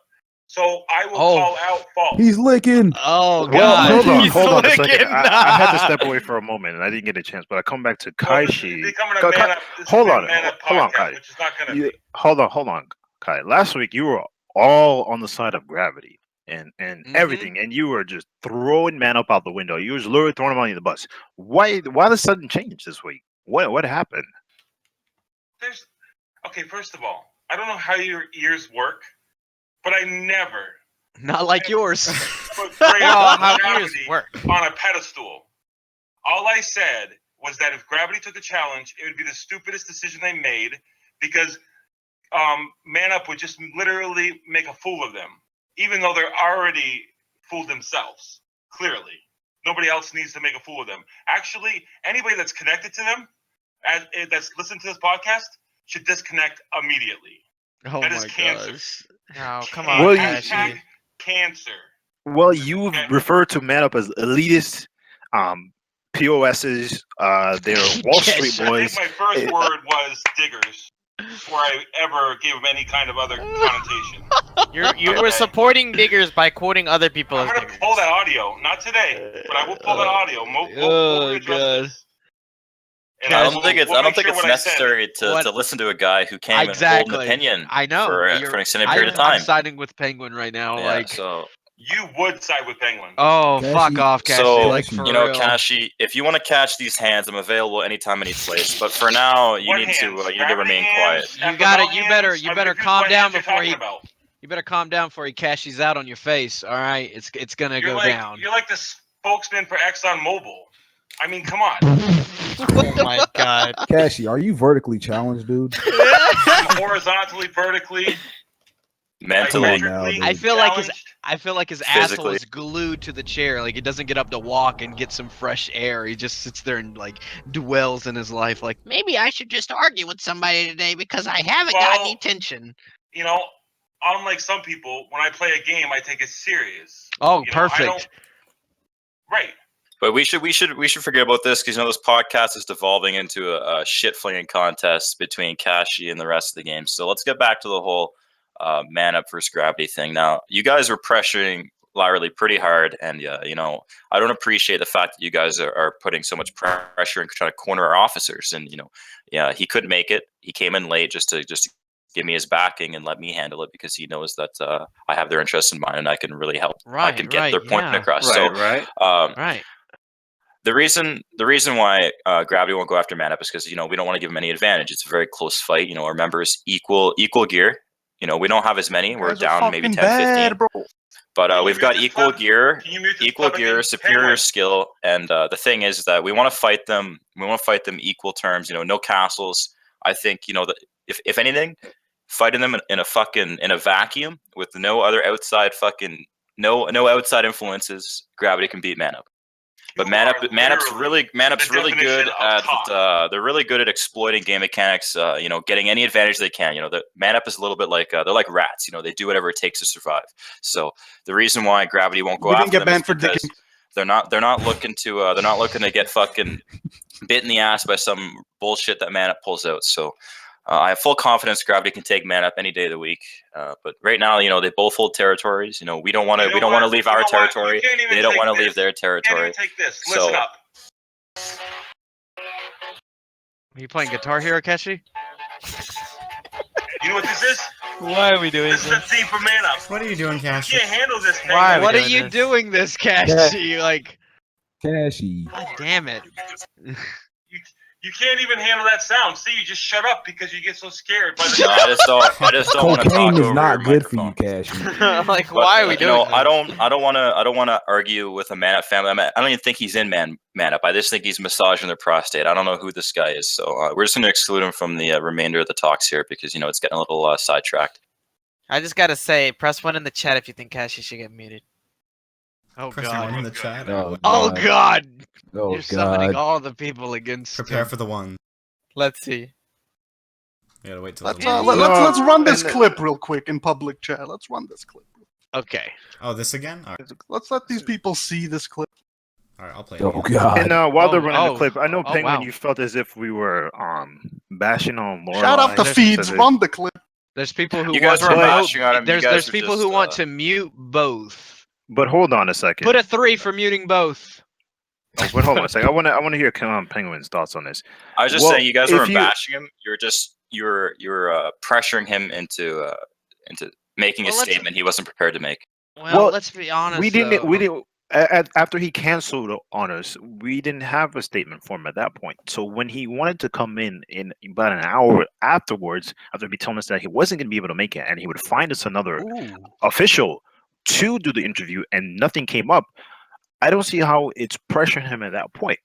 Speaker 8: So I will
Speaker 1: Oh.
Speaker 8: call out faults.
Speaker 7: He's licking.
Speaker 1: Oh
Speaker 3: Well,
Speaker 1: God.
Speaker 3: hold on a second.
Speaker 1: licking.
Speaker 3: I had to step away for a moment, and I didn't get a chance. But I come back to Kaishi.
Speaker 8: Becoming a Man Up, this
Speaker 3: Hold
Speaker 8: is a
Speaker 3: on,
Speaker 8: Man Up
Speaker 3: hold on,
Speaker 8: podcast,
Speaker 3: Kai.
Speaker 8: which is not going to be.
Speaker 3: Hold on, Kai. Last week you were all on the side of Gravity and everything, and you were just throwing Man Up out the window. You was literally throwing him on the bus. Why the sudden change this week? What happened?
Speaker 8: Okay, first of all, I don't know how your ears work, but I never
Speaker 1: Not like yours.
Speaker 8: put
Speaker 9: how ears
Speaker 8: Gravity
Speaker 9: work.
Speaker 8: on a pedestal. All I said was that if Gravity took the challenge, it would be the stupidest decision they made because Man Up would just literally make a fool of them, even though they're already fooled themselves. Clearly, nobody else needs to make a fool of them. Actually, anybody that's connected to them, that's listened to this podcast, should disconnect immediately.
Speaker 1: Oh
Speaker 8: That is
Speaker 1: my
Speaker 8: cancer.
Speaker 1: gosh.
Speaker 9: Oh, come
Speaker 3: Well,
Speaker 9: on,
Speaker 3: you-
Speaker 9: Kashi.
Speaker 8: Cancer.
Speaker 3: Well, you refer to Man Up as elitist, POSs. They're Wall Street
Speaker 8: I
Speaker 3: boys.
Speaker 8: think my first word was diggers before I ever gave them any kind of other connotation.
Speaker 9: You were supporting diggers by quoting other people
Speaker 8: I'm
Speaker 9: as
Speaker 8: going to
Speaker 9: diggers.
Speaker 8: pull that audio. Not today, but I will pull that audio. We'll address this. And
Speaker 10: I don't think it's
Speaker 8: we'll make sure
Speaker 10: it's
Speaker 8: what I said.
Speaker 10: necessary to listen to a guy who can't even hold an opinion.
Speaker 1: I know.
Speaker 10: for an extended period of time.
Speaker 1: I'm siding with Penguin right now.
Speaker 10: Yeah,
Speaker 1: like,
Speaker 10: so
Speaker 8: You would side with Penguin.
Speaker 1: oh,
Speaker 7: Kashi-
Speaker 1: fuck off, Kashi.
Speaker 10: So,
Speaker 1: like, for
Speaker 10: you know,
Speaker 1: real.
Speaker 10: Kashi, if you want to catch these hands, I'm available anytime, any place. But for now, you
Speaker 8: What
Speaker 10: need
Speaker 8: hands?
Speaker 10: to you need to
Speaker 8: Gravity
Speaker 10: remain
Speaker 8: hands?
Speaker 10: quiet.
Speaker 1: You got it.
Speaker 8: FML
Speaker 1: You
Speaker 8: hands?
Speaker 1: better
Speaker 8: I'm confused
Speaker 1: calm
Speaker 8: what
Speaker 1: down
Speaker 8: hands you're
Speaker 1: before
Speaker 8: talking
Speaker 1: he.
Speaker 8: about.
Speaker 1: You better calm down before he cashes out on your face. All right, it's gonna
Speaker 8: You're
Speaker 1: go
Speaker 8: like
Speaker 1: down.
Speaker 8: you're like the spokesman for ExxonMobil. I mean, come on.
Speaker 9: Oh my god.
Speaker 7: Kashi, are you vertically challenged, dude?
Speaker 8: I'm horizontally, vertically,
Speaker 10: Mentally,
Speaker 7: Come on now,
Speaker 8: diametrically
Speaker 7: dude.
Speaker 1: I feel like his asshole
Speaker 10: Physically.
Speaker 1: is glued to the chair. Like, he doesn't get up to walk and get some fresh air. He just sits there and like dwells in his life. Like, maybe I should just argue with somebody today because I haven't got any tension.
Speaker 8: You know, unlike some people, when I play a game, I take it serious.
Speaker 1: Oh,
Speaker 8: You know, I
Speaker 1: perfect.
Speaker 8: don't- Right.
Speaker 10: But we should forget about this because this podcast is devolving into a shit flinging contest between Kashi and the rest of the game. So let's get back to the whole man up versus gravity thing. Now you guys were pressuring Lyerly pretty hard, and I don't appreciate the fact that you guys are putting so much pressure and trying to corner our officers. And he couldn't make it. He came in late just to give me his backing and let me handle it because he knows that I have their interests in mind and I can really help. I can get their point across.
Speaker 1: Right.
Speaker 10: The reason why Gravity won't go after Man Up is because we don't want to give him any advantage. It's a very close fight. Our members equal gear. We don't have as many. We're down maybe 10, 15.
Speaker 5: Bro.
Speaker 10: But we've got equal gear, superior skill, and the thing is that we want to fight them. We want to fight them equal terms. No castles. I think that if anything, fighting them in a vacuum with no other outside no outside influences, Gravity can beat Man Up. But Man Up's really good at they're really good at exploiting game mechanics. Getting any advantage they can. The Man Up is a little bit like they're like rats. They do whatever it takes to survive. So the reason why Gravity won't go after them is because they're not looking to get fucking bit in the ass by some bullshit that Man Up pulls out. So I have full confidence Gravity can take Man Up any day of the week. But right now, they both hold territories. We don't want to leave our territory. They don't want to leave their territory.
Speaker 8: Take this. Listen up.
Speaker 1: Are you playing Guitar Hero, Keshi?
Speaker 8: You know what this is?
Speaker 9: Why are we doing
Speaker 8: this? This is the theme for Man Up.
Speaker 2: What are you doing, Kashi?
Speaker 8: You can't handle this.
Speaker 1: Why? What are you doing this, Kashi? Like,
Speaker 7: Kashi.
Speaker 1: God damn it.
Speaker 8: You can't even handle that sound. See, you just shut up because you get so scared. By the
Speaker 10: I just don't want to talk
Speaker 7: Cocaine is
Speaker 10: over
Speaker 7: not
Speaker 10: your
Speaker 7: good for you, Kashi.
Speaker 9: Like, why are we doing this?
Speaker 10: I don't want to argue with a Man Up family. I don't even think he's in Man Up. I just think he's massaging their prostate. I don't know who this guy is, so we're just going to exclude him from the remainder of the talks here because it's getting a little sidetracked.
Speaker 9: I just gotta say, press 1 in the chat if you think Kashi should get muted.
Speaker 1: Oh
Speaker 2: Pressing
Speaker 1: God!
Speaker 2: one in the chat.
Speaker 7: Oh,
Speaker 1: Oh God!
Speaker 7: Oh,
Speaker 1: You're summoning
Speaker 7: God.
Speaker 1: all the people against.
Speaker 2: Prepare
Speaker 1: him.
Speaker 2: for the one.
Speaker 9: Let's see.
Speaker 2: You gotta wait till.
Speaker 5: Let's
Speaker 2: the one.
Speaker 5: let's run this clip real quick in public chat. Let's run this clip.
Speaker 1: Okay.
Speaker 2: Oh, this again? All right.
Speaker 5: Let's let these people see this clip.
Speaker 2: All right, I'll play it.
Speaker 7: Oh,
Speaker 2: again.
Speaker 7: God.
Speaker 3: And while they're running the clip, I know
Speaker 1: oh,
Speaker 3: Penguin,
Speaker 1: wow.
Speaker 3: you felt as if we were bashing on Lorelai.
Speaker 5: Shout out to
Speaker 1: There's-
Speaker 5: Feeds. Run the clip.
Speaker 1: There's people who
Speaker 10: You guys
Speaker 1: want
Speaker 10: were
Speaker 1: to
Speaker 10: bashing on him. You guys
Speaker 1: There's
Speaker 10: were
Speaker 1: people
Speaker 10: just,
Speaker 1: who want to mute both.
Speaker 3: But hold on a second.
Speaker 1: Put a 3 for muting both.
Speaker 3: Oh, but hold on a second. I want to hear Penguin's thoughts on this.
Speaker 10: I was just
Speaker 3: Well,
Speaker 10: saying, you guys
Speaker 3: if
Speaker 10: weren't
Speaker 3: you-
Speaker 10: bashing him. You're pressuring him into making a
Speaker 1: Well, let's-
Speaker 10: statement he wasn't prepared to make.
Speaker 1: Well, let's be honest.
Speaker 3: We didn't.
Speaker 1: though.
Speaker 3: We didn't. After he canceled on us, we didn't have a statement for him at that point. So when he wanted to come in about an hour afterwards, after he telling us that he wasn't going to be able to make it, and he would find us another official to do the interview, and nothing came up, I don't see how it's pressuring him at that point.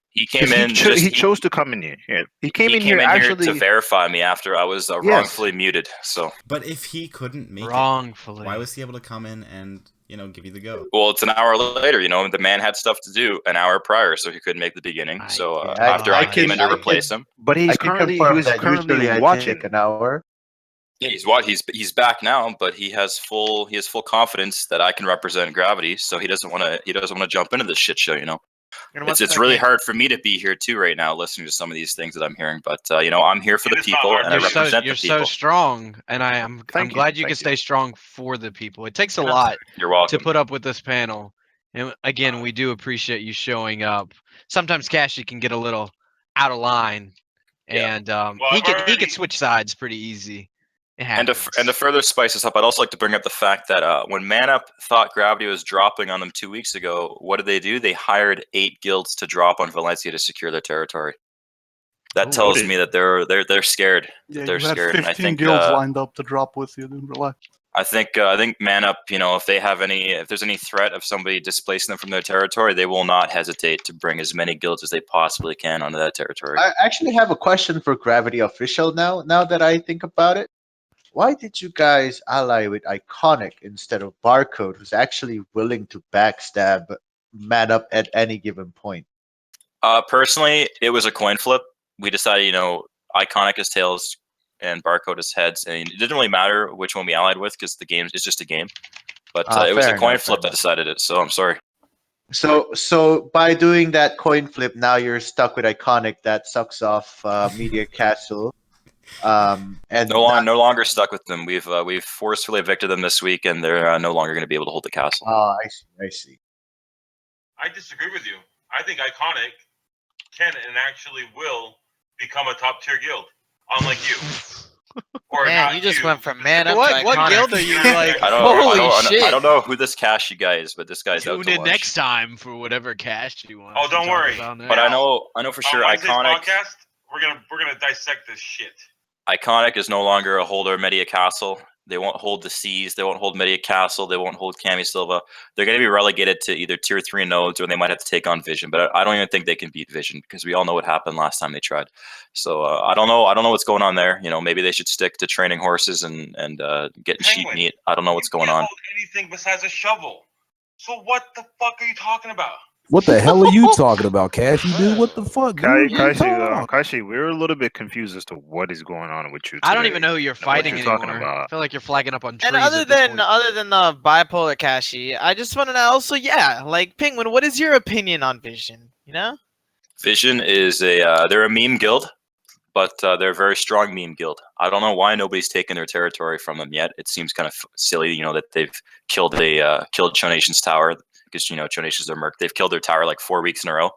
Speaker 10: He came in.
Speaker 3: He chose to come in here. Yeah. He came in here actually
Speaker 10: to verify me after I was wrongfully muted. So,
Speaker 2: But if he couldn't make
Speaker 1: Wrongfully.
Speaker 2: it, why was he able to come in and give you the go?
Speaker 10: well, it's an hour later. The man had stuff to do an hour prior, so he couldn't make the beginning. So after I came in to replace him,
Speaker 3: but he's
Speaker 6: I can
Speaker 3: currently
Speaker 6: confirm
Speaker 3: he's
Speaker 6: that
Speaker 3: currently
Speaker 6: usually I
Speaker 3: watching.
Speaker 6: take an hour.
Speaker 10: yeah, he's back now, but he has full confidence that I can represent Gravity. So he doesn't want to jump into this shit show. It's really hard for me to be here too right now, listening to some of these things that I'm hearing. But I'm here for the people, and I represent the people.
Speaker 1: You're so strong, and I'm glad you can stay strong for the people. It takes a lot
Speaker 10: You're welcome.
Speaker 1: to put up with this panel, and again, we do appreciate you showing up. Sometimes Kashi can get a little out of line, and he could switch sides pretty easy. It
Speaker 10: And
Speaker 1: happens.
Speaker 10: to further spice this up, I'd also like to bring up the fact that when Man Up thought Gravity was dropping on them 2 weeks ago, what did they do? They hired 8 guilds to drop on Valencia to secure their territory. That tells me that they're scared.
Speaker 5: Yeah,
Speaker 10: They're
Speaker 5: you had
Speaker 10: scared.
Speaker 5: 15
Speaker 10: And I think
Speaker 5: guilds lined up to drop with you. Dude, relax.
Speaker 10: I think Man Up, if there's any threat of somebody displacing them from their territory, they will not hesitate to bring as many guilds as they possibly can onto that territory.
Speaker 6: I actually have a question for Gravity Official now that I think about it. Why did you guys ally with Iconic instead of Barcode, who's actually willing to backstab Man Up at any given point?
Speaker 10: Personally, it was a coin flip. We decided, Iconic is tails and Barcode is heads, and it didn't really matter which one we allied with because the game is just a game. But it was a coin flip that decided it, so I'm sorry.
Speaker 6: So by doing that coin flip, now you're stuck with Iconic that sucks off Media Castle. And
Speaker 10: No longer stuck with them. We've forcefully evicted them this week, and they're no longer going to be able to hold the castle.
Speaker 6: I see. I see.
Speaker 8: I disagree with you. I think Iconic can and actually will become a top tier guild, unlike you. Or
Speaker 9: Man,
Speaker 8: not
Speaker 9: you just went from man up to
Speaker 1: What
Speaker 9: Iconic.
Speaker 1: guild are you like?
Speaker 10: I
Speaker 9: shit.
Speaker 10: don't know who this Cashy guy is, but this guy's out
Speaker 1: Tune
Speaker 10: to
Speaker 1: in
Speaker 10: lunch.
Speaker 1: next time for whatever cash you want.
Speaker 8: Oh, don't worry.
Speaker 10: But I know for sure
Speaker 8: On Wednesday's
Speaker 10: Iconic.
Speaker 8: podcast, we're gonna dissect this shit.
Speaker 10: Iconic is no longer a holder of Media Castle. They won't hold the Seas. They won't hold Media Castle. They won't hold Cami Silva. They're going to be relegated to either tier 3 nodes, or they might have to take on Vision. But I don't even think they can beat Vision, because we all know what happened last time they tried. So I don't know. I don't know what's going on there. Maybe they should stick to training horses and getting sheep meat. I don't know what's going on.
Speaker 8: Hold anything besides a shovel. So what the fuck are you talking about?
Speaker 7: What the hell are you talking about, Cashy, dude? What the fuck, dude?
Speaker 3: Kashi, we're a little bit confused as to what is going on with you today.
Speaker 1: I don't even know who you're fighting
Speaker 3: you're talking
Speaker 1: anymore.
Speaker 3: about.
Speaker 1: I feel like you're flagging up on trees.
Speaker 9: And other than the bipolar Kashi, I just want to know also, like Penguin, what is your opinion on Vision?
Speaker 10: Vision is they're a meme guild, but they're a very strong meme guild. I don't know why nobody's taken their territory from them yet. It seems kind of silly, that they've killed Cho Nation's tower, because Cho Nation's their merc. They've killed their tower like 4 weeks in a row.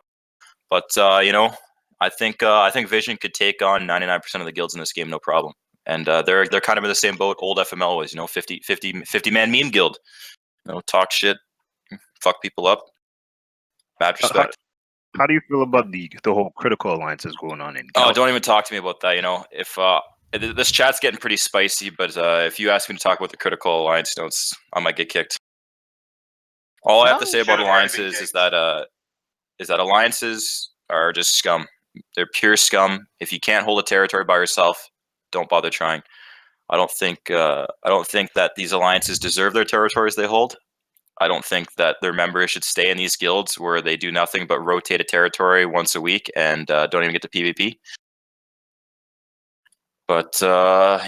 Speaker 10: But I think Vision could take on 99% of the guilds in this game, no problem. And they're kind of in the same boat old FML was, 50 man meme guild. Talk shit, fuck people up, bad respect.
Speaker 3: How do you feel about the whole critical alliances going on in?
Speaker 10: Oh, don't even talk to me about that. If this chat's getting pretty spicy, but if you ask me to talk about the critical alliance notes, I might get kicked. All I have to say about alliances is that alliances are just scum. They're pure scum. If you can't hold a territory by yourself, don't bother trying. I don't think that these alliances deserve their territories they hold. I don't think that their members should stay in these guilds where they do nothing but rotate a territory once a week and don't even get to PvP. But to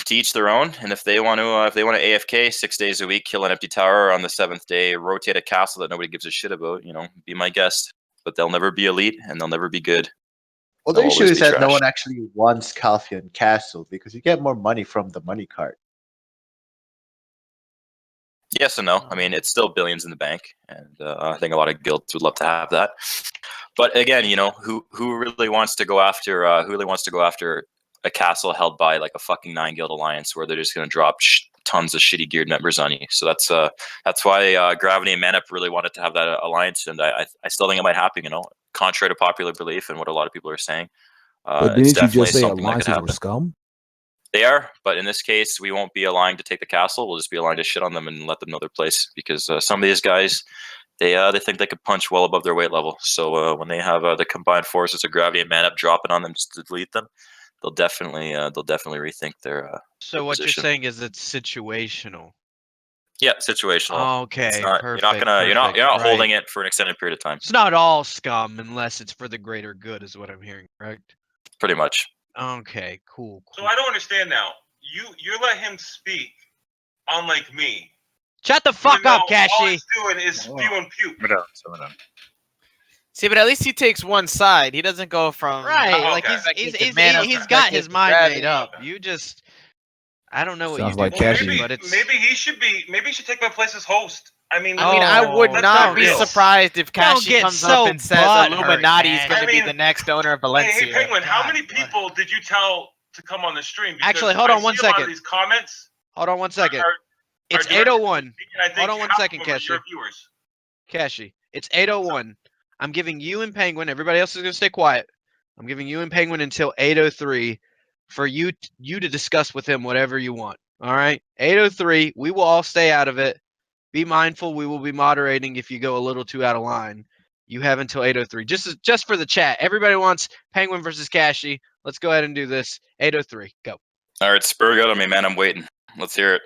Speaker 10: each their own. And if they want to AFK 6 days a week, kill an empty tower on the 7th day, rotate a castle that nobody gives a shit about, be my guest. But they'll never be elite and they'll never be good.
Speaker 6: Well, the issue is that no one actually wants Calfian Castle because you get more money from the money cart.
Speaker 10: Yes and no. I mean, it's still billions in the bank, and I think a lot of guilds would love to have that. But again, who really wants to go after a castle held by like a fucking 9 guild alliance where they're just going to drop tons of shitty geared members on you? So that's why Gravity and Manup really wanted to have that alliance, and I still think it might happen. Contrary to popular belief and what a lot of people are saying.
Speaker 7: But didn't you just say alliances were scum?
Speaker 10: They are, but in this case, we won't be allowing to take the castle. We'll just be allowing to shit on them and let them know their place, because some of these guys, they think they could punch well above their weight level. So when they have the combined forces of Gravity and Manup dropping on them just to delete them, they'll definitely rethink their.
Speaker 1: So what you're saying is it's situational.
Speaker 10: Yeah, situational.
Speaker 1: Okay,
Speaker 10: you're not holding it for an extended period of time.
Speaker 1: It's not all scum unless it's for the greater good, is what I'm hearing, correct?
Speaker 10: Pretty much.
Speaker 1: Okay, cool.
Speaker 8: So I don't understand now. You let him speak, unlike me.
Speaker 1: Shut the fuck up, Kashi.
Speaker 8: All he's doing is spewing puke.
Speaker 9: See, but at least he takes one side. He doesn't go from
Speaker 1: he's got his mind made up. You just, I don't know what you
Speaker 7: like
Speaker 1: do,
Speaker 7: Kashi.
Speaker 1: but it's
Speaker 8: maybe he should take my place as host. I mean,
Speaker 9: I would not be surprised if Kashi comes up and says Illuminati is going to be the next owner of Valencia.
Speaker 8: Hey, Penguin, how many people did you tell to come on the stream? Because
Speaker 1: actually, hold on 1
Speaker 8: a lot
Speaker 1: second.
Speaker 8: of these comments.
Speaker 1: Hold on 1 second. It's 8:01. Hold on 1 second, Kashi. Kashi, it's 8:01. I'm giving you and Penguin. Everybody else is going to stay quiet. I'm giving you and Penguin until 8:03 for you to discuss with him whatever you want. All right, 8:03. We will all stay out of it. Be mindful. We will be moderating if you go a little too out of line. You have until 8:03. Just for the chat. Everybody wants Penguin versus Kashi. Let's go ahead and do this. 8:03. Go.
Speaker 10: All right, spur got on me, man. I'm waiting. Let's hear it.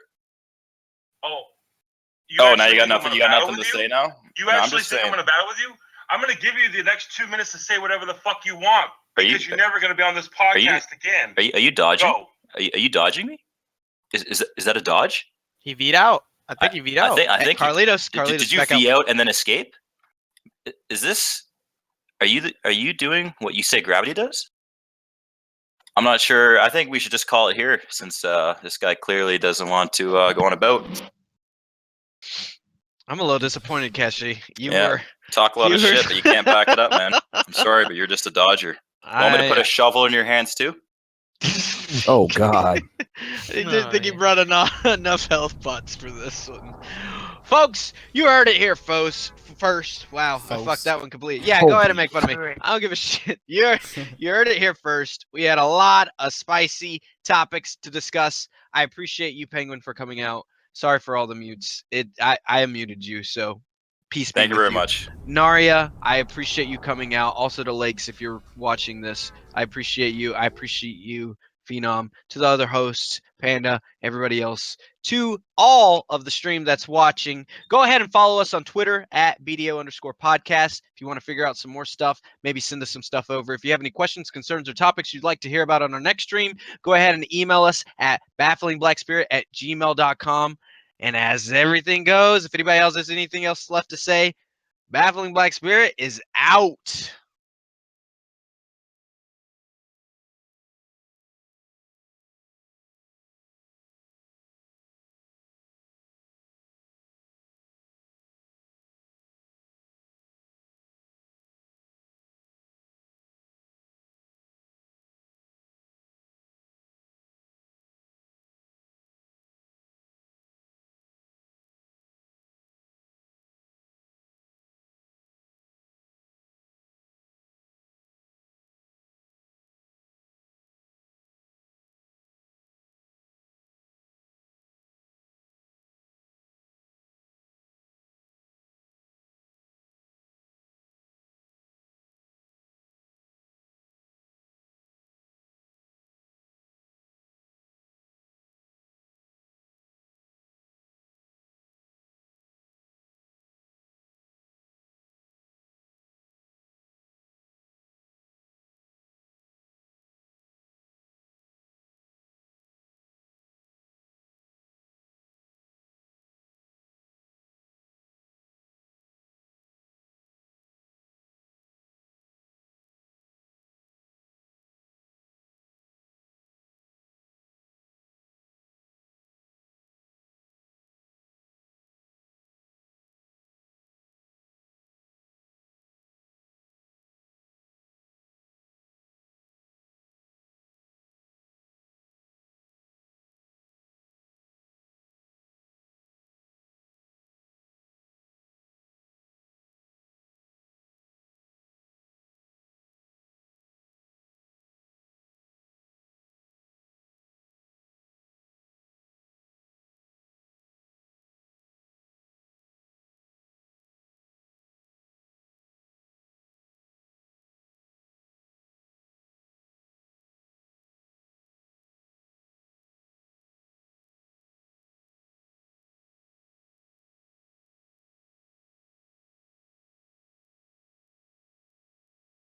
Speaker 10: Now you got nothing. You got nothing to say now.
Speaker 8: You actually think I'm going to battle with you? I'm going to give you the next 2 minutes to say whatever the fuck you want, because you're never going to be on this podcast again.
Speaker 10: Are you dodging? Are you dodging me? Is that a dodge?
Speaker 9: He V'd out. I think he V'd out.
Speaker 10: I think
Speaker 1: Carlitos.
Speaker 10: Did you V out and then escape? Is this? Are you doing what you say gravity does? I'm not sure. I think we should just call it here, since this guy clearly doesn't want to go on a boat.
Speaker 1: I'm a little disappointed, Cashy. You
Speaker 10: Yeah,
Speaker 1: were
Speaker 10: talk a lot
Speaker 1: you
Speaker 10: of
Speaker 1: were-
Speaker 10: shit, but you can't back it up, man. I'm sorry, but you're just a dodger. Want me to put a shovel in your hands too?
Speaker 7: Oh God.
Speaker 1: I didn't think he brought enough health pots for this one. Folks, you heard it here, first. Wow, I
Speaker 2: Folks.
Speaker 1: fucked that one completely. Yeah, go ahead and make fun of me.
Speaker 9: Alright.
Speaker 1: I don't give a shit. You heard it here first. We had a lot of spicy topics to discuss. I appreciate you, Penguin, for coming out. Sorry for all the mutes. I unmuted you, so peace be
Speaker 10: Thank you
Speaker 1: with
Speaker 10: very much.
Speaker 1: Naria, I appreciate you coming out. Also to Lakes, if you're watching this, I appreciate you. I appreciate you, Phenom. To the other hosts, Panda, everybody else. To all of the stream that's watching, go ahead and follow us on Twitter at BDO_podcast. If you want to figure out some more stuff, maybe send us some stuff over. If you have any questions, concerns, or topics you'd like to hear about on our next stream, go ahead and email us at bafflingblackspirit@gmail.com. And as everything goes, if anybody else has anything else left to say, Baffling Black Spirit is out.